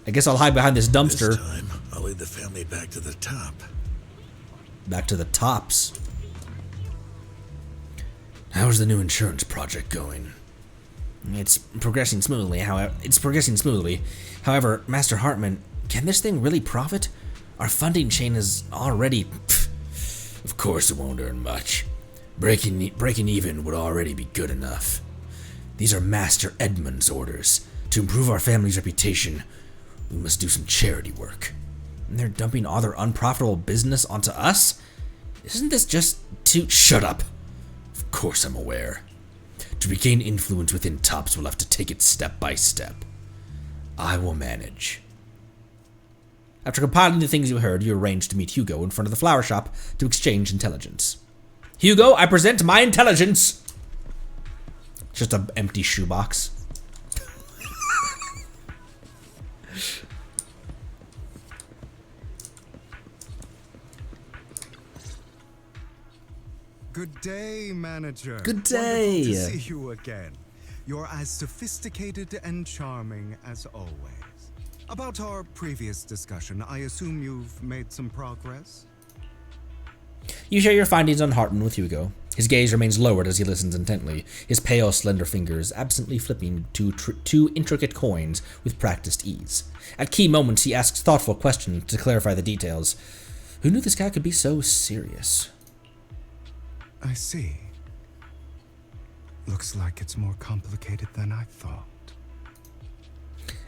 I guess I'll hide behind this dumpster. This time, I'll lead the family back to the top. Back to the tops. How's the new insurance project going? It's progressing smoothly. However, Master Hartman, can this thing really profit? Our funding chain is already... Of course it won't earn much. Breaking even would already be good enough. These are Master Edmund's orders. To improve our family's reputation, we must do some charity work. And they're dumping all their unprofitable business onto us? Isn't this just too... Shut up! Of course I'm aware. To regain influence within Tops, we'll have to take it step by step. I will manage. After compiling the things you heard, you arranged to meet Hugo in front of the flower shop to exchange intelligence. Hugo, I present my intelligence! Just an empty shoebox. Good day, manager. Good day. Wonderful to see you again. You're as sophisticated and charming as always. About our previous discussion, I assume you've made some progress? You share your findings on Hartman with Hugo. His gaze remains lowered as he listens intently, his pale, slender fingers absently flipping two intricate coins with practiced ease. At key moments, he asks thoughtful questions to clarify the details. Who knew this guy could be so serious? I see. Looks like it's more complicated than I thought.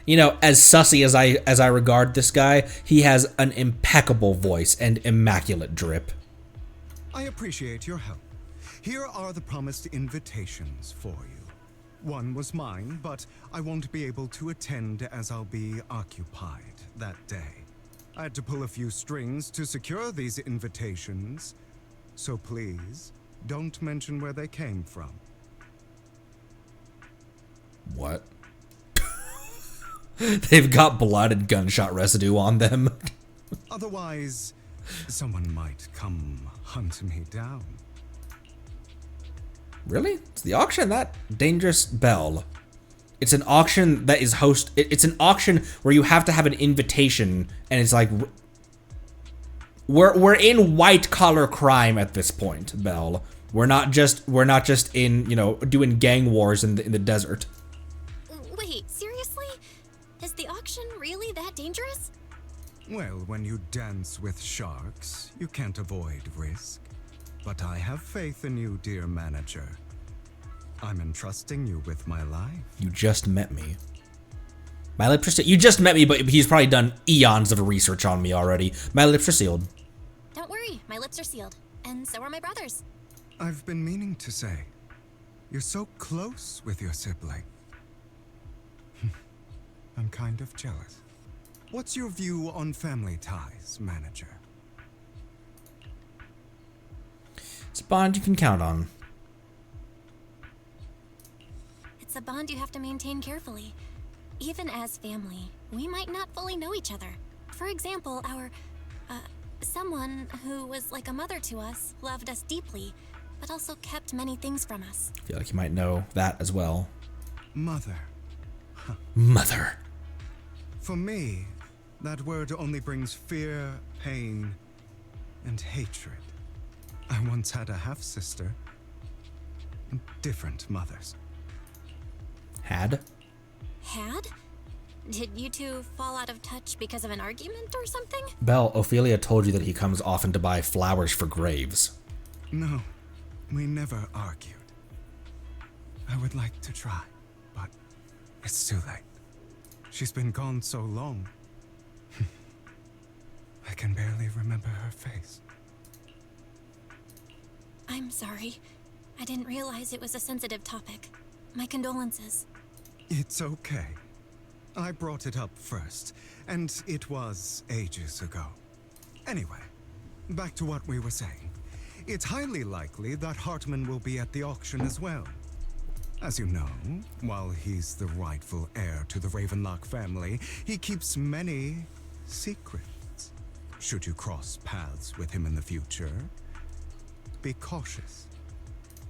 You know, as sussy as I regard this guy, he has an impeccable voice and immaculate drip. I appreciate your help. Here are the promised invitations for you. One was mine, but I won't be able to attend as I'll be occupied that day. I had to pull a few strings to secure these invitations, so please don't mention where they came from. What? They've got blood and gunshot residue on them. Otherwise, Someone might come hunt me down. Really? Is the auction that dangerous, Bell? It's an auction that is it's an auction where you have to have an invitation, and it's like we're in white collar crime at this point, Bell. We're not just in, you know, doing gang wars in the desert. Wait, seriously? Is the auction really that dangerous? Well, when you dance with sharks, you can't avoid risk. But I have faith in you, dear manager. I'm entrusting you with my life. You just met me. My lips are sealed. You just met me, but he's probably done eons of research on me already. My lips are sealed. Don't worry, my lips are sealed. And so are my brothers. I've been meaning to say, you're so close with your sibling. I'm kind of jealous. What's your view on family ties, manager? It's a bond you can count on. It's a bond you have to maintain carefully. Even as family, we might not fully know each other. For example, someone who was like a mother to us loved us deeply, but also kept many things from us. I feel like you might know that as well. Mother. Mother. For me, that word only brings fear, pain, and hatred. I once had a half-sister. Different mothers. Had? Had? Did you two fall out of touch because of an argument or something? Belle, Ophelia told you that he comes often to buy flowers for graves. No, we never argued. I would like to try, but it's too late. She's been gone so long. I can barely remember her face. I'm sorry. I didn't realize it was a sensitive topic. My condolences. It's okay. I brought it up first, and it was ages ago. Anyway, back to what we were saying. It's highly likely that Hartman will be at the auction as well. As you know, while he's the rightful heir to the Ravenlock family, he keeps many secrets. Should you cross paths with him in the future, be cautious.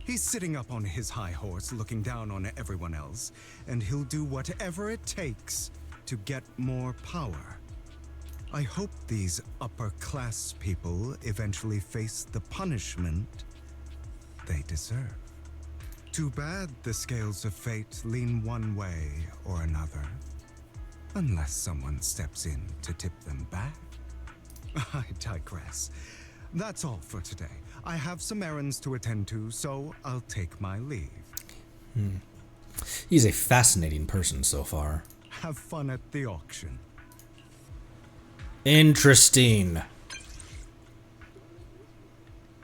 He's sitting up on his high horse looking down on everyone else, and he'll do whatever it takes to get more power. I hope these upper-class people eventually face the punishment they deserve. Too bad the scales of fate lean one way or another, unless someone steps in to tip them back. I digress. That's all for today. I have some errands to attend to, so I'll take my leave. He's a fascinating person so far. Have fun at the auction. Interesting.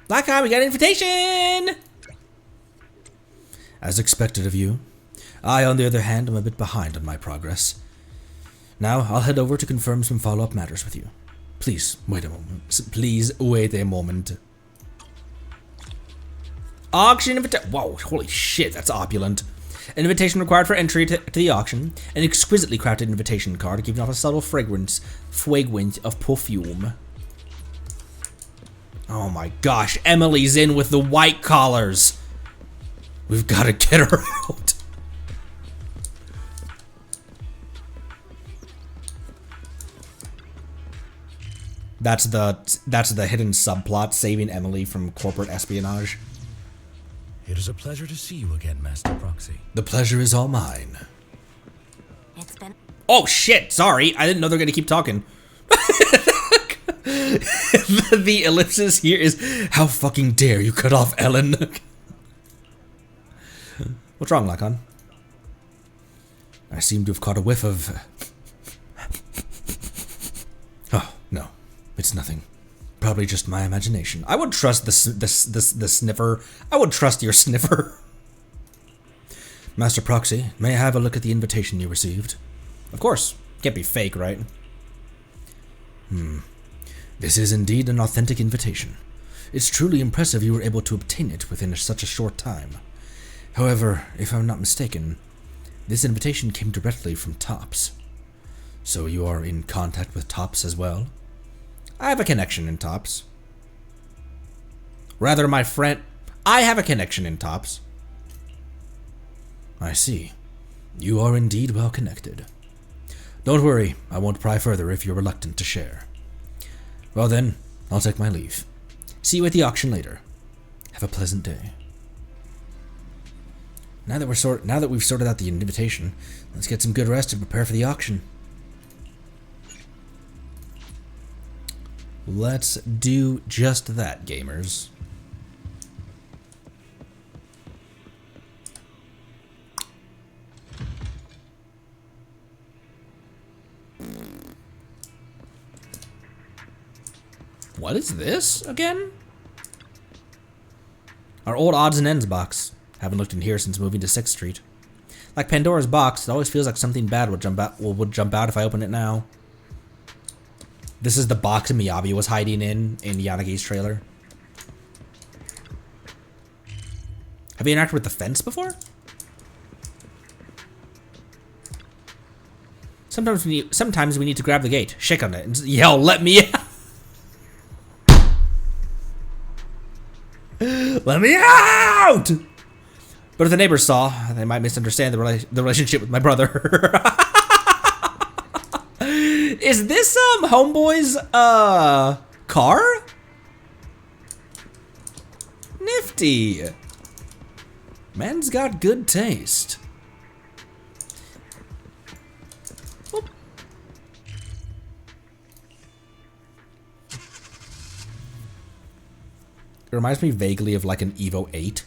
Black Eye, we got an invitation! As expected of you. I, on the other hand, am a bit behind on my progress. Now, I'll head over to confirm some follow-up matters with you. Please, wait a moment. Please, wait a moment. Auction invitation. Whoa, holy shit, that's opulent. An invitation required for entry to the auction. An exquisitely crafted invitation card giving off a subtle fragrance of perfume. Oh my gosh, Emily's in with the white collars. We've got to get her out. That's the hidden subplot, saving Emily from corporate espionage. It is a pleasure to see you again, Master Proxy. The pleasure is all mine. It's been... Oh shit, sorry. I didn't know they're gonna keep talking. The ellipsis here is, how fucking dare you cut off Ellen? What's wrong, Lacon? I seem to have caught a whiff of... Oh, no. It's nothing. Probably just my imagination. I would trust the sniffer. I would trust your sniffer. Master Proxy, may I have a look at the invitation you received? Of course. Can't be fake, right? This is indeed an authentic invitation. It's truly impressive you were able to obtain it within such a short time. However, if I'm not mistaken, this invitation came directly from Tops. So you are in contact with Tops as well? I have a connection in Tops. Rather, my friend... I have a connection in Tops. I see. You are indeed well connected. Don't worry, I won't pry further if you're reluctant to share. Well then, I'll take my leave. See you at the auction later. Have a pleasant day. Now that we've sorted out the invitation, let's get some good rest and prepare for the auction. Let's do just that, gamers. What is this again? Our old odds and ends box. Haven't looked in here since moving to 6th Street. Like Pandora's box, it always feels like something bad would jump out if I open it now. This is the box Miyabi was hiding in Yanagi's trailer. Have you interacted with the fence before? Sometimes we need to grab the gate, shake on it, and yell, "Let me out!" Let me out! But if the neighbors saw, they might misunderstand the relationship with my brother. Is this homeboy's car? Nifty. Man's got good taste. Whoop. It reminds me vaguely of like an Evo 8.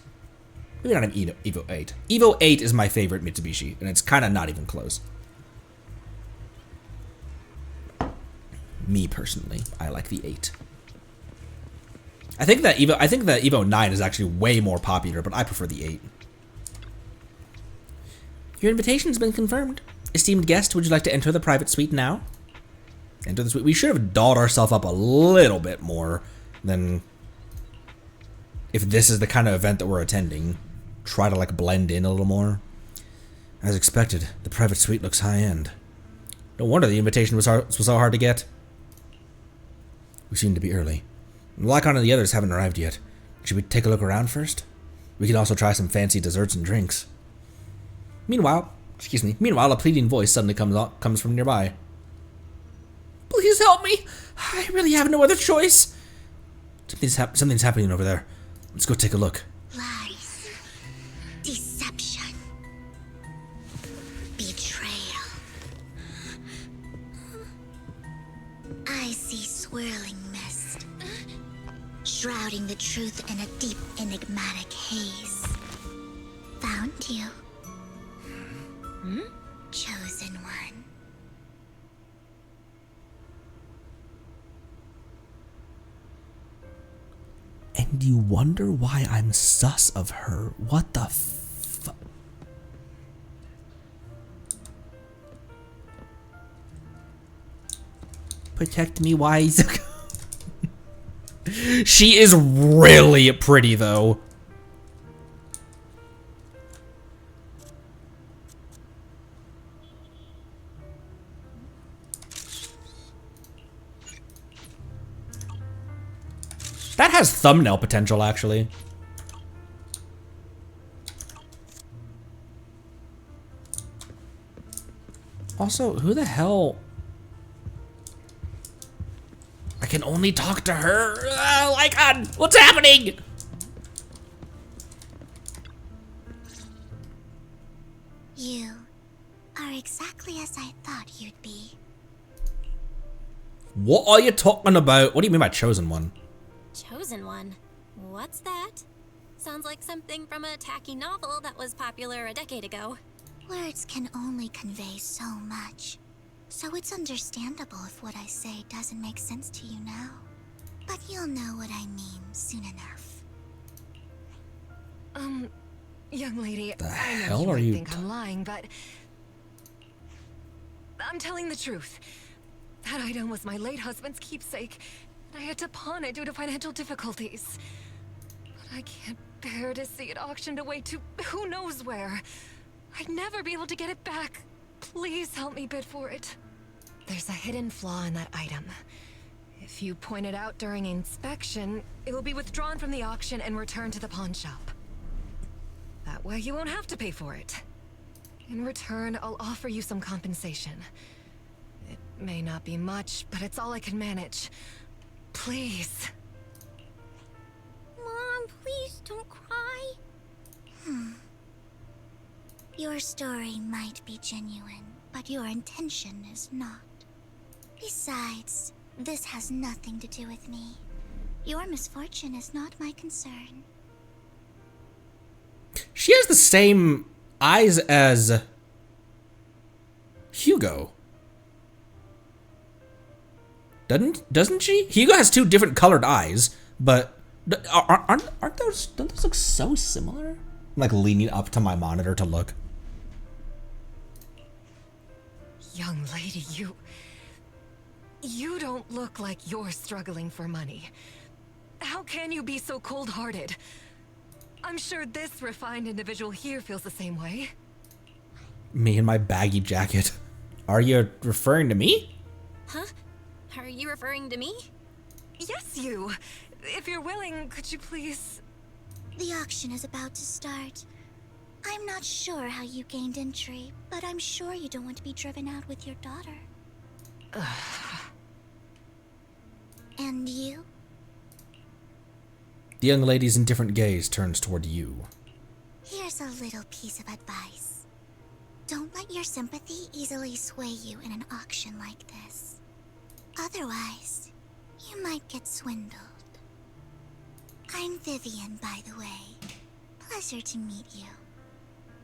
Maybe not an Evo 8. Evo 8 is my favorite Mitsubishi, and it's kind of not even close. Me personally, I like the 8. I think the Evo 9 is actually way more popular, but I prefer the 8. Your invitation's been confirmed. Esteemed guest, would you like to enter the private suite now? Enter the suite. We should have dolled ourselves up a little bit more than if this is the kind of event that we're attending. Try to like blend in a little more. As expected, the private suite looks high-end. No wonder the invitation was so hard to get. We seem to be early. Lacon and the others haven't arrived yet. Should we take a look around first? We can also try some fancy desserts and drinks. Meanwhile, a pleading voice suddenly comes from nearby. Please help me! I really have no other choice. Something's happening over there. Let's go take a look. Lies. Deception. Betrayal. I see swirling mist, shrouding the truth in a deep, enigmatic haze. Found you. Chosen one. And you wonder why I'm sus of her? What the fuck? Protect me, wise. She is really pretty, though. That has thumbnail potential, actually. Also, who the hell? I can only talk to her. Oh my god, what's happening? You are exactly as I thought you'd be. What are you talking about? What do you mean by chosen one? Chosen one? What's that? Sounds like something from a tacky novel that was popular a decade ago. Words can only convey so much, so it's understandable if what I say doesn't make sense to you now. But you'll know what I mean soon enough. Young lady, The I know hell you are might you think I'm lying, but I'm telling the truth. That item was my late husband's keepsake, and I had to pawn it due to financial difficulties. But I can't bear to see it auctioned away to who knows where. I'd never be able to get it back. Please help me bid for it. There's a hidden flaw in that item. If If you point it out during inspection, it will be withdrawn from the auction and returned to the pawn shop. That way you won't have to pay for it. In return, I'll offer you some compensation. It may not be much, but it's all I can manage. Please. Mom, please don't cry. Your story might be genuine, but your intention is not. Besides, this has nothing to do with me. Your misfortune is not my concern. She has the same eyes as Hugo. Doesn't she? Hugo has two different colored eyes, but don't those look so similar? I'm like leaning up to my monitor to look. Young lady, you don't look like you're struggling for money. How can you be so cold-hearted? I'm sure this refined individual here feels the same way. Me and my baggy jacket. Are you referring to me? Huh? Are you referring to me? Yes, you. If you're willing, could you please... The auction is about to start. I'm not sure how you gained entry, but I'm sure you don't want to be driven out with your daughter. And you? The young lady's indifferent gaze turns toward you. Here's a little piece of advice. Don't let your sympathy easily sway you in an auction like this. Otherwise, you might get swindled. I'm Vivian, by the way. Pleasure to meet you.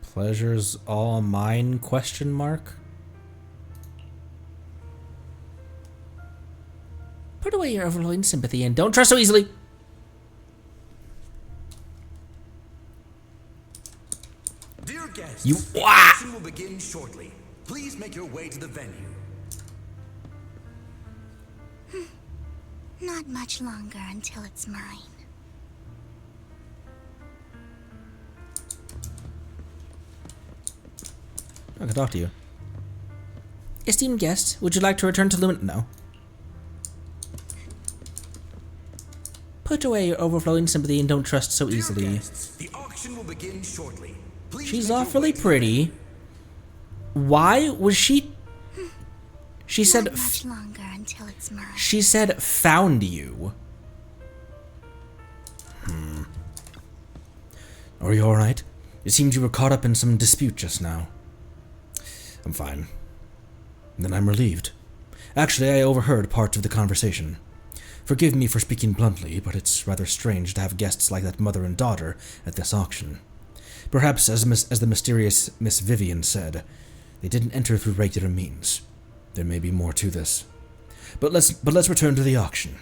Pleasure's all mine, question mark? Put away your overwhelming sympathy and don't trust so easily. Dear guests, you the auction will begin shortly. Please make your way to the venue. Not much longer until it's mine. I can talk to you. Esteemed guest, would you like to return to Lumen? No. Put away your overflowing sympathy and don't trust so easily. Guests, the auction will begin shortly. Please She's make your awfully way to the pretty. Why was she... She said... Not much longer until it's mine. She said, found you. Are you alright? It seemed you were caught up in some dispute just now. I'm fine. Then I'm relieved. Actually, I overheard parts of the conversation. Forgive me for speaking bluntly, but it's rather strange to have guests like that mother and daughter at this auction. Perhaps, as the mysterious Miss Vivian said, they didn't enter through regular means. There may be more to this. But let's return to the auction.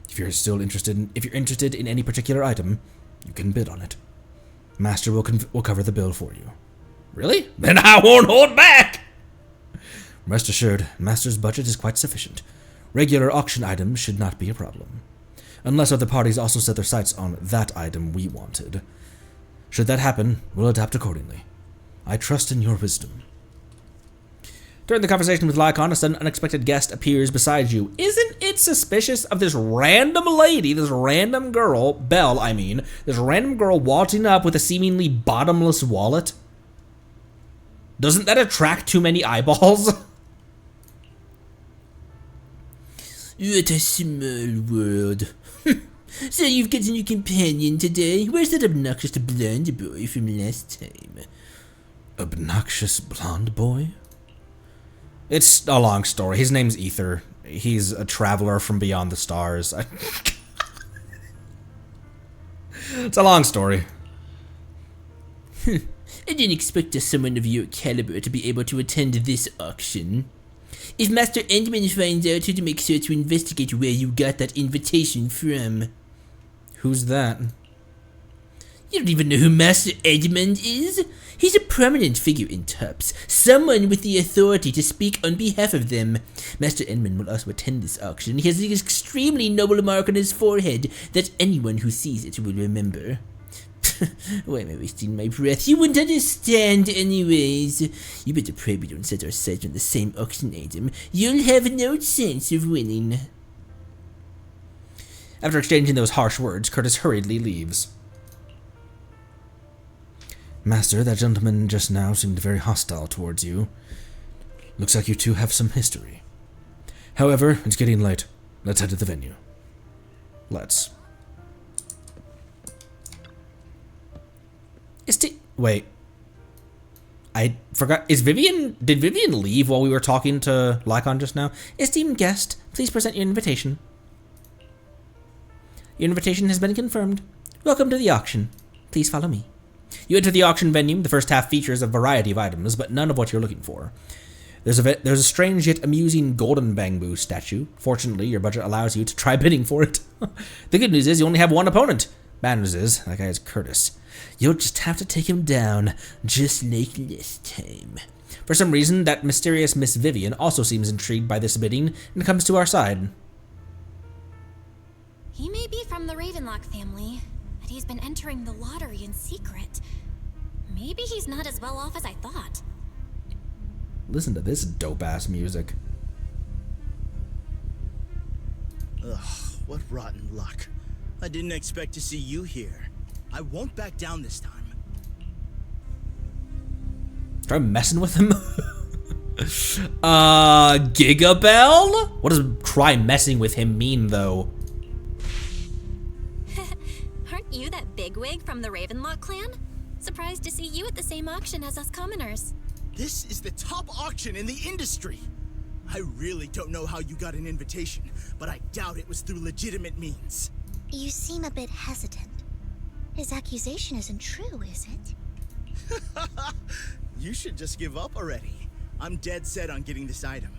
If you're interested in any particular item, you can bid on it. Master will cover the bill for you. Really? Then I won't hold back! Rest assured, Master's budget is quite sufficient. Regular auction items should not be a problem. Unless other parties also set their sights on that item we wanted. Should that happen, we'll adapt accordingly. I trust in your wisdom. During the conversation with Lycon, a sudden unexpected guest appears beside you. Isn't it suspicious of this random lady, this random girl, Belle, I mean, this random girl waltzing up with a seemingly bottomless wallet? Doesn't that attract too many eyeballs? What a small world. So you've got a new companion today? Where's that obnoxious blonde boy from last time? Obnoxious blonde boy? It's a long story. His name's Ether. He's a traveler from beyond the stars. It's a long story. I didn't expect someone of your caliber to be able to attend this auction. If Master Endman finds out, he'll make sure to investigate where you got that invitation from. Who's that? You don't even know who Master Edmund is? He's a prominent figure in TUPS, someone with the authority to speak on behalf of them. Master Edmund will also attend this auction. He has an extremely noble mark on his forehead that anyone who sees it will remember. Why am I wasting my breath? You wouldn't understand anyways. You better pray we don't set our sights on the same auction item. You'll have no chance of winning. After exchanging those harsh words, Curtis hurriedly leaves. Master, that gentleman just now seemed very hostile towards you. Looks like you two have some history. However, it's getting late. Let's head to the venue. Let's. Wait. I forgot. Did Vivian leave while we were talking to Lycon just now? Esteemed guest, please present your invitation. Your invitation has been confirmed. Welcome to the auction. Please follow me. You enter the auction venue. The first half features a variety of items, but none of what you're looking for. There's a strange yet amusing golden bamboo statue. Fortunately, your budget allows you to try bidding for it. The good news is you only have one opponent. Bad news is, that guy is Curtis. You'll just have to take him down, just like this time. For some reason, that mysterious Miss Vivian also seems intrigued by this bidding and comes to our side. He may be from the Ravenlock family, but he's been entering the lottery in secret. Maybe he's not as well off as I thought. Listen to this dope-ass music. Ugh, what rotten luck. I didn't expect to see you here. I won't back down this time. Try messing with him? Gigabell? What does try messing with him mean, though? Aren't you that bigwig from the Ravenlock clan? Surprised to see you at the same auction as us commoners. This is the top auction in the industry. I really don't know how you got an invitation, but I doubt it was through legitimate means. You seem a bit hesitant. His accusation isn't true, is it? You should just give up already. I'm dead set on getting this item.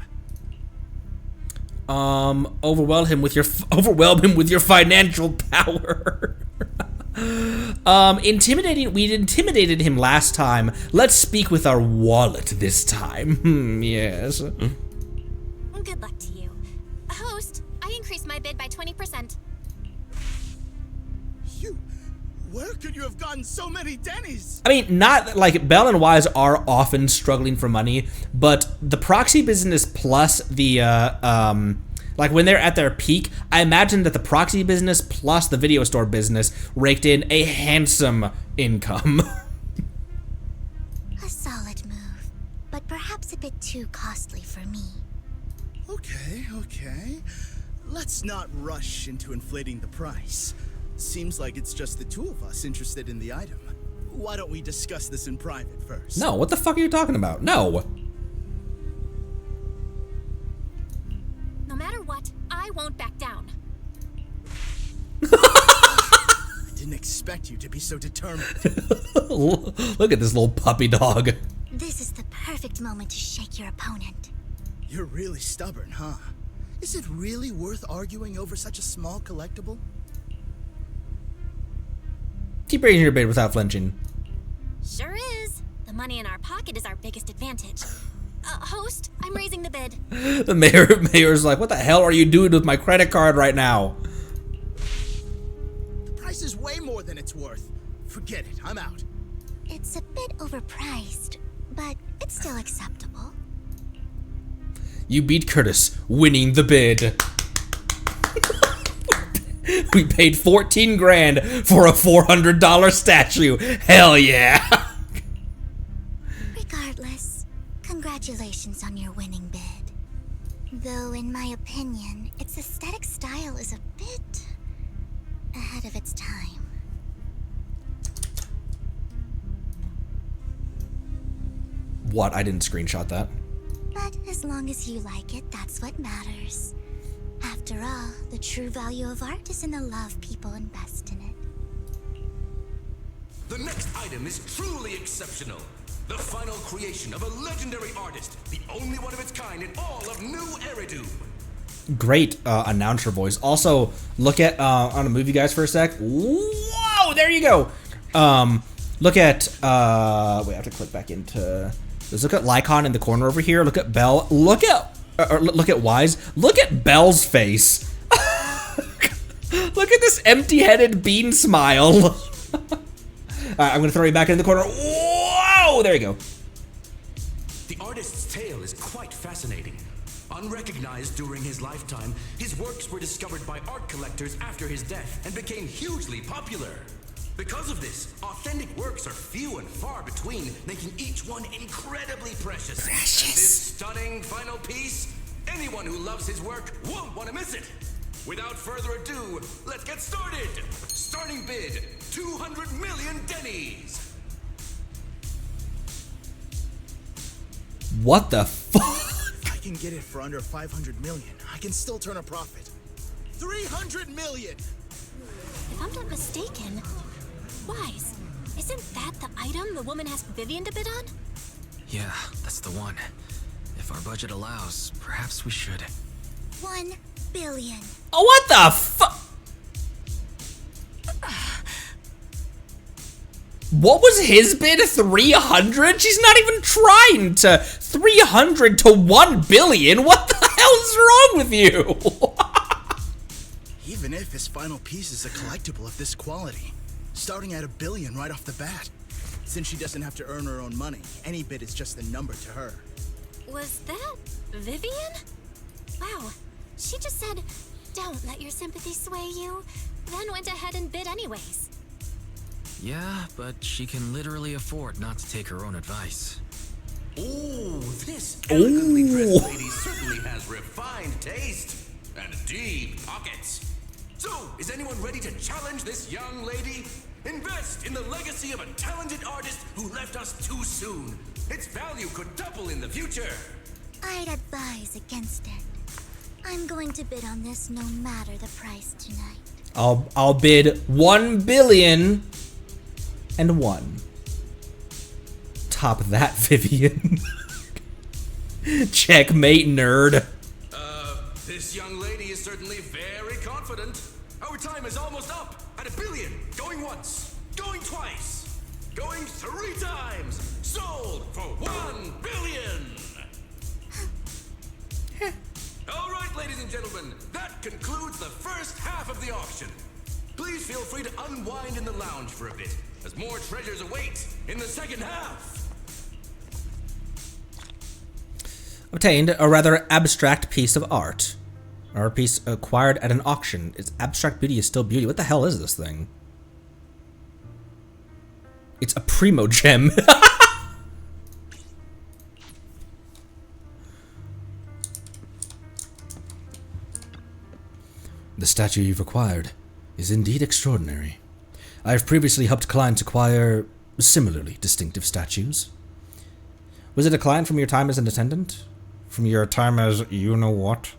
Overwhelm him with your financial power. Intimidating. We intimidated him last time. Let's speak with our wallet this time. Yes. Good luck to you. Host, I increased my bid by 20%. Where could you have gotten so many Denny's? I mean, not like Bell and Wise are often struggling for money, but the proxy business plus the like when they're at their peak, I imagine that the proxy business plus the video store business raked in a handsome income. A solid move, but perhaps a bit too costly for me. Okay. Let's not rush into inflating the price. Seems like it's just the two of us interested in the item. Why don't we discuss this in private first? No, what the fuck are you talking about? No. No matter what, I won't back down. I didn't expect you to be so determined. Look at this little puppy dog. This is the perfect moment to shake your opponent. You're really stubborn, huh? Is it really worth arguing over such a small collectible? Keep raising your bid without flinching. Sure is. The money in our pocket is our biggest advantage. Host, I'm raising the bid. The mayor's like, what the hell are you doing with my credit card right now? The price is way more than it's worth. Forget it, I'm out. It's a bit overpriced, but it's still acceptable. You beat Curtis, winning the bid. We paid 14 grand for a $400 statue. Hell yeah. Regardless, congratulations on your winning bid. Though, in my opinion, its aesthetic style is a bit ahead of its time. What? I didn't screenshot that. But as long as you like it, that's what matters. After all, the true value of art is in the love people invest in it. The next item is truly exceptional. The final creation of a legendary artist, the only one of its kind in all of New Eridu. Great announcer voice. Also, look at, I'm gonna move you guys for a sec. Whoa, there you go. Look at, wait, I have to click back into, let's look at Lycon in the corner over here. Look at Bell. Look at Wise. Look at Bell's face. Look at this empty-headed bean smile. Alright, I'm gonna throw you back in the corner. Whoa! There you go. The artist's tale is quite fascinating. Unrecognized during his lifetime, his works were discovered by art collectors after his death and became hugely popular. Because of this, authentic works are few and far between, making each one incredibly precious. And this stunning final piece, anyone who loves his work won't want to miss it. Without further ado, let's get started. Starting bid, 200 million dennies. What the fuck? I can get it for under 500 million. I can still turn a profit. 300 million! If I'm not mistaken, Wise, isn't that the item the woman asked Vivian to bid on? Yeah, that's the one. If our budget allows, perhaps we should. 1 billion. Oh, what the fuck? What was his bid? 300? She's not even trying to. 300 to 1 billion? What the hell's wrong with you? Even if his final piece is a collectible of this quality, starting at $1 billion right off the bat. Since she doesn't have to earn her own money, any bid is just a number to her. Was that Vivian? Wow, she just said, "Don't let your sympathy sway you," then went ahead and bid anyways. Yeah, but she can literally afford not to take her own advice. Ooh, this elegantly dressed lady certainly has refined taste and deep pockets. So, is anyone ready to challenge this young lady? Invest in the legacy of a talented artist who left us too soon. Its value could double in the future. I'd advise against it. I'm going to bid on this no matter the price tonight. I'll bid 1 billion and 1. Top that, Vivian. Checkmate, nerd. This young lady is certainly very confident. Our time is almost up at $1 billion. Going once, going twice, going 3 times. Sold for $1 billion. All right, ladies and gentlemen, that concludes the first half of the auction. Please feel free to unwind in the lounge for a bit, as more treasures await in the second half. Obtained a rather abstract piece of art. Or a piece acquired at an auction. Its abstract beauty is still beauty. What the hell is this thing? It's a primo gem. The statue you've acquired is indeed extraordinary. I have previously helped clients acquire similarly distinctive statues. Was it a client from your time as an attendant? From your time as you-know-what?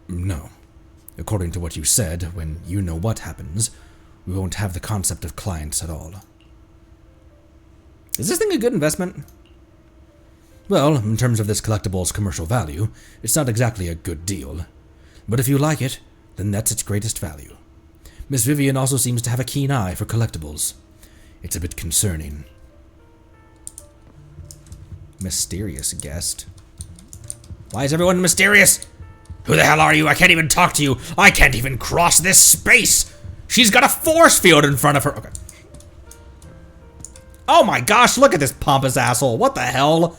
No. According to what you said, when you-know-what happens, we won't have the concept of clients at all. Is this thing a good investment? Well, in terms of this collectible's commercial value, it's not exactly a good deal. But if you like it, then that's its greatest value. Miss Vivian also seems to have a keen eye for collectibles. It's a bit concerning. Mysterious guest. Why is everyone mysterious? Who the hell are you? I can't even talk to you. I can't even cross this space. She's got a force field in front of her. Okay. Oh my gosh, look at this pompous asshole. What the hell?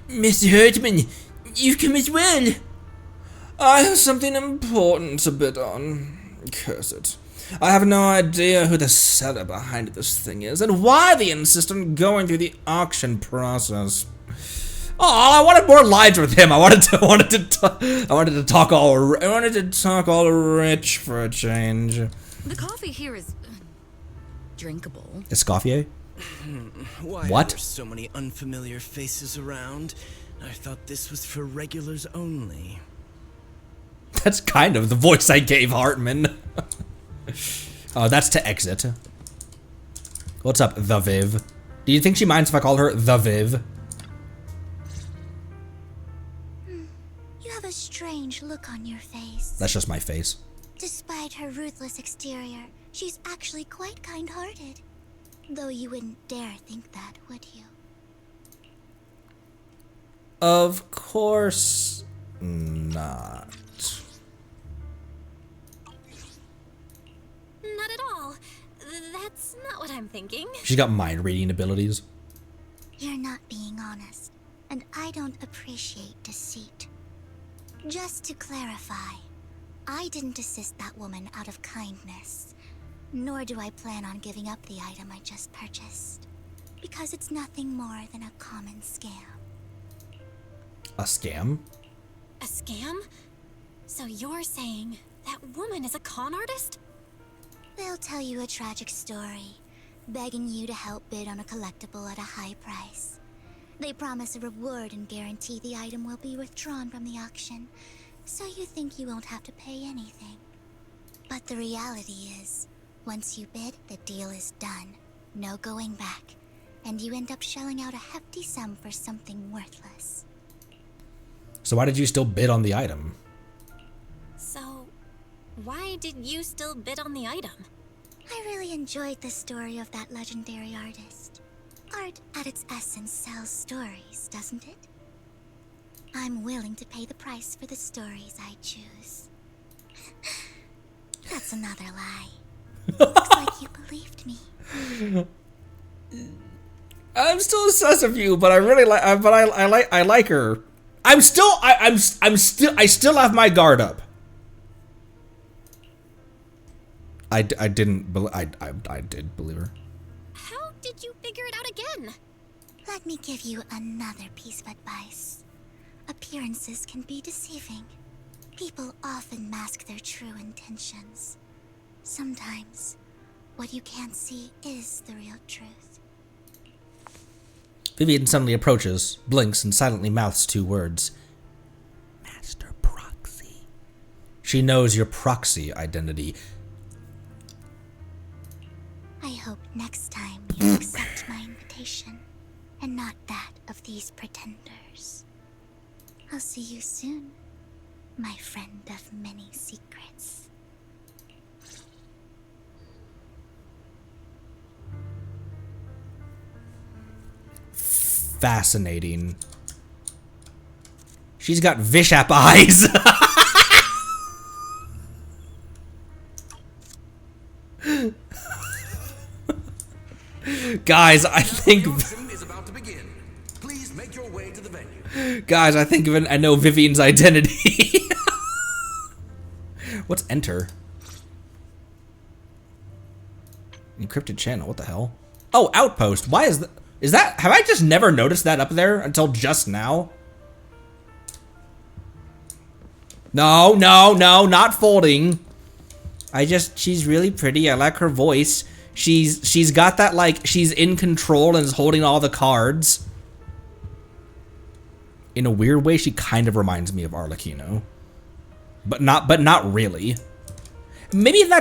Mr. Hartman, you've come as well. I have something important to bid on. Curse it. I have no idea who the seller behind this thing is, and why they insist on going through the auction process. Oh, I wanted more lines with him. I wanted to talk all rich for a change. The coffee here is drinkable. Escoffier? Why What? are there so many unfamiliar faces around? I thought this was for regulars only. That's kind of the voice I gave Hartman. That's to exit. What's up, the Viv? Do you think she minds if I call her the Viv? You have a strange look on your face. That's just my face. Despite her ruthless exterior, she's actually quite kind-hearted. Though you wouldn't dare think that, would you? Of course not. what I'm thinking. She's got mind reading abilities. You're not being honest, and I don't appreciate deceit. Just to clarify, I didn't assist that woman out of kindness, nor do I plan on giving up the item I just purchased, because it's nothing more than a common scam. A scam? A scam? So you're saying that woman is a con artist? They'll tell you a tragic story, begging you to help bid on a collectible at a high price. They promise a reward and guarantee the item will be withdrawn from the auction, so you think you won't have to pay anything. But the reality is, once you bid, the deal is done. No going back. And you end up shelling out a hefty sum for something worthless. So why did you still bid on the item? So, why did you still bid on the item? I really enjoyed the story of that legendary artist. Art, at its essence, sells stories, doesn't it? I'm willing to pay the price for the stories I choose. That's another lie. Looks like you believed me. I'm still obsessed with you, but I really like. I like her. I still have my guard up. I did believe her. How did you figure it out again? Let me give you another piece of advice. Appearances can be deceiving. People often mask their true intentions. Sometimes, what you can't see is the real truth. Vivian suddenly approaches, blinks, and silently mouths 2 words. Master Proxy. She knows your proxy identity. I hope next time you accept my invitation, and not that of these pretenders. I'll see you soon, my friend of many secrets. Fascinating. She's got Vishap eyes. Guys, I think. Is about to begin. Please make your way to the venue. Guys, I know Vivian's identity. What's enter? Encrypted channel. What the hell? Oh, outpost. Why is that? Is that? Have I just never noticed that up there until just now? No, not folding. She's really pretty. I like her voice. She's got that, like, she's in control and is holding all the cards. In a weird way, she kind of reminds me of Arlecchino. But not really. Maybe it's not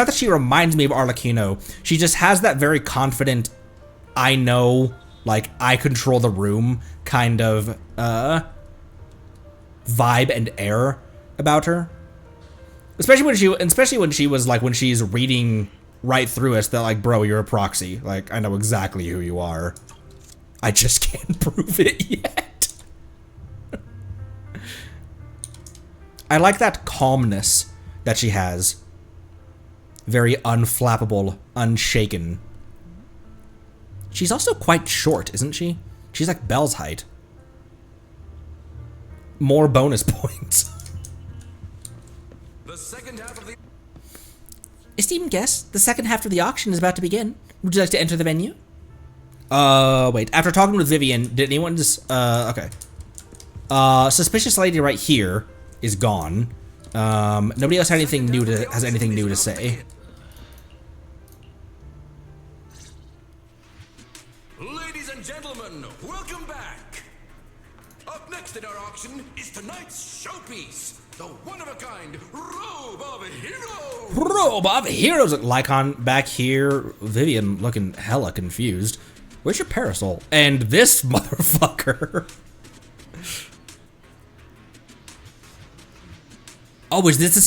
that she reminds me of Arlecchino. She just has that very confident, I know, like, I control the room kind of vibe and air about her. Especially when she was like, when she's reading right through us, that, like, bro, you're a proxy. Like, I know exactly who you are. I just can't prove it yet. I like that calmness that she has. Very unflappable, unshaken. She's also quite short, isn't she? She's like Belle's height. More bonus points. The second half of the Esteemed guests, the second half of the auction is about to begin. Would you like to enter the venue? Wait. After talking with Vivian, did anyone just, okay. Suspicious lady right here is gone. Nobody else has anything new to say. Ladies and gentlemen, welcome back. Up next in our auction is tonight's showpiece, the one-of-a-kind Robe of Heroes. Robe of Heroes. Lycon back here. Vivian looking hella confused. Where's your parasol? And this motherfucker. Oh, is this the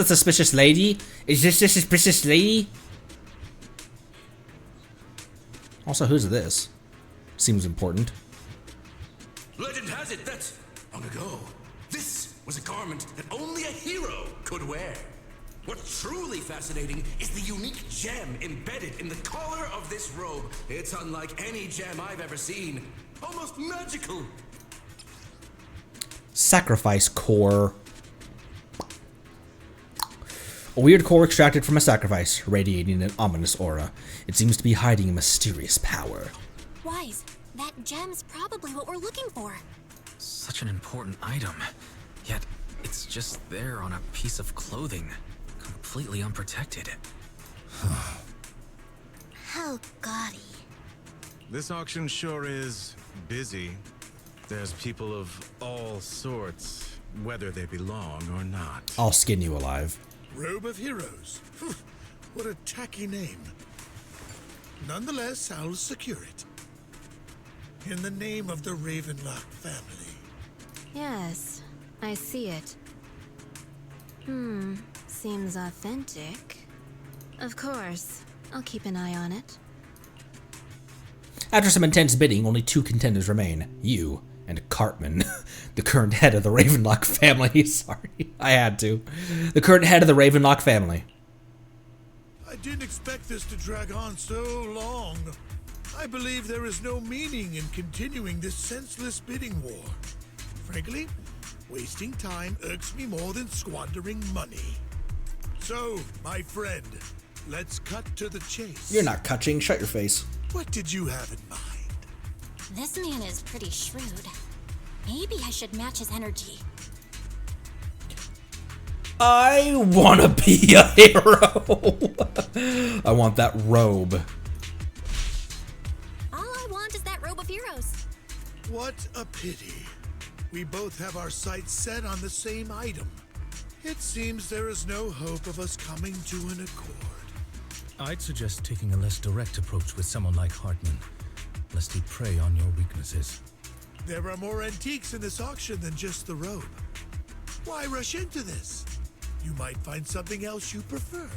suspicious lady? Is this the suspicious lady? Also, who's this? Seems important. Legend has it that, long ago, this was a garment that only a hero could wear. What's truly fascinating is the unique gem embedded in the collar of this robe. It's unlike any gem I've ever seen. Almost magical. Sacrifice core. A weird core extracted from a sacrifice, radiating an ominous aura. It seems to be hiding a mysterious power. Wise, that gem's probably what we're looking for. Such an important item, yet it's just there on a piece of clothing, completely unprotected. How gaudy. This auction sure is busy. There's people of all sorts, whether they belong or not. I'll skin you alive. Robe of Heroes. What a tacky name. Nonetheless, I'll secure it. In the name of the Ravenlock family. Yes, I see it. Seems authentic. Of course, I'll keep an eye on it. After some intense bidding, only 2 contenders remain. You and Cartman, the current head of the Ravenlock family. Sorry, I had to. The current head of the Ravenlock family. I didn't expect this to drag on so long. I believe there is no meaning in continuing this senseless bidding war. Frankly, wasting time irks me more than squandering money. So, my friend, let's cut to the chase. You're not cutting. Shut your face. What did you have in mind? This man is pretty shrewd. Maybe I should match his energy. I want to be a hero. I want that robe. All I want is that robe of heroes. What a pity. We both have our sights set on the same item. It seems there is no hope of us coming to an accord. I'd suggest taking a less direct approach with someone like Hartman, lest he prey on your weaknesses. There are more antiques in this auction than just the robe. Why rush into this? You might find something else you prefer.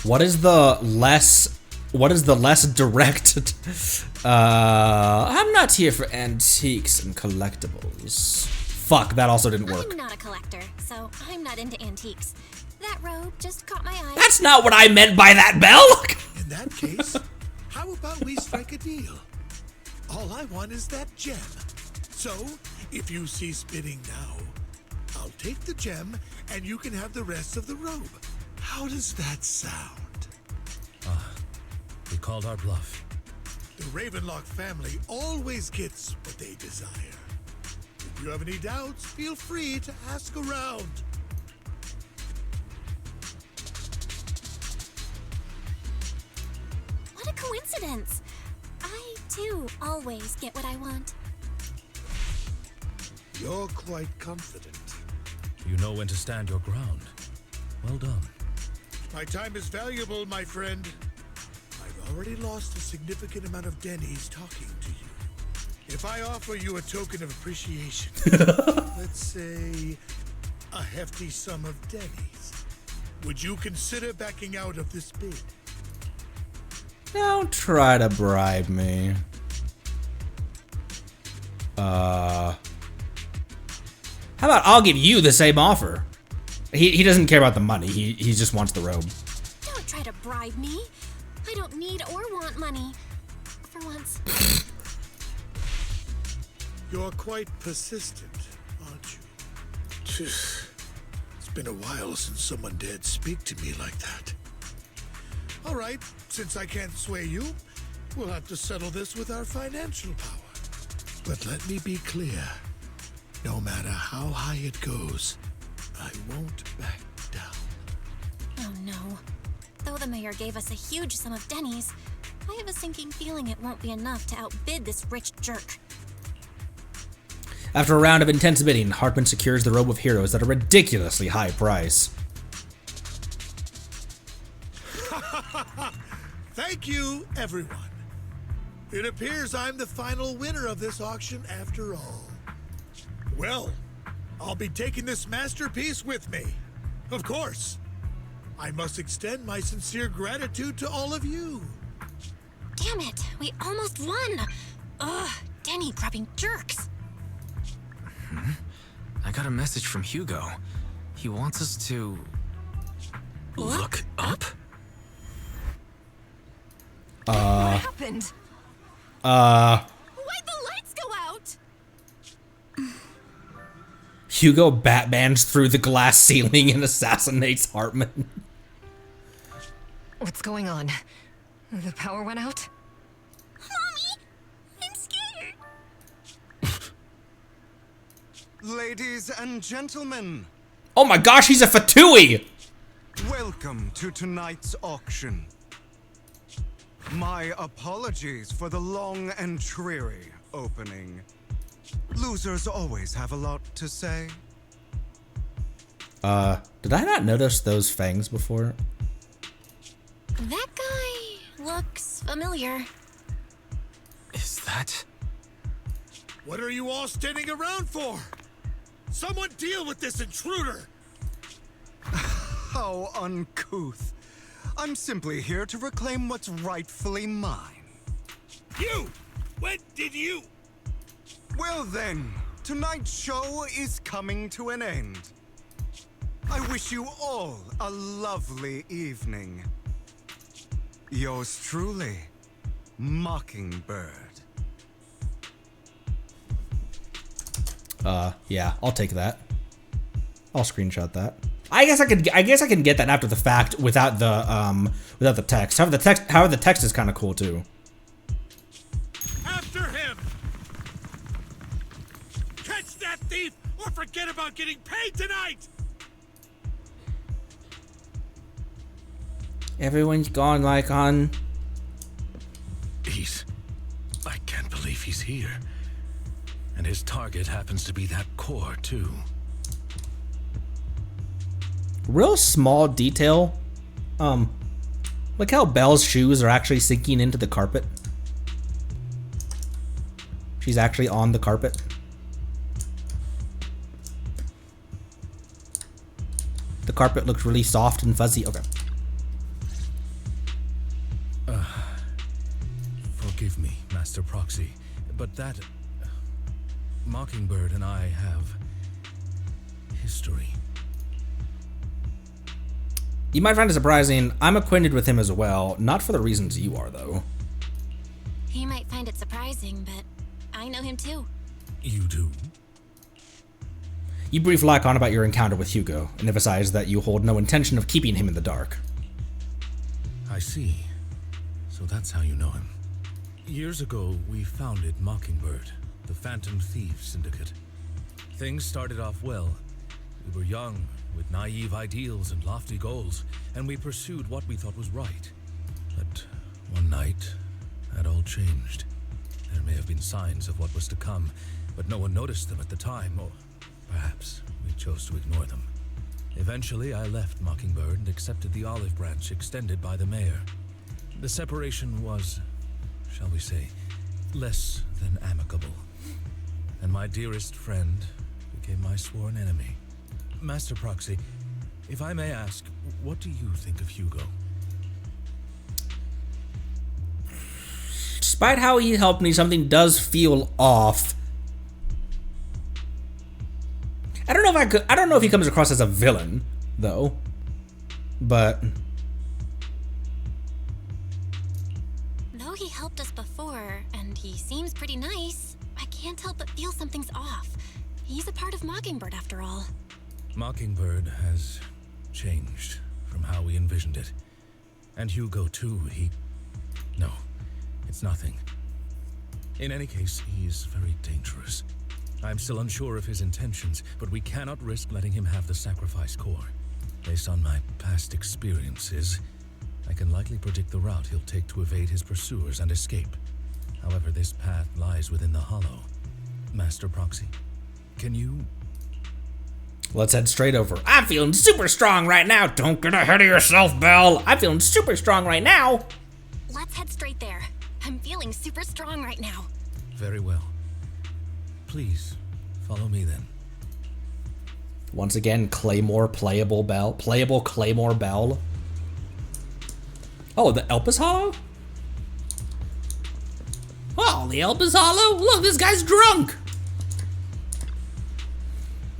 What is the less direct? I'm not here for antiques and collectibles. Fuck, that also didn't work. I'm not a collector, so I'm not into antiques. That robe just caught my eye. That's not what I meant by that, Belle! In that case, how about we strike a deal? All I want is that gem. So, if you cease bidding now, I'll take the gem and you can have the rest of the robe. How does that sound? We called our bluff. The Ravenlock family always gets what they desire. If you have any doubts, feel free to ask around. What a coincidence. I, too, always get what I want. You're quite confident. You know when to stand your ground. Well done. My time is valuable, my friend. I've already lost a significant amount of Denny's talking to you. If I offer you a token of appreciation, let's say a hefty sum of Denny's, would you consider backing out of this bid? Don't try to bribe me. How about I'll give you the same offer? He doesn't care about the money. He just wants the robe. Don't try to bribe me. I don't need or want money. For once. You're quite persistent, aren't you? It's been a while since someone dared speak to me like that. All right, since I can't sway you, we'll have to settle this with our financial power. But let me be clear. No matter how high it goes, I won't back down. Oh no. Though the mayor gave us a huge sum of Denny's, I have a sinking feeling it won't be enough to outbid this rich jerk. After a round of intense bidding, Hartman secures the Robe of Heroes at a ridiculously high price. Thank you, everyone. It appears I'm the final winner of this auction after all. Well, I'll be taking this masterpiece with me. Of course. I must extend my sincere gratitude to all of you. Damn it, we almost won! Ugh, Denny grabbing jerks. I got a message from Hugo. He wants us to... look up? What happened? Why'd the lights go out? Hugo Batmans through the glass ceiling and assassinates Hartman. What's going on? The power went out? Mommy, I'm scared. Ladies and gentlemen, Oh my gosh, he's a Fatui! welcome to tonight's auction. My apologies for the long and dreary opening. Losers always have a lot to say. Did I not notice those fangs before? That guy looks familiar. Is that... What are you all standing around for? Someone deal with this intruder! How uncouth. I'm simply here to reclaim what's rightfully mine. You! When did you... Well then, tonight's show is coming to an end. I wish you all a lovely evening. Yours truly, Mockingbird. Yeah, I'll take that. I'll screenshot that. I guess I can get that after the fact without the text. However, the text is kind of cool too. After him! Catch that thief or forget about getting paid tonight! Everyone's gone like on. I can't believe he's here. And his target happens to be that core, too. Real small detail. Look how Belle's shoes are actually sinking into the carpet. She's actually on the carpet. The carpet looks really soft and fuzzy. Okay. Forgive me, Master Proxy, but that... Mockingbird and I have... history. You might find it surprising, I'm acquainted with him as well, not for the reasons you are, though. He might find it surprising, but I know him too. You do? You brief Lycon about your encounter with Hugo, and emphasize that you hold no intention of keeping him in the dark. I see. So that's how you know him. Years ago, we founded Mockingbird, the Phantom Thieves Syndicate. Things started off well. We were young, with naive ideals and lofty goals, and we pursued what we thought was right. But one night, that all changed. There may have been signs of what was to come, but no one noticed them at the time, or perhaps we chose to ignore them. Eventually, I left Mockingbird and accepted the olive branch extended by the mayor. The separation was, shall we say, less than amicable. And my dearest friend became my sworn enemy. Master Proxy, if I may ask, what do you think of Hugo? Despite how he helped me, something does feel off. I don't know if he comes across as a villain, though. But Though he helped us before, and he seems pretty nice, I can't help but feel something's off. He's a part of Mockingbird after all. Mockingbird has changed from how we envisioned it. And Hugo too, No, it's nothing. In any case, he's very dangerous. I'm still unsure of his intentions, but we cannot risk letting him have the sacrifice core. Based on my past experiences, I can likely predict the route he'll take to evade his pursuers and escape. However, this path lies within the Hollow. Master Proxy, can you... let's head straight over. I'm feeling super strong right now. Don't get ahead of yourself, Belle. I'm feeling super strong right now. Let's head straight there. I'm feeling super strong right now. Very well. Please, follow me then. Once again, Claymore playable Belle. Playable Claymore Belle. Oh, the Elpis Hollow? Oh, the Elpis Hollow? Look, this guy's drunk.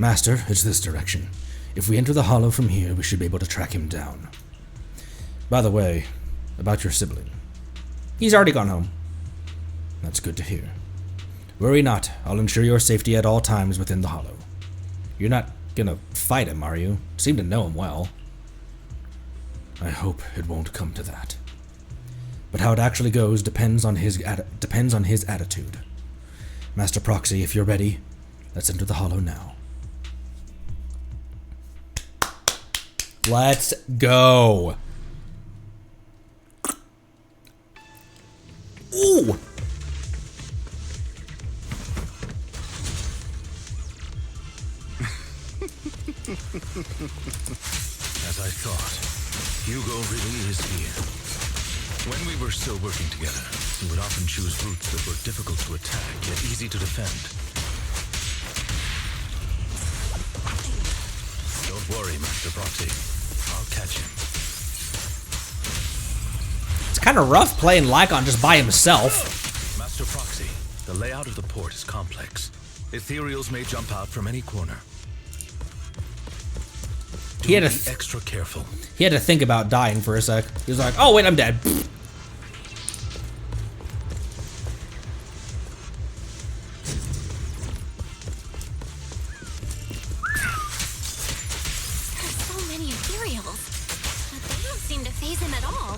Master, it's this direction. If we enter the hollow from here, we should be able to track him down. By the way, about your sibling. He's already gone home. That's good to hear. Worry not, I'll ensure your safety at all times within the hollow. You're not gonna fight him, are you? Seem to know him well. I hope it won't come to that. But how it actually goes depends on his attitude. Master Proxy, if you're ready, let's enter the hollow now. Let's go. Ooh. As I thought, Hugo really is here. When we were still working together, he would often choose routes that were difficult to attack, yet easy to defend. Don't worry, Master Proxy. I'll catch him. It's kind of rough playing Lycon just by himself. Master Proxy, the layout of the port is complex. Ethereals may jump out from any corner. He had to be extra careful. He had to think about dying for a sec. He was like, "Oh wait, I'm dead." There's so many ethereals, but they don't seem to faze him at all.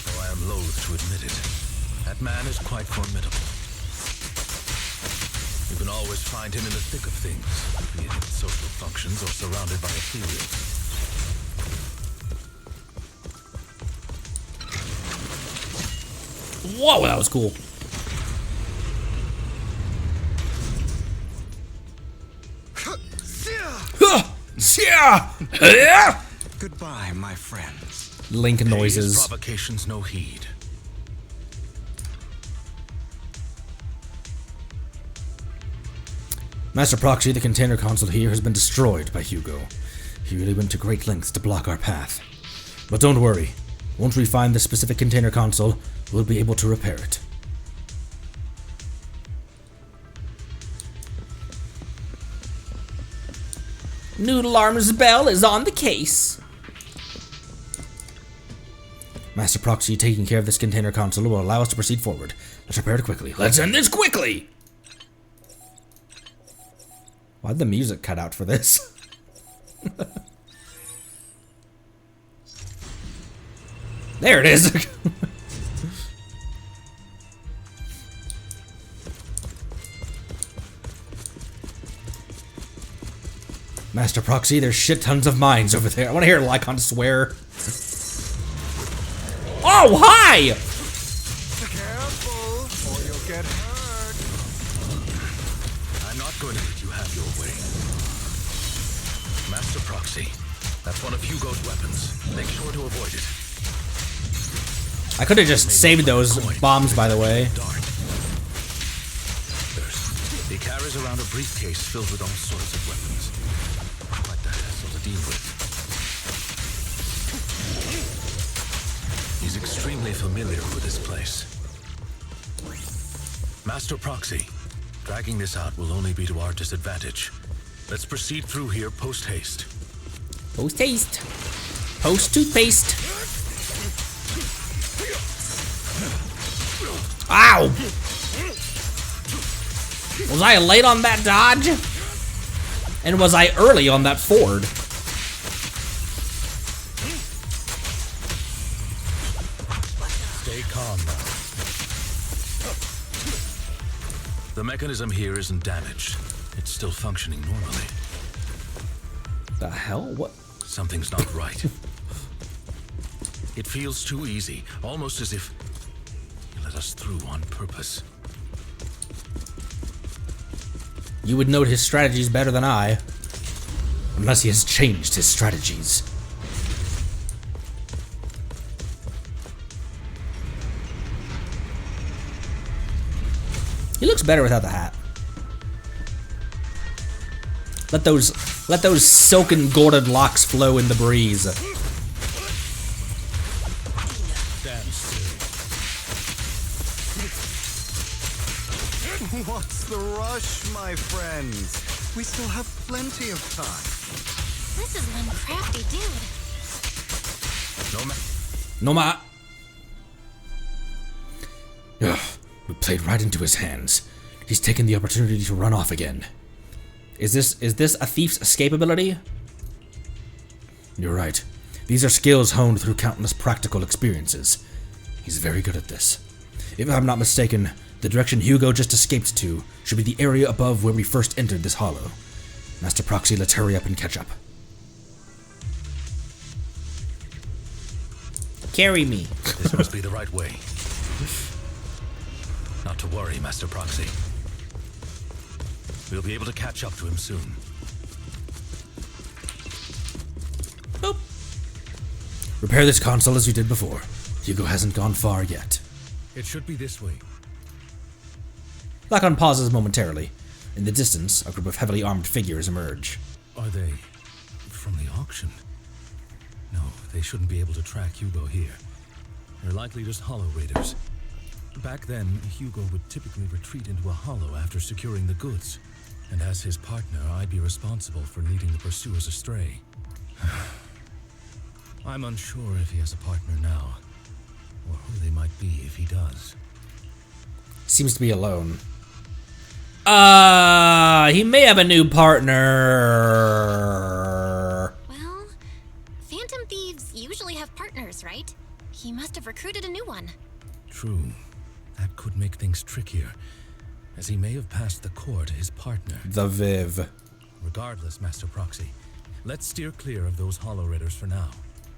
Though I am loath to admit it, that man is quite formidable. You can always find him in the thick of things, be it in social functions or surrounded by ethereals. Whoa, that was cool. Goodbye, my friends. Link noises. His provocations no heed. Master Proxy, the container console here has been destroyed by Hugo. He really went to great lengths to block our path. But don't worry. Once we find the specific container console, we'll be able to repair it. Noodle Arm's bell is on the case. Master Proxy taking care of this container console will allow us to proceed forward. Let's repair it quickly. Let's end this quickly! Why'd the music cut out for this? There it is! Master Proxy, there's shit tons of mines over there. I want to hear Lycon swear. Oh, hi! Careful, or you'll get hurt. I'm not going to let you have your way. Master Proxy, that's one of Hugo's weapons. Make sure to avoid it. I could have just saved those bombs, by the way. He carries around a briefcase filled with all sorts of weapons. Quite the hassle to deal with. He's extremely familiar with this place. Master Proxy, dragging this out will only be to our disadvantage. Let's proceed through here post-haste. Post-haste. Post-toothpaste. Ow! Was I late on that dodge? And was I early on that ford? Stay calm now. The mechanism here isn't damaged. It's still functioning normally. The hell? What? Something's not right. It feels too easy, almost as if he let us through on purpose. You would know his strategies better than I. Unless he has changed his strategies. He looks better without the hat. Let those silken golden locks flow in the breeze. Stand still. What's the rush, my friends. We still have plenty of time. This is one crafty dude. Noma. Ugh, we played right into his hands. He's taken the opportunity to run off again. Is this a thief's escape ability? You're right. These are skills honed through countless practical experiences. He's very good at this. If I'm not mistaken, the direction Hugo just escaped to should be the area above where we first entered this hollow. Master Proxy, let's hurry up and catch up. Carry me. This must be the right way. Not to worry, Master Proxy. We'll be able to catch up to him soon. Boop. Repair this console as you did before. Hugo hasn't gone far yet. It should be this way. Lycon pauses momentarily. In the distance, a group of heavily armed figures emerge. Are they from the auction? No, they shouldn't be able to track Hugo here. They're likely just hollow raiders. Back then, Hugo would typically retreat into a hollow after securing the goods. And as his partner, I'd be responsible for leading the pursuers astray. I'm unsure if he has a partner now, or who they might be if he does. Seems to be alone. He may have a new partner. Well, Phantom Thieves usually have partners, right? He must have recruited a new one. True. That could make things trickier, as he may have passed the core to his partner. The Viv. Regardless, Master Proxy, let's steer clear of those hollow raiders for now.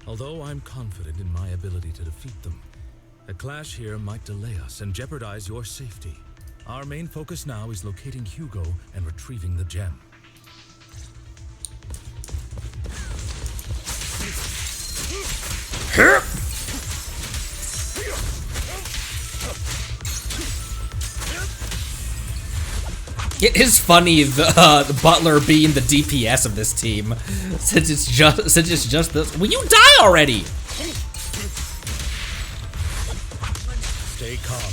Although I'm confident in my ability to defeat them, a clash here might delay us and jeopardize your safety. Our main focus now is locating Hugo and retrieving the gem. It is funny the Butler being the DPS of this team, since it's just this. Will you die already? Stay calm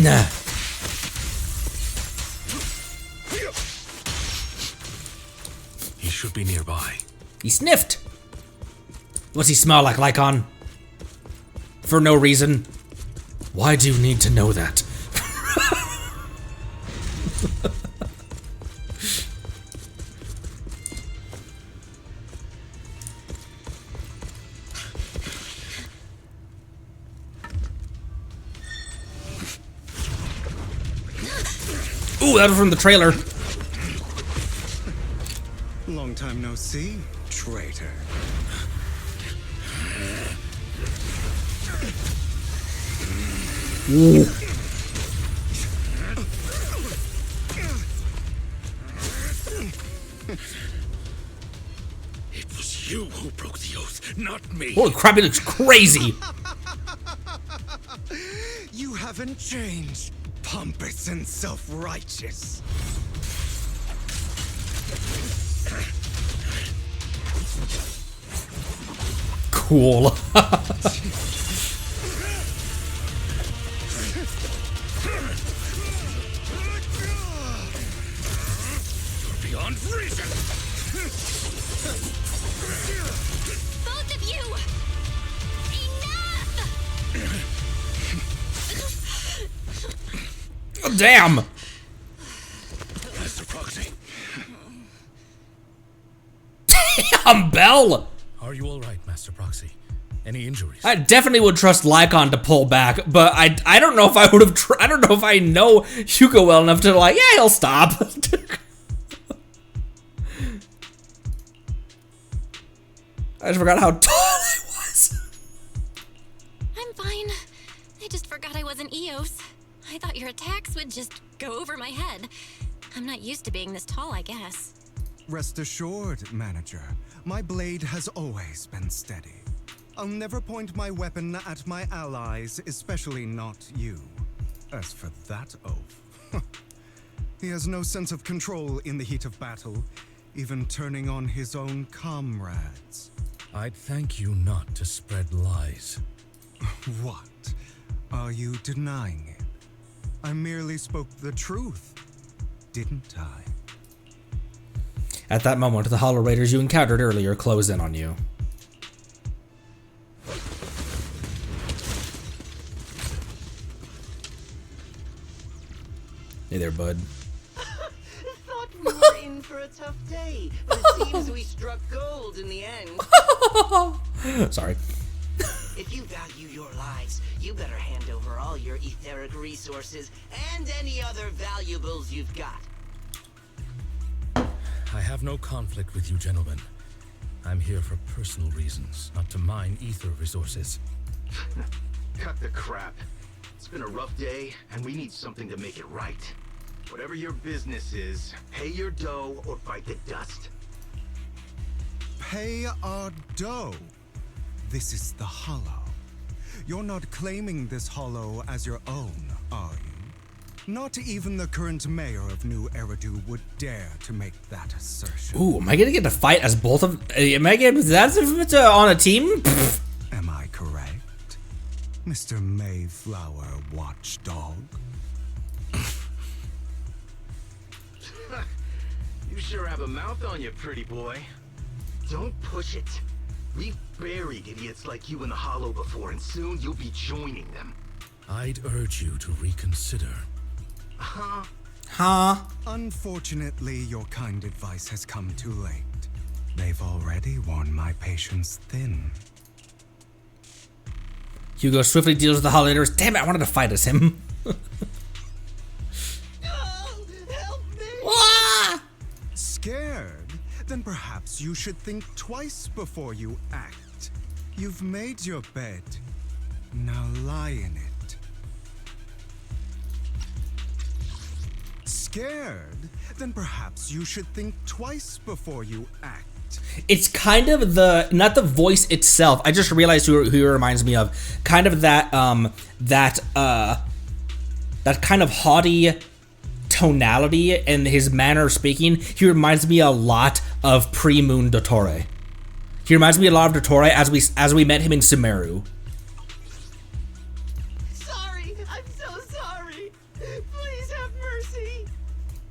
now. He should be nearby. He sniffed. What's he smell like, Lycon? For no reason. Why do you need to know that? Ooh, that was from the trailer. Long time no see, traitor. Ooh. It was you who broke the oath, not me. Holy crap, he looks crazy. You haven't changed, pompous and self-righteous. Cool. Beyond reason. Both of you! Enough! Oh, damn. Master Proxy. Damn, Bell. Are you all right, Master Proxy? Any injuries? I definitely would trust Lycon to pull back, but I don't know if I would have. I don't know if I know Hugo well enough to like. Yeah, he'll stop. I just forgot how tall I was. I'm fine. I just forgot I wasn't Eos. I thought your attacks would just go over my head. I'm not used to being this tall, I guess. Rest assured, manager, my blade has always been steady. I'll never point my weapon at my allies, especially not you. As for that oaf, he has no sense of control in the heat of battle, even turning on his own comrades. I'd thank you not to spread lies. What? Are you denying it? I merely spoke the truth, didn't I? At that moment, the Hollow Raiders you encountered earlier close in on you. Hey there, bud. Thought we were in for a tough day, but it seems we struck gold in the end. Sorry. If you value your lives, you better hand over all your etheric resources and any other valuables you've got. I have no conflict with you, gentlemen. I'm here for personal reasons, not to mine ether resources. Cut the crap. It's been a rough day, and we need something to make it right. Whatever your business is, pay your dough or bite the dust. Pay our dough? This is the Hollow. You're not claiming this Hollow as your own, are you? Not even the current mayor of New Eridu would dare to make that assertion. Ooh, am I gonna get to fight as both of? Am I getting that's on a team? Pfft. Am I correct, Mr. Mayflower Watchdog? You sure have a mouth on you, pretty boy. Don't push it. We've buried idiots like you in the Hollow before, and soon you'll be joining them. I'd urge you to reconsider. Huh? Unfortunately, your kind advice has come too late. They've already worn my patience thin. Hugo swiftly deals with the Hollow Raiders. Damn it, I wanted to fight as him. Scared? Then perhaps you should think twice before you act. You've made your bed. Now lie in it. Scared? Then perhaps you should think twice before you act. It's kind of the, not the voice itself. I just realized who he reminds me of. Kind of that that kind of haughty tonality and his manner of speaking. He reminds me a lot of pre-Moon Dottore. He reminds me a lot of Dottore as we met him in Sumeru. Sorry, I'm so sorry. Please have mercy.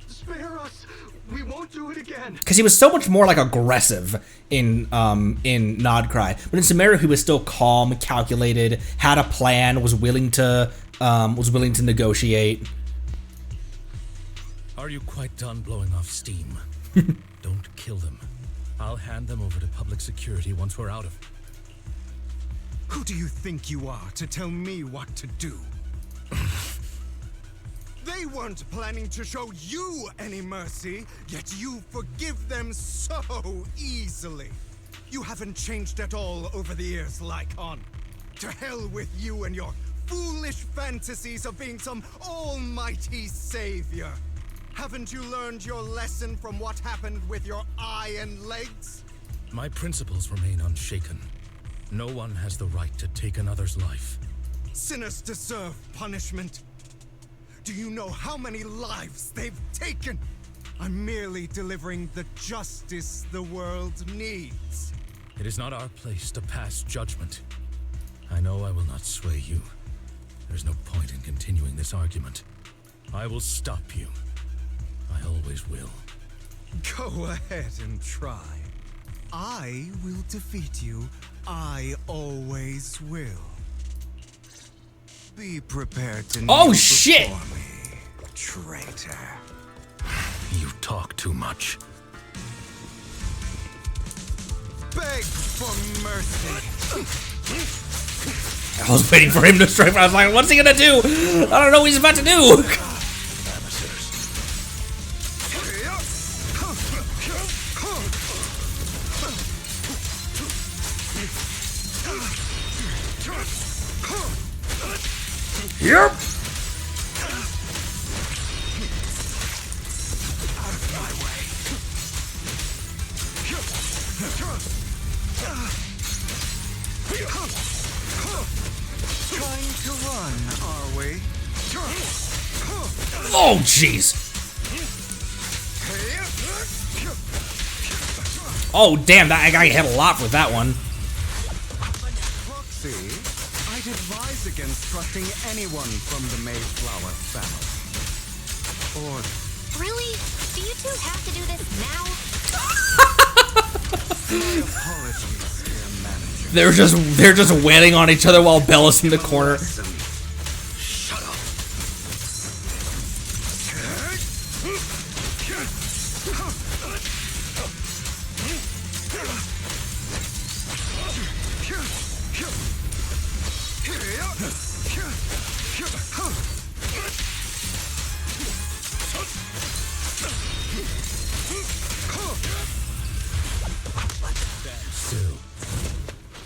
Spare us. We won't do it again. Because he was so much more like aggressive in Nodcry, but in Sumeru he was still calm, calculated, had a plan, was willing to negotiate. Are you quite done blowing off steam? Don't kill them. I'll hand them over to public security once we're out of. Who do you think you are to tell me what to do? They weren't planning to show you any mercy, yet you forgive them so easily. You haven't changed at all over the years, Lycon. To hell with you and your foolish fantasies of being some almighty savior. Haven't you learned your lesson from what happened with your eye and legs? My principles remain unshaken. No one has the right to take another's life. Sinners deserve punishment. Do you know how many lives they've taken? I'm merely delivering the justice the world needs. It is not our place to pass judgment. I know I will not sway you. There's no point in continuing this argument. I will stop you. I always will. Go ahead and try. I will defeat you. I always will. Be prepared to kneel shit! before me, traitor. You talk too much. Beg for mercy. I was waiting for him to strike, but I was like, what's he gonna do? I don't know what he's about to do. Yep. Out of my way. Trying to run, are we? Oh, jeez. Oh, damn, that guy hit a lot with that one. Proxy, I'd advised against trusting anyone from the Mayflower family. Or... Really? Do you two have to do this now? My apologies, dear manager. They're just wailing on each other while Bella's in the corner. Shut up.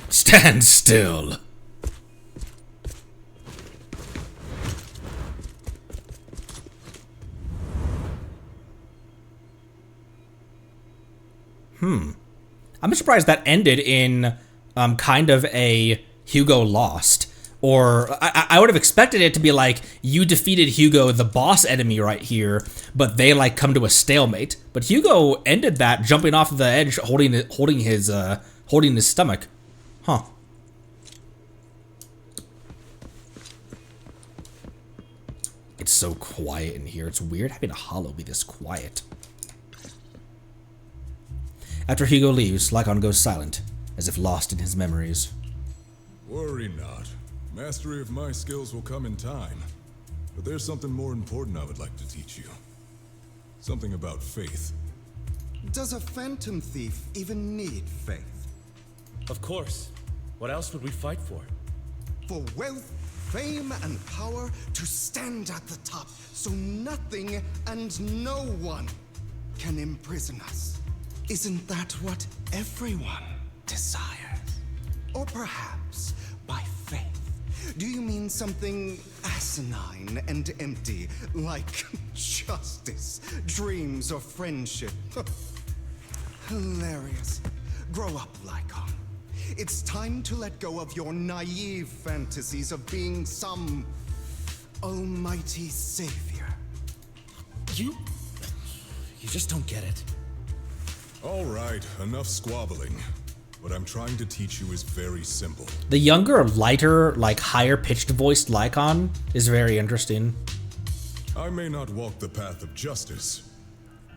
Stand still. I'm surprised that ended in kind of a Hugo lost. Or I would have expected it to be like, you defeated Hugo, the boss enemy right here, but they like come to a stalemate. But Hugo ended that jumping off the edge, holding his stomach. Huh. It's so quiet in here. It's weird having a hollow be this quiet. After Hugo leaves, Lycon goes silent, as if lost in his memories. Worry not. Mastery of my skills will come in time. But there's something more important I would like to teach you. Something about faith. Does a phantom thief even need faith? Of course. What else would we fight for? For wealth, fame, and power to stand at the top, so nothing and no one can imprison us. Isn't that what everyone desires? Or perhaps by faith, do you mean something asinine and empty, like justice, dreams, or friendship? Hilarious. Grow up, Lycon. It's time to let go of your naive fantasies of being some almighty savior. You just don't get it. All right, enough squabbling. What I'm trying to teach you is very simple. The younger, lighter, like higher-pitched voiced Lycon is very interesting. I may not walk the path of justice,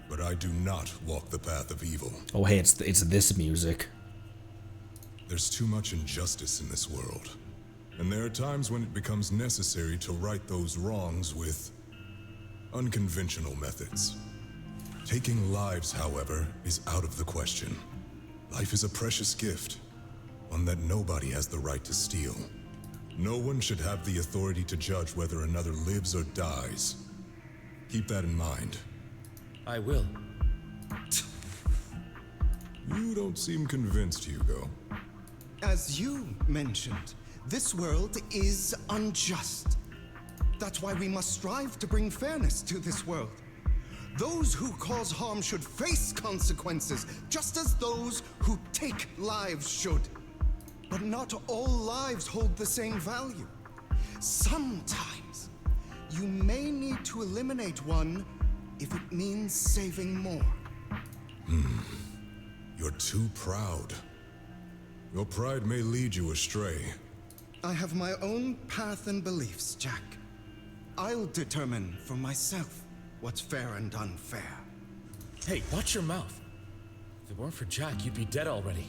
but I do not walk the path of evil. Oh hey, it's this music. There's too much injustice in this world, and there are times when it becomes necessary to right those wrongs with unconventional methods. Taking lives, however, is out of the question. Life is a precious gift, one that nobody has the right to steal. No one should have the authority to judge whether another lives or dies. Keep that in mind. I will. You don't seem convinced, Hugo. As you mentioned, this world is unjust. That's why we must strive to bring fairness to this world. Those who cause harm should face consequences, just as those who take lives should. But not all lives hold the same value. Sometimes, you may need to eliminate one if it means saving more. You're too proud. Your pride may lead you astray. I have my own path and beliefs, Jack. I'll determine for myself what's fair and unfair. Hey, watch your mouth. If it weren't for Jack, you'd be dead already.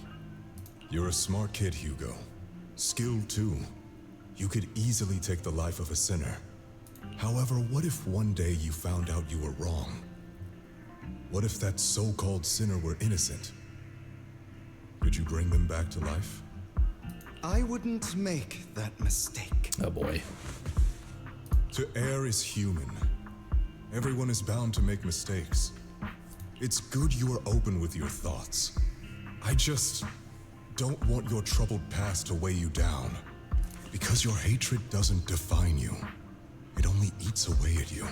You're a smart kid, Hugo. Skilled too. You could easily take the life of a sinner. However, what if one day you found out you were wrong? What if that so-called sinner were innocent? Could you bring them back to life? I wouldn't make that mistake. Oh boy. To err is human. Everyone is bound to make mistakes. It's good you are open with your thoughts. I just don't want your troubled past to weigh you down. Because your hatred doesn't define you. It only eats away at you.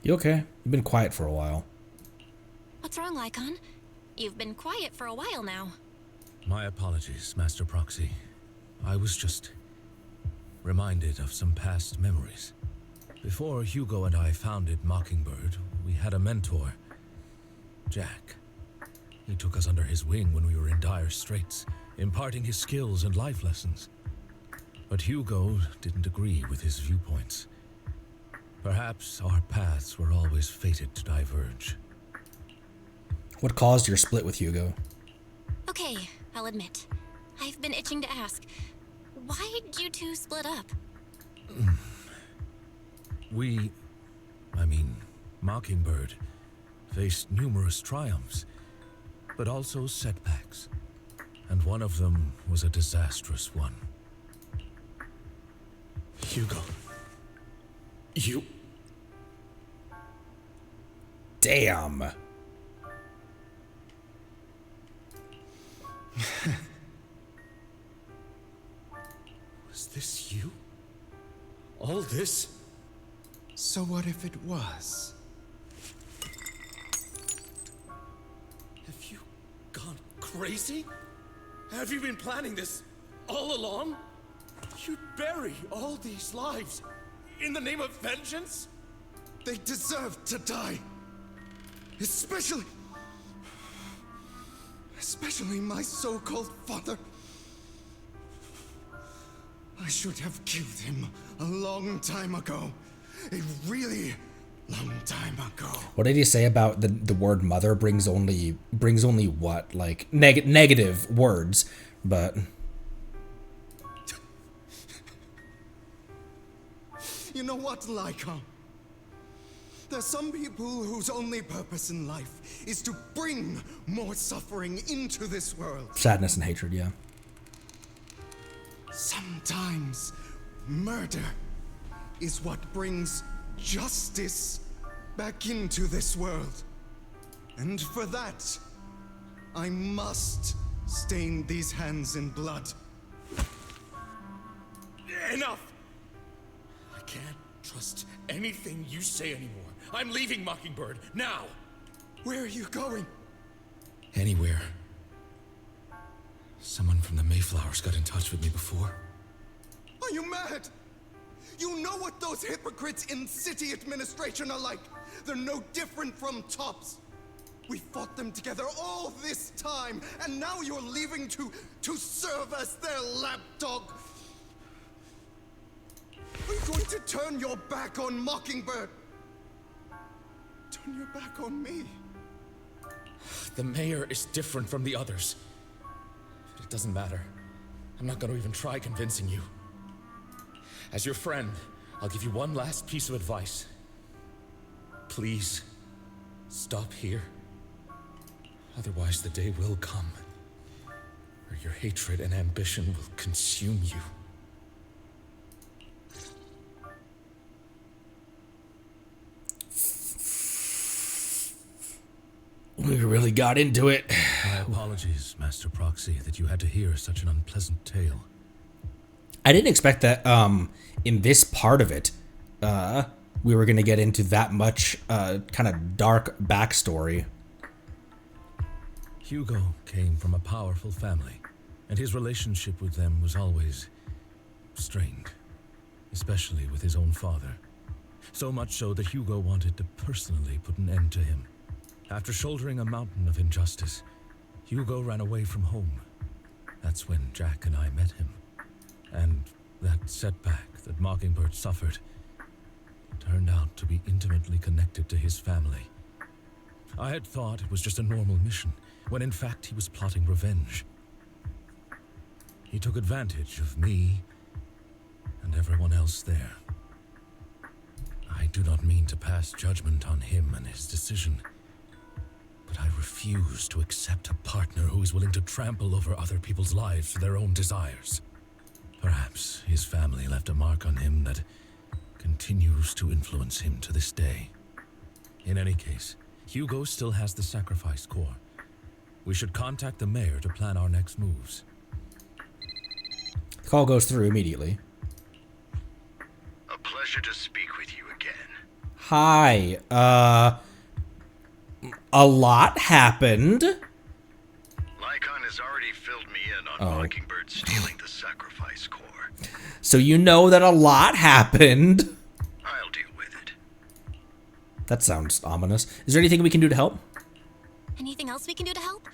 You okay? You've been quiet for a while. What's wrong, Lycon? You've been quiet for a while now. My apologies, Master Proxy. I was just reminded of some past memories. Before Hugo and I founded Mockingbird, we had a mentor, Jack. He took us under his wing when we were in dire straits, imparting his skills and life lessons. But Hugo didn't agree with his viewpoints. Perhaps our paths were always fated to diverge. What caused your split with Hugo? Okay, I'll admit. I've been itching to ask. Why did you two split up? Mockingbird, faced numerous triumphs, but also setbacks. And one of them was a disastrous one. Hugo. You... Damn. Was this you? All this? So what if it was? Have you gone crazy? Have you been planning this all along? You'd bury all these lives in the name of vengeance? They deserve to die. Especially my so-called father. I should have killed him a long time ago. A really long time ago. What did he say about the word mother brings only what? Like negative words, but You know what, Lyca? There's some people whose only purpose in life is to bring more suffering into this world. sadness and hatred, yeah. Sometimes murder is what brings justice back into this world. And for that, I must stain these hands in blood. Enough! I can't trust anything you say anymore. I'm leaving Mockingbird, now! Where are you going? Anywhere. Someone from the Mayflowers got in touch with me before. Are you mad? You know what those hypocrites in city administration are like. They're no different from tops. We fought them together all this time, and now you're leaving to serve as their lapdog. Are you going to turn your back on Mockingbird? Turn your back on me? The mayor is different from the others. But it doesn't matter. I'm not going to even try convincing you. As your friend, I'll give you one last piece of advice. Please, stop here. Otherwise, the day will come where your hatred and ambition will consume you. We really got into it. My apologies, Master Proxy, that you had to hear such an unpleasant tale. I didn't expect that in this part of it we were going to get into that much kind of dark backstory. Hugo came from a powerful family, and his relationship with them was always strained, especially with his own father. So much so that Hugo wanted to personally put an end to him. After shouldering a mountain of injustice, Hugo ran away from home. That's when Jack and I met him. And that setback that Mockingbird suffered turned out to be intimately connected to his family. I had thought it was just a normal mission, when in fact he was plotting revenge. He took advantage of me and everyone else there. I do not mean to pass judgment on him and his decision, but I refuse to accept a partner who is willing to trample over other people's lives for their own desires. Perhaps his family left a mark on him that continues to influence him to this day. In any case, Hugo still has the sacrifice core. We should contact the mayor to plan our next moves. The call goes through immediately. A pleasure to speak with you again. Hi. A lot happened. Lycon has already filled me in on Mockingbird stealing the sacrifice core. So you know that a lot happened. I'll deal with it. That sounds ominous. Is there anything we can do to help? Anything else we can do to help?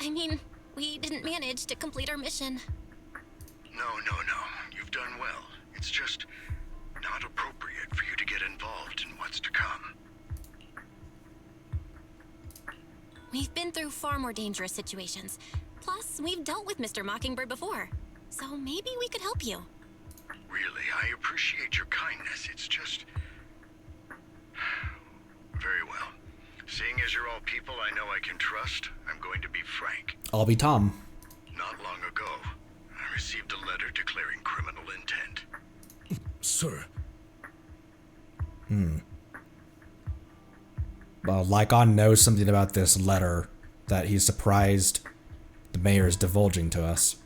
I mean, we didn't manage to complete our mission. No. You've done well. It's just not appropriate for you to get involved in what's to come. We've been through far more dangerous situations. Plus, we've dealt with Mr. Mockingbird before. So maybe we could help you. Really, I appreciate your kindness. It's just... Very well. Seeing as you're all people I know I can trust, I'm going to be frank. I'll be Tom. Not long ago, I received a letter declaring criminal intent. Sir. Well, Lycon knows something about this letter that he's surprised the mayor is divulging to us.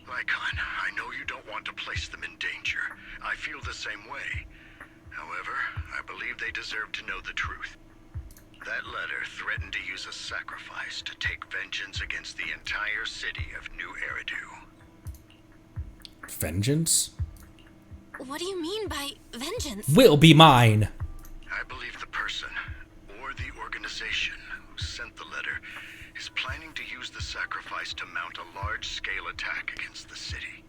Lycon, I know you don't want to place them in danger. I feel the same way. However, I believe they deserve to know the truth. That letter threatened to use a sacrifice to take vengeance against the entire city of New Eridu. Vengeance? What do you mean by vengeance? Will be mine. I believe the person, or the organization, who sent the letter is planning to use the sacrifice to mount a large-scale attack against the city.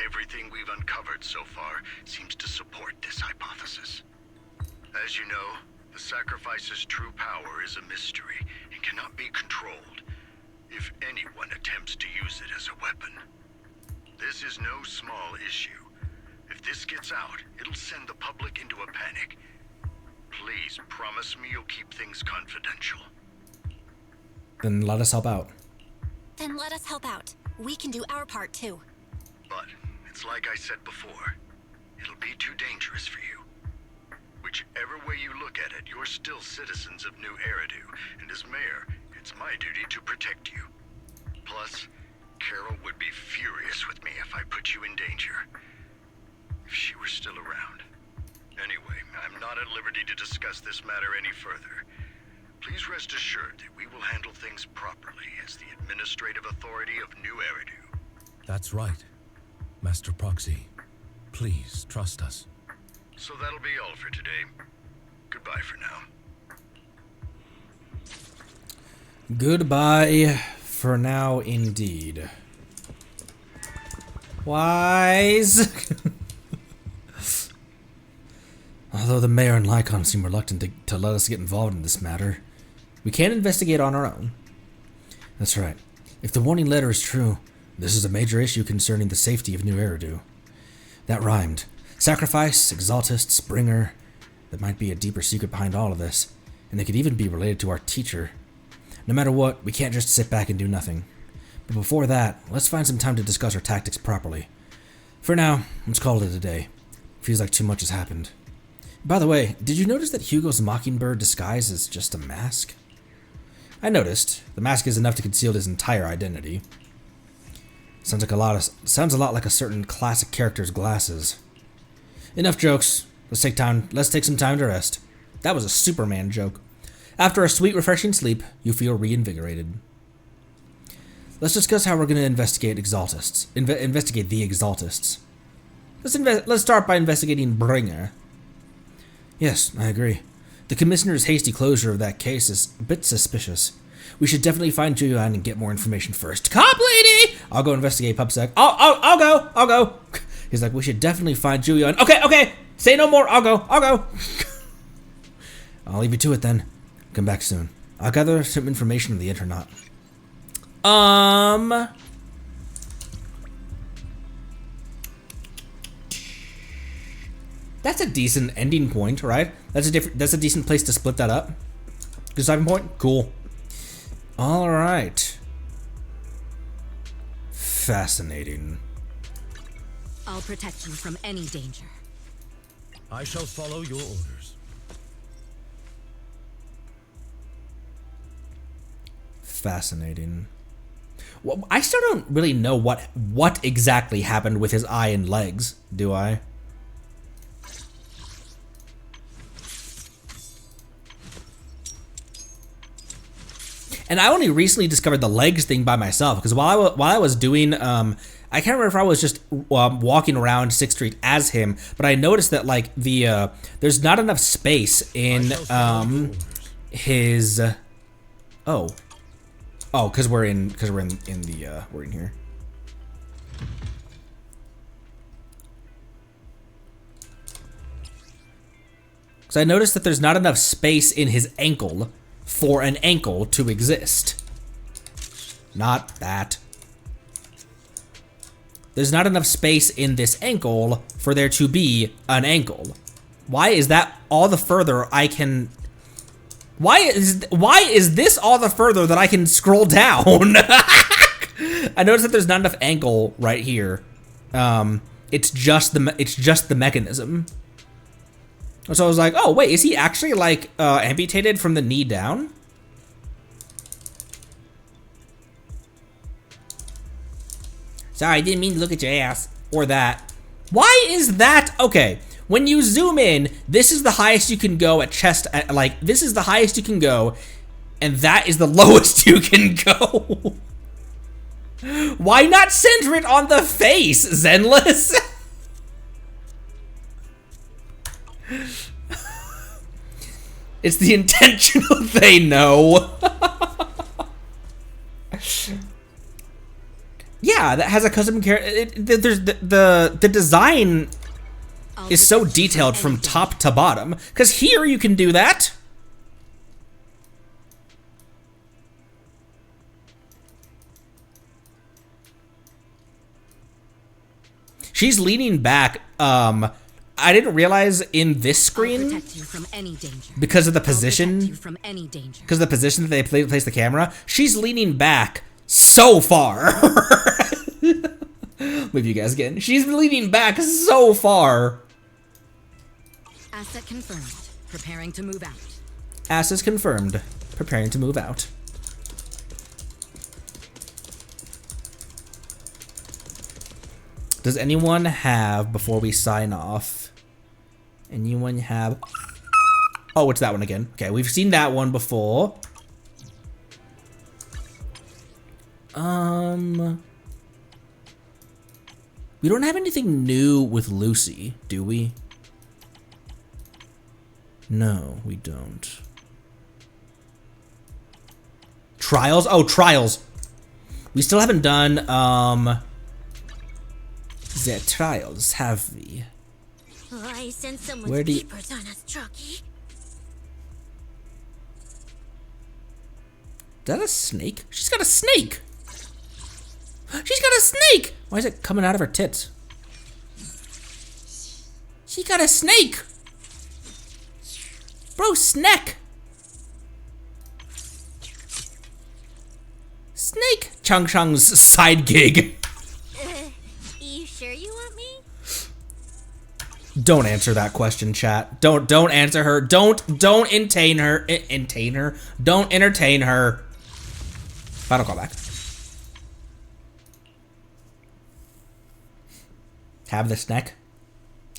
Everything we've uncovered so far seems to support this hypothesis. As you know, the sacrifice's true power is a mystery and cannot be controlled if anyone attempts to use it as a weapon. This is no small issue. If this gets out, it'll send the public into a panic. Please promise me you'll keep things confidential. Then let us help out. Then let us help out. We can do our part too. But it's like I said before, it'll be too dangerous for you. Whichever way you look at it, you're still citizens of New Eridu, and as mayor, it's my duty to protect you. Plus, Carol would be furious with me if I put you in danger. If she were still around. Anyway, I'm not at liberty to discuss this matter any further. Please rest assured that we will handle things properly as the administrative authority of New Eridu. That's right. Master Proxy, please trust us. So that'll be all for today. Goodbye for now. Goodbye for now, indeed. Wise. Although the mayor and Lycon seem reluctant to let us get involved in this matter, we can investigate on our own. That's right. If the warning letter is true, this is a major issue concerning the safety of New Eridu. That rhymed. Sacrifice, Exaltist, Bringer. There might be a deeper secret behind all of this, and they could even be related to our teacher. No matter what, we can't just sit back and do nothing. But before that, let's find some time to discuss our tactics properly. For now, let's call it a day. Feels like too much has happened. By the way, did you notice that Hugo's Mockingbird disguise is just a mask? I noticed. The mask is enough to conceal his entire identity. Sounds a lot like a certain classic character's glasses. Enough jokes. Let's take some time to rest. That was a Superman joke. After a sweet, refreshing sleep, you feel reinvigorated. Let's discuss how we're going to investigate Exaltists. Investigate the Exaltists. Let's start by investigating Bringer. Yes, I agree. The Commissioner's hasty closure of that case is a bit suspicious. We should definitely find Julian and get more information first. Cop lady! I'll go investigate PubSec. I'll go. He's like, we should definitely find Julian. Okay. Say no more. I'll go. I'll leave you to it then. Come back soon. I'll gather some information on the internet. That's a decent ending point, right? That's a decent place to split that up. Good stopping point? Cool. Alright. Fascinating. I'll protect you from any danger. I shall follow your orders. Fascinating. Well, I still don't really know what exactly happened with his eye and legs, do I? And I only recently discovered the legs thing by myself, because while I was doing, I can't remember if I was just walking around 6th Street as him, but I noticed that like there's not enough space in his. Oh, Oh, because we're in here. Because I noticed that there's not enough space in his ankle for an ankle to exist. Not that. There's not enough space in this ankle for there to be an ankle. Why is that all the further I can... Why is this all the further that I can scroll down? I noticed that there's not enough ankle right here. It's just the mechanism. So I was like, oh wait, is he actually like amputated from the knee down? Sorry, I didn't mean to look at your ass. Or that. Why is that? Okay, when you zoom in, this is the highest you can go at chest, like, this is the highest you can go, and that is the lowest you can go. Why not center it on the face, Zenless? It's the intentional they know. Yeah, that has a custom character. There's the design is so detailed from top to bottom. Because here you can do that. She's leaning back. I didn't realize in this screen, because of the position, because of the position that they place the camera, she's leaning back so far. Move you guys again. She's leaning back so far. Asset confirmed. Preparing to move out. Assets confirmed. Preparing to move out. Does anyone have, before we sign off, anyone have... Oh, it's that one again. Okay, we've seen that one before. We don't have anything new with Lucy, do we? No, we don't. Trials? Oh, trials. We still haven't done, the trials, have we? I sense someone's Where do you... papers on us, Chucky. Is that a snake? She's got a snake! She's got a snake! Why is it coming out of her tits? She got a snake! Bro, snack! Snake! Chung Chung's side gig. You sure you want me? Don't answer that question, chat. Don't answer her. Don't entertain her. Entertain her. Don't entertain her. Final callback. Have the snack.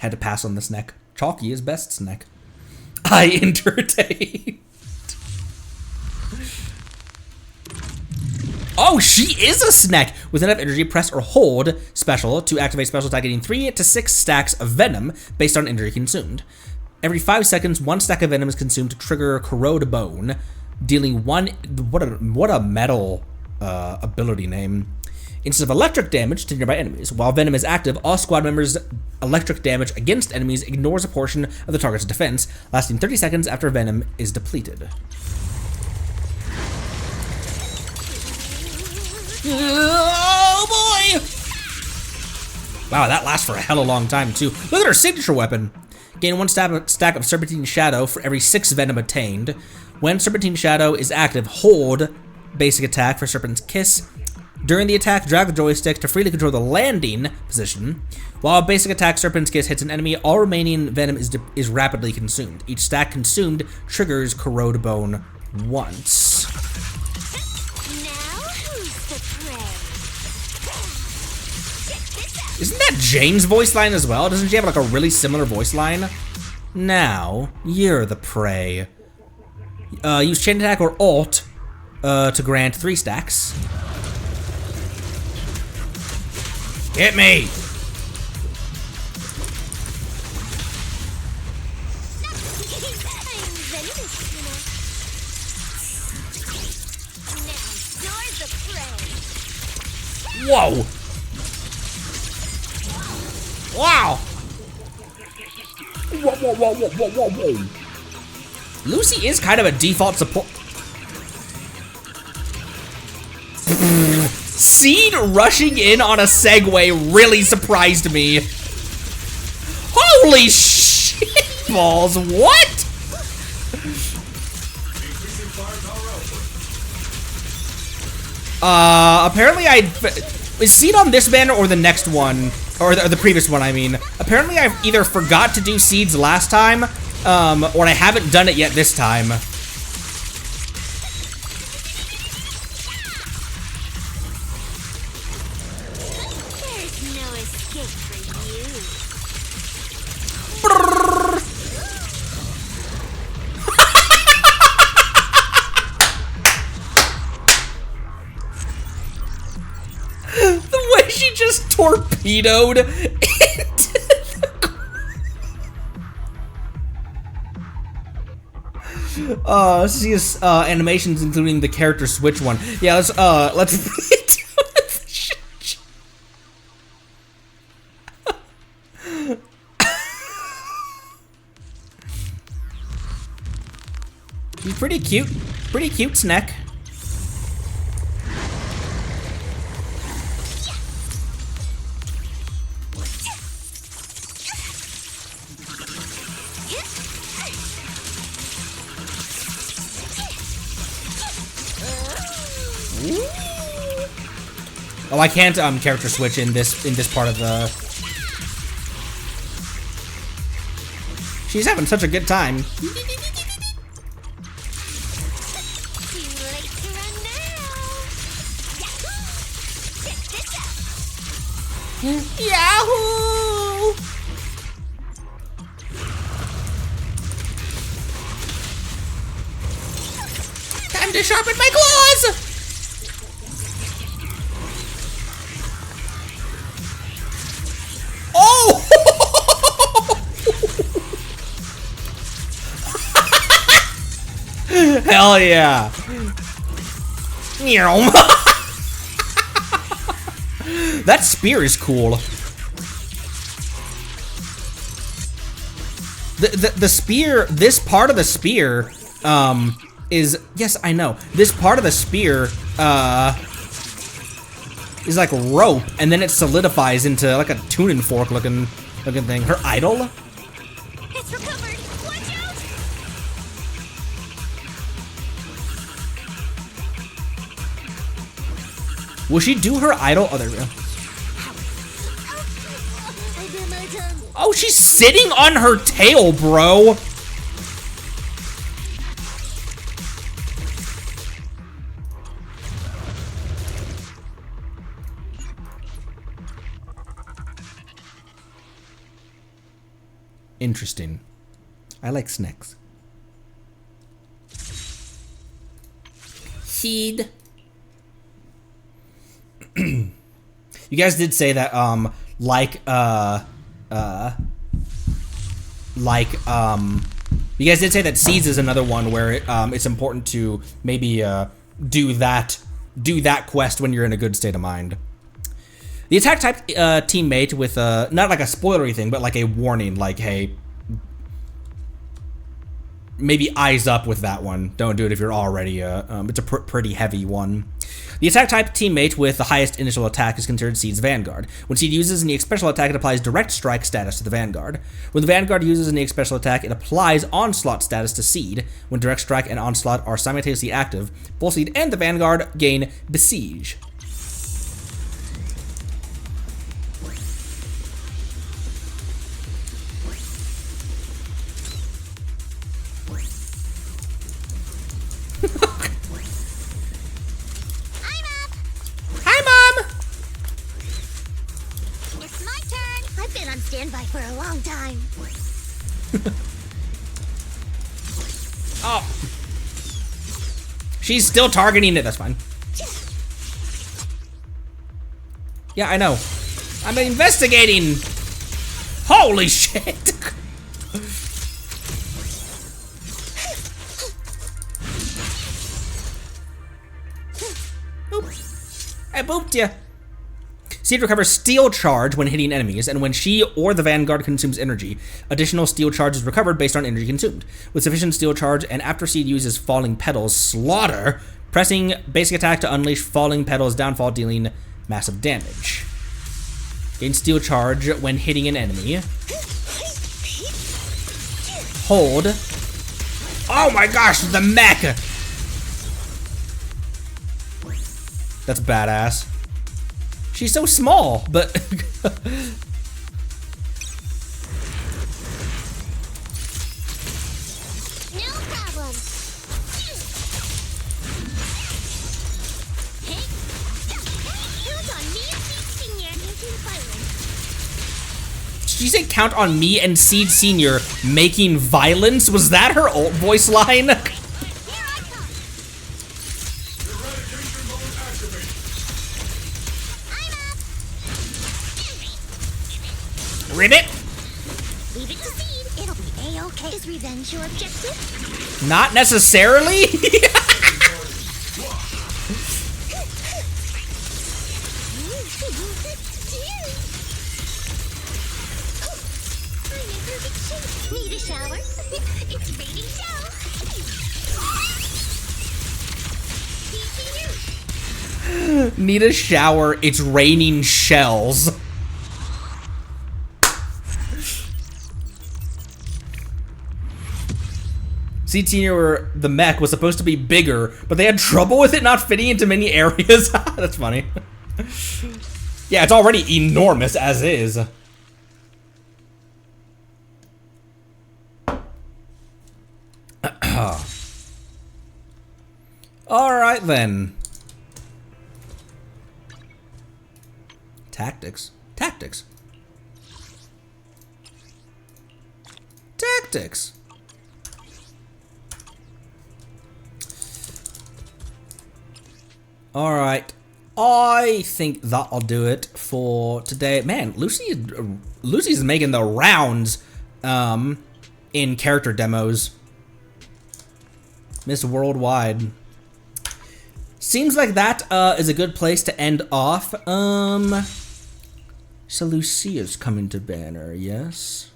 Had to pass on the snack. Chalky is best snack. I entertain. Oh, she is a snack! With enough energy, press or hold special to activate special attack, getting 3 to 6 stacks of venom based on injury consumed. Every 5 seconds, 1 stack of venom is consumed to trigger Corrode Bone, dealing 1... What a metal ability name. Instead of electric damage to nearby enemies. While venom is active, all squad members' electric damage against enemies ignores a portion of the target's defense, lasting 30 seconds after venom is depleted. Oh boy! Wow, that lasts for a hella long time too. Look at her signature weapon. Gain 1 stack of Serpentine Shadow for every 6 venom attained. When Serpentine Shadow is active, hold basic attack for Serpent's Kiss. During the attack, drag the joystick to freely control the landing position. While basic attack Serpent's Kiss hits an enemy, all remaining venom is rapidly consumed. Each stack consumed triggers Corrode Bone once. Isn't that Jane's voice line as well? Doesn't she have like a really similar voice line? Now, you're the prey. Use chain attack or alt to grant 3 stacks. Hit me! Whoa! Wow! Whoa, whoa, whoa, whoa, whoa, whoa, whoa. Lucy is kind of a default support. Seed rushing in on a Segway really surprised me. Holy shit balls, what? Apparently is Seed on this banner or the next one? Or the previous one, I mean. Apparently I either forgot to do Seeds last time, or I haven't done it yet this time. There's no escape for you. The way she just torpedoed into the... see his animations, including the character switch one. Yeah, let's He's pretty cute snack. Oh, I can't character switch in this part of the. She's having such a good time. Yahoo! Time to sharpen my claws! Oh! Hell yeah! That spear is cool. The spear, this part of the spear, is, yes, I know. This part of the spear, is like rope, and then it solidifies into like a tuning fork looking thing. Her idol? It's recovered. Watch out! Will she do her idol? Oh, there we go. Oh, she's sitting on her tail, bro. Interesting. I like snacks. Seed. You guys did say that, you guys did say that Seeds is another one where it's important to maybe do that quest when you're in a good state of mind. The attack type teammate with not like a spoilery thing, but like a warning, like, hey, maybe eyes up with that one. Don't do it if you're already it's a pretty heavy one. The attack type teammate with the highest initial attack is considered Seed's Vanguard. When Seed uses an EX special attack, it applies direct strike status to the Vanguard. When the Vanguard uses an EX special attack, it applies onslaught status to Seed. When direct strike and onslaught are simultaneously active, both Seed and the Vanguard gain Besiege. Standby for a long time. Oh. She's still targeting it, that's fine. Yeah, I know. I'm investigating. Holy shit. Oop. I booped you. Seed recovers steel charge when hitting enemies, and when she or the Vanguard consumes energy, additional steel charge is recovered based on energy consumed. With sufficient steel charge, and after Seed uses Falling Petals Slaughter, pressing basic attack to unleash Falling Petals Downfall, dealing massive damage. Gain steel charge when hitting an enemy. Hold. Oh my gosh, the mech! That's badass. She's so small, but... No problem. Hey, count on me and Seed Senior making violence. Did she say count on me and Seed Senior making violence? Was that her old voice line? Ribbit! Leave it to Seed. It'll be A-okay. Is revenge your objective? Not necessarily. I'm in perfect shape. Need a shower? It's raining shells. Need a shower. It's raining shells. Seed Senior, the mech, was supposed to be bigger, but they had trouble with it not fitting into many areas. That's funny. Yeah, it's already enormous as is. Alright then. Tactics. Tactics. Tactics. Alright. I think that'll do it for today. Man, Lucy's making the rounds in character demos. Miss Worldwide. Seems like that is a good place to end off. So Lucia's coming to banner, yes?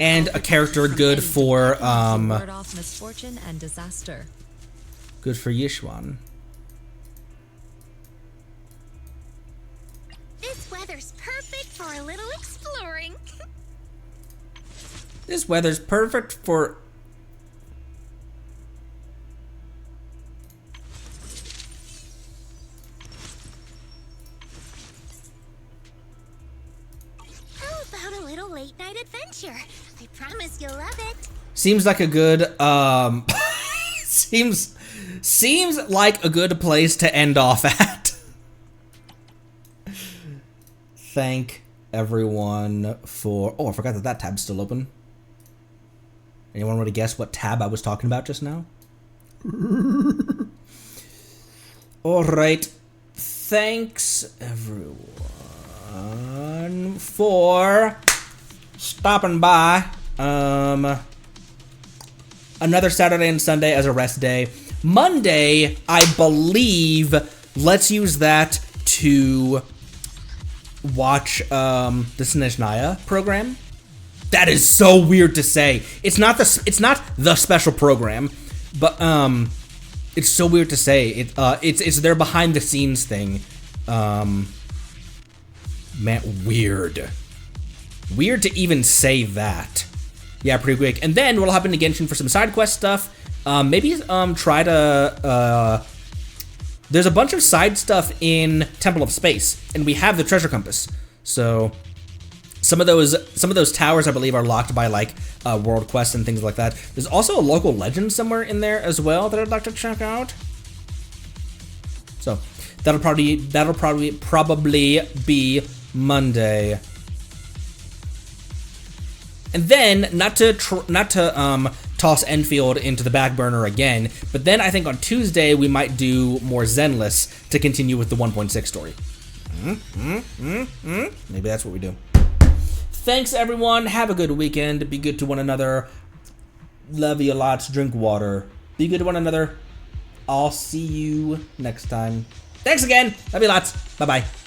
And a character good for ward off misfortune and disaster. Good for Yishwan. This weather's perfect for a little exploring. This weather's perfect for... How about a little late night adventure? I promise you'll love it. Seems like a good, seems like a good place to end off at. Thank everyone for... Oh, I forgot that tab's still open. Anyone want to guess what tab I was talking about just now? Alright. Thanks, everyone, for stopping by. Another Saturday and Sunday as a rest day. Monday, I believe, let's use that to watch the Snezhnaya program. That is so weird to say. It's not the special program, but it's so weird to say. It's their behind the scenes thing. Man, weird. Weird to even say that. Yeah, pretty quick. And then we'll hop into Genshin for some side quest stuff. Maybe try to there's a bunch of side stuff in Temple of Space, and we have the treasure compass. So some of those towers, I believe, are locked by like world quests and things like that. There's also a local legend somewhere in there as well that I'd like to check out. So that'll probably be Monday. And then not to toss Enfield into the back burner again, but then I think on Tuesday we might do more Zenless to continue with the 1.6 story. Maybe that's what we do. Thanks everyone. Have a good weekend. Be good to one another. Love you lots. Drink water. Be good to one another. I'll see you next time. Thanks again. Love you lots. Bye-bye.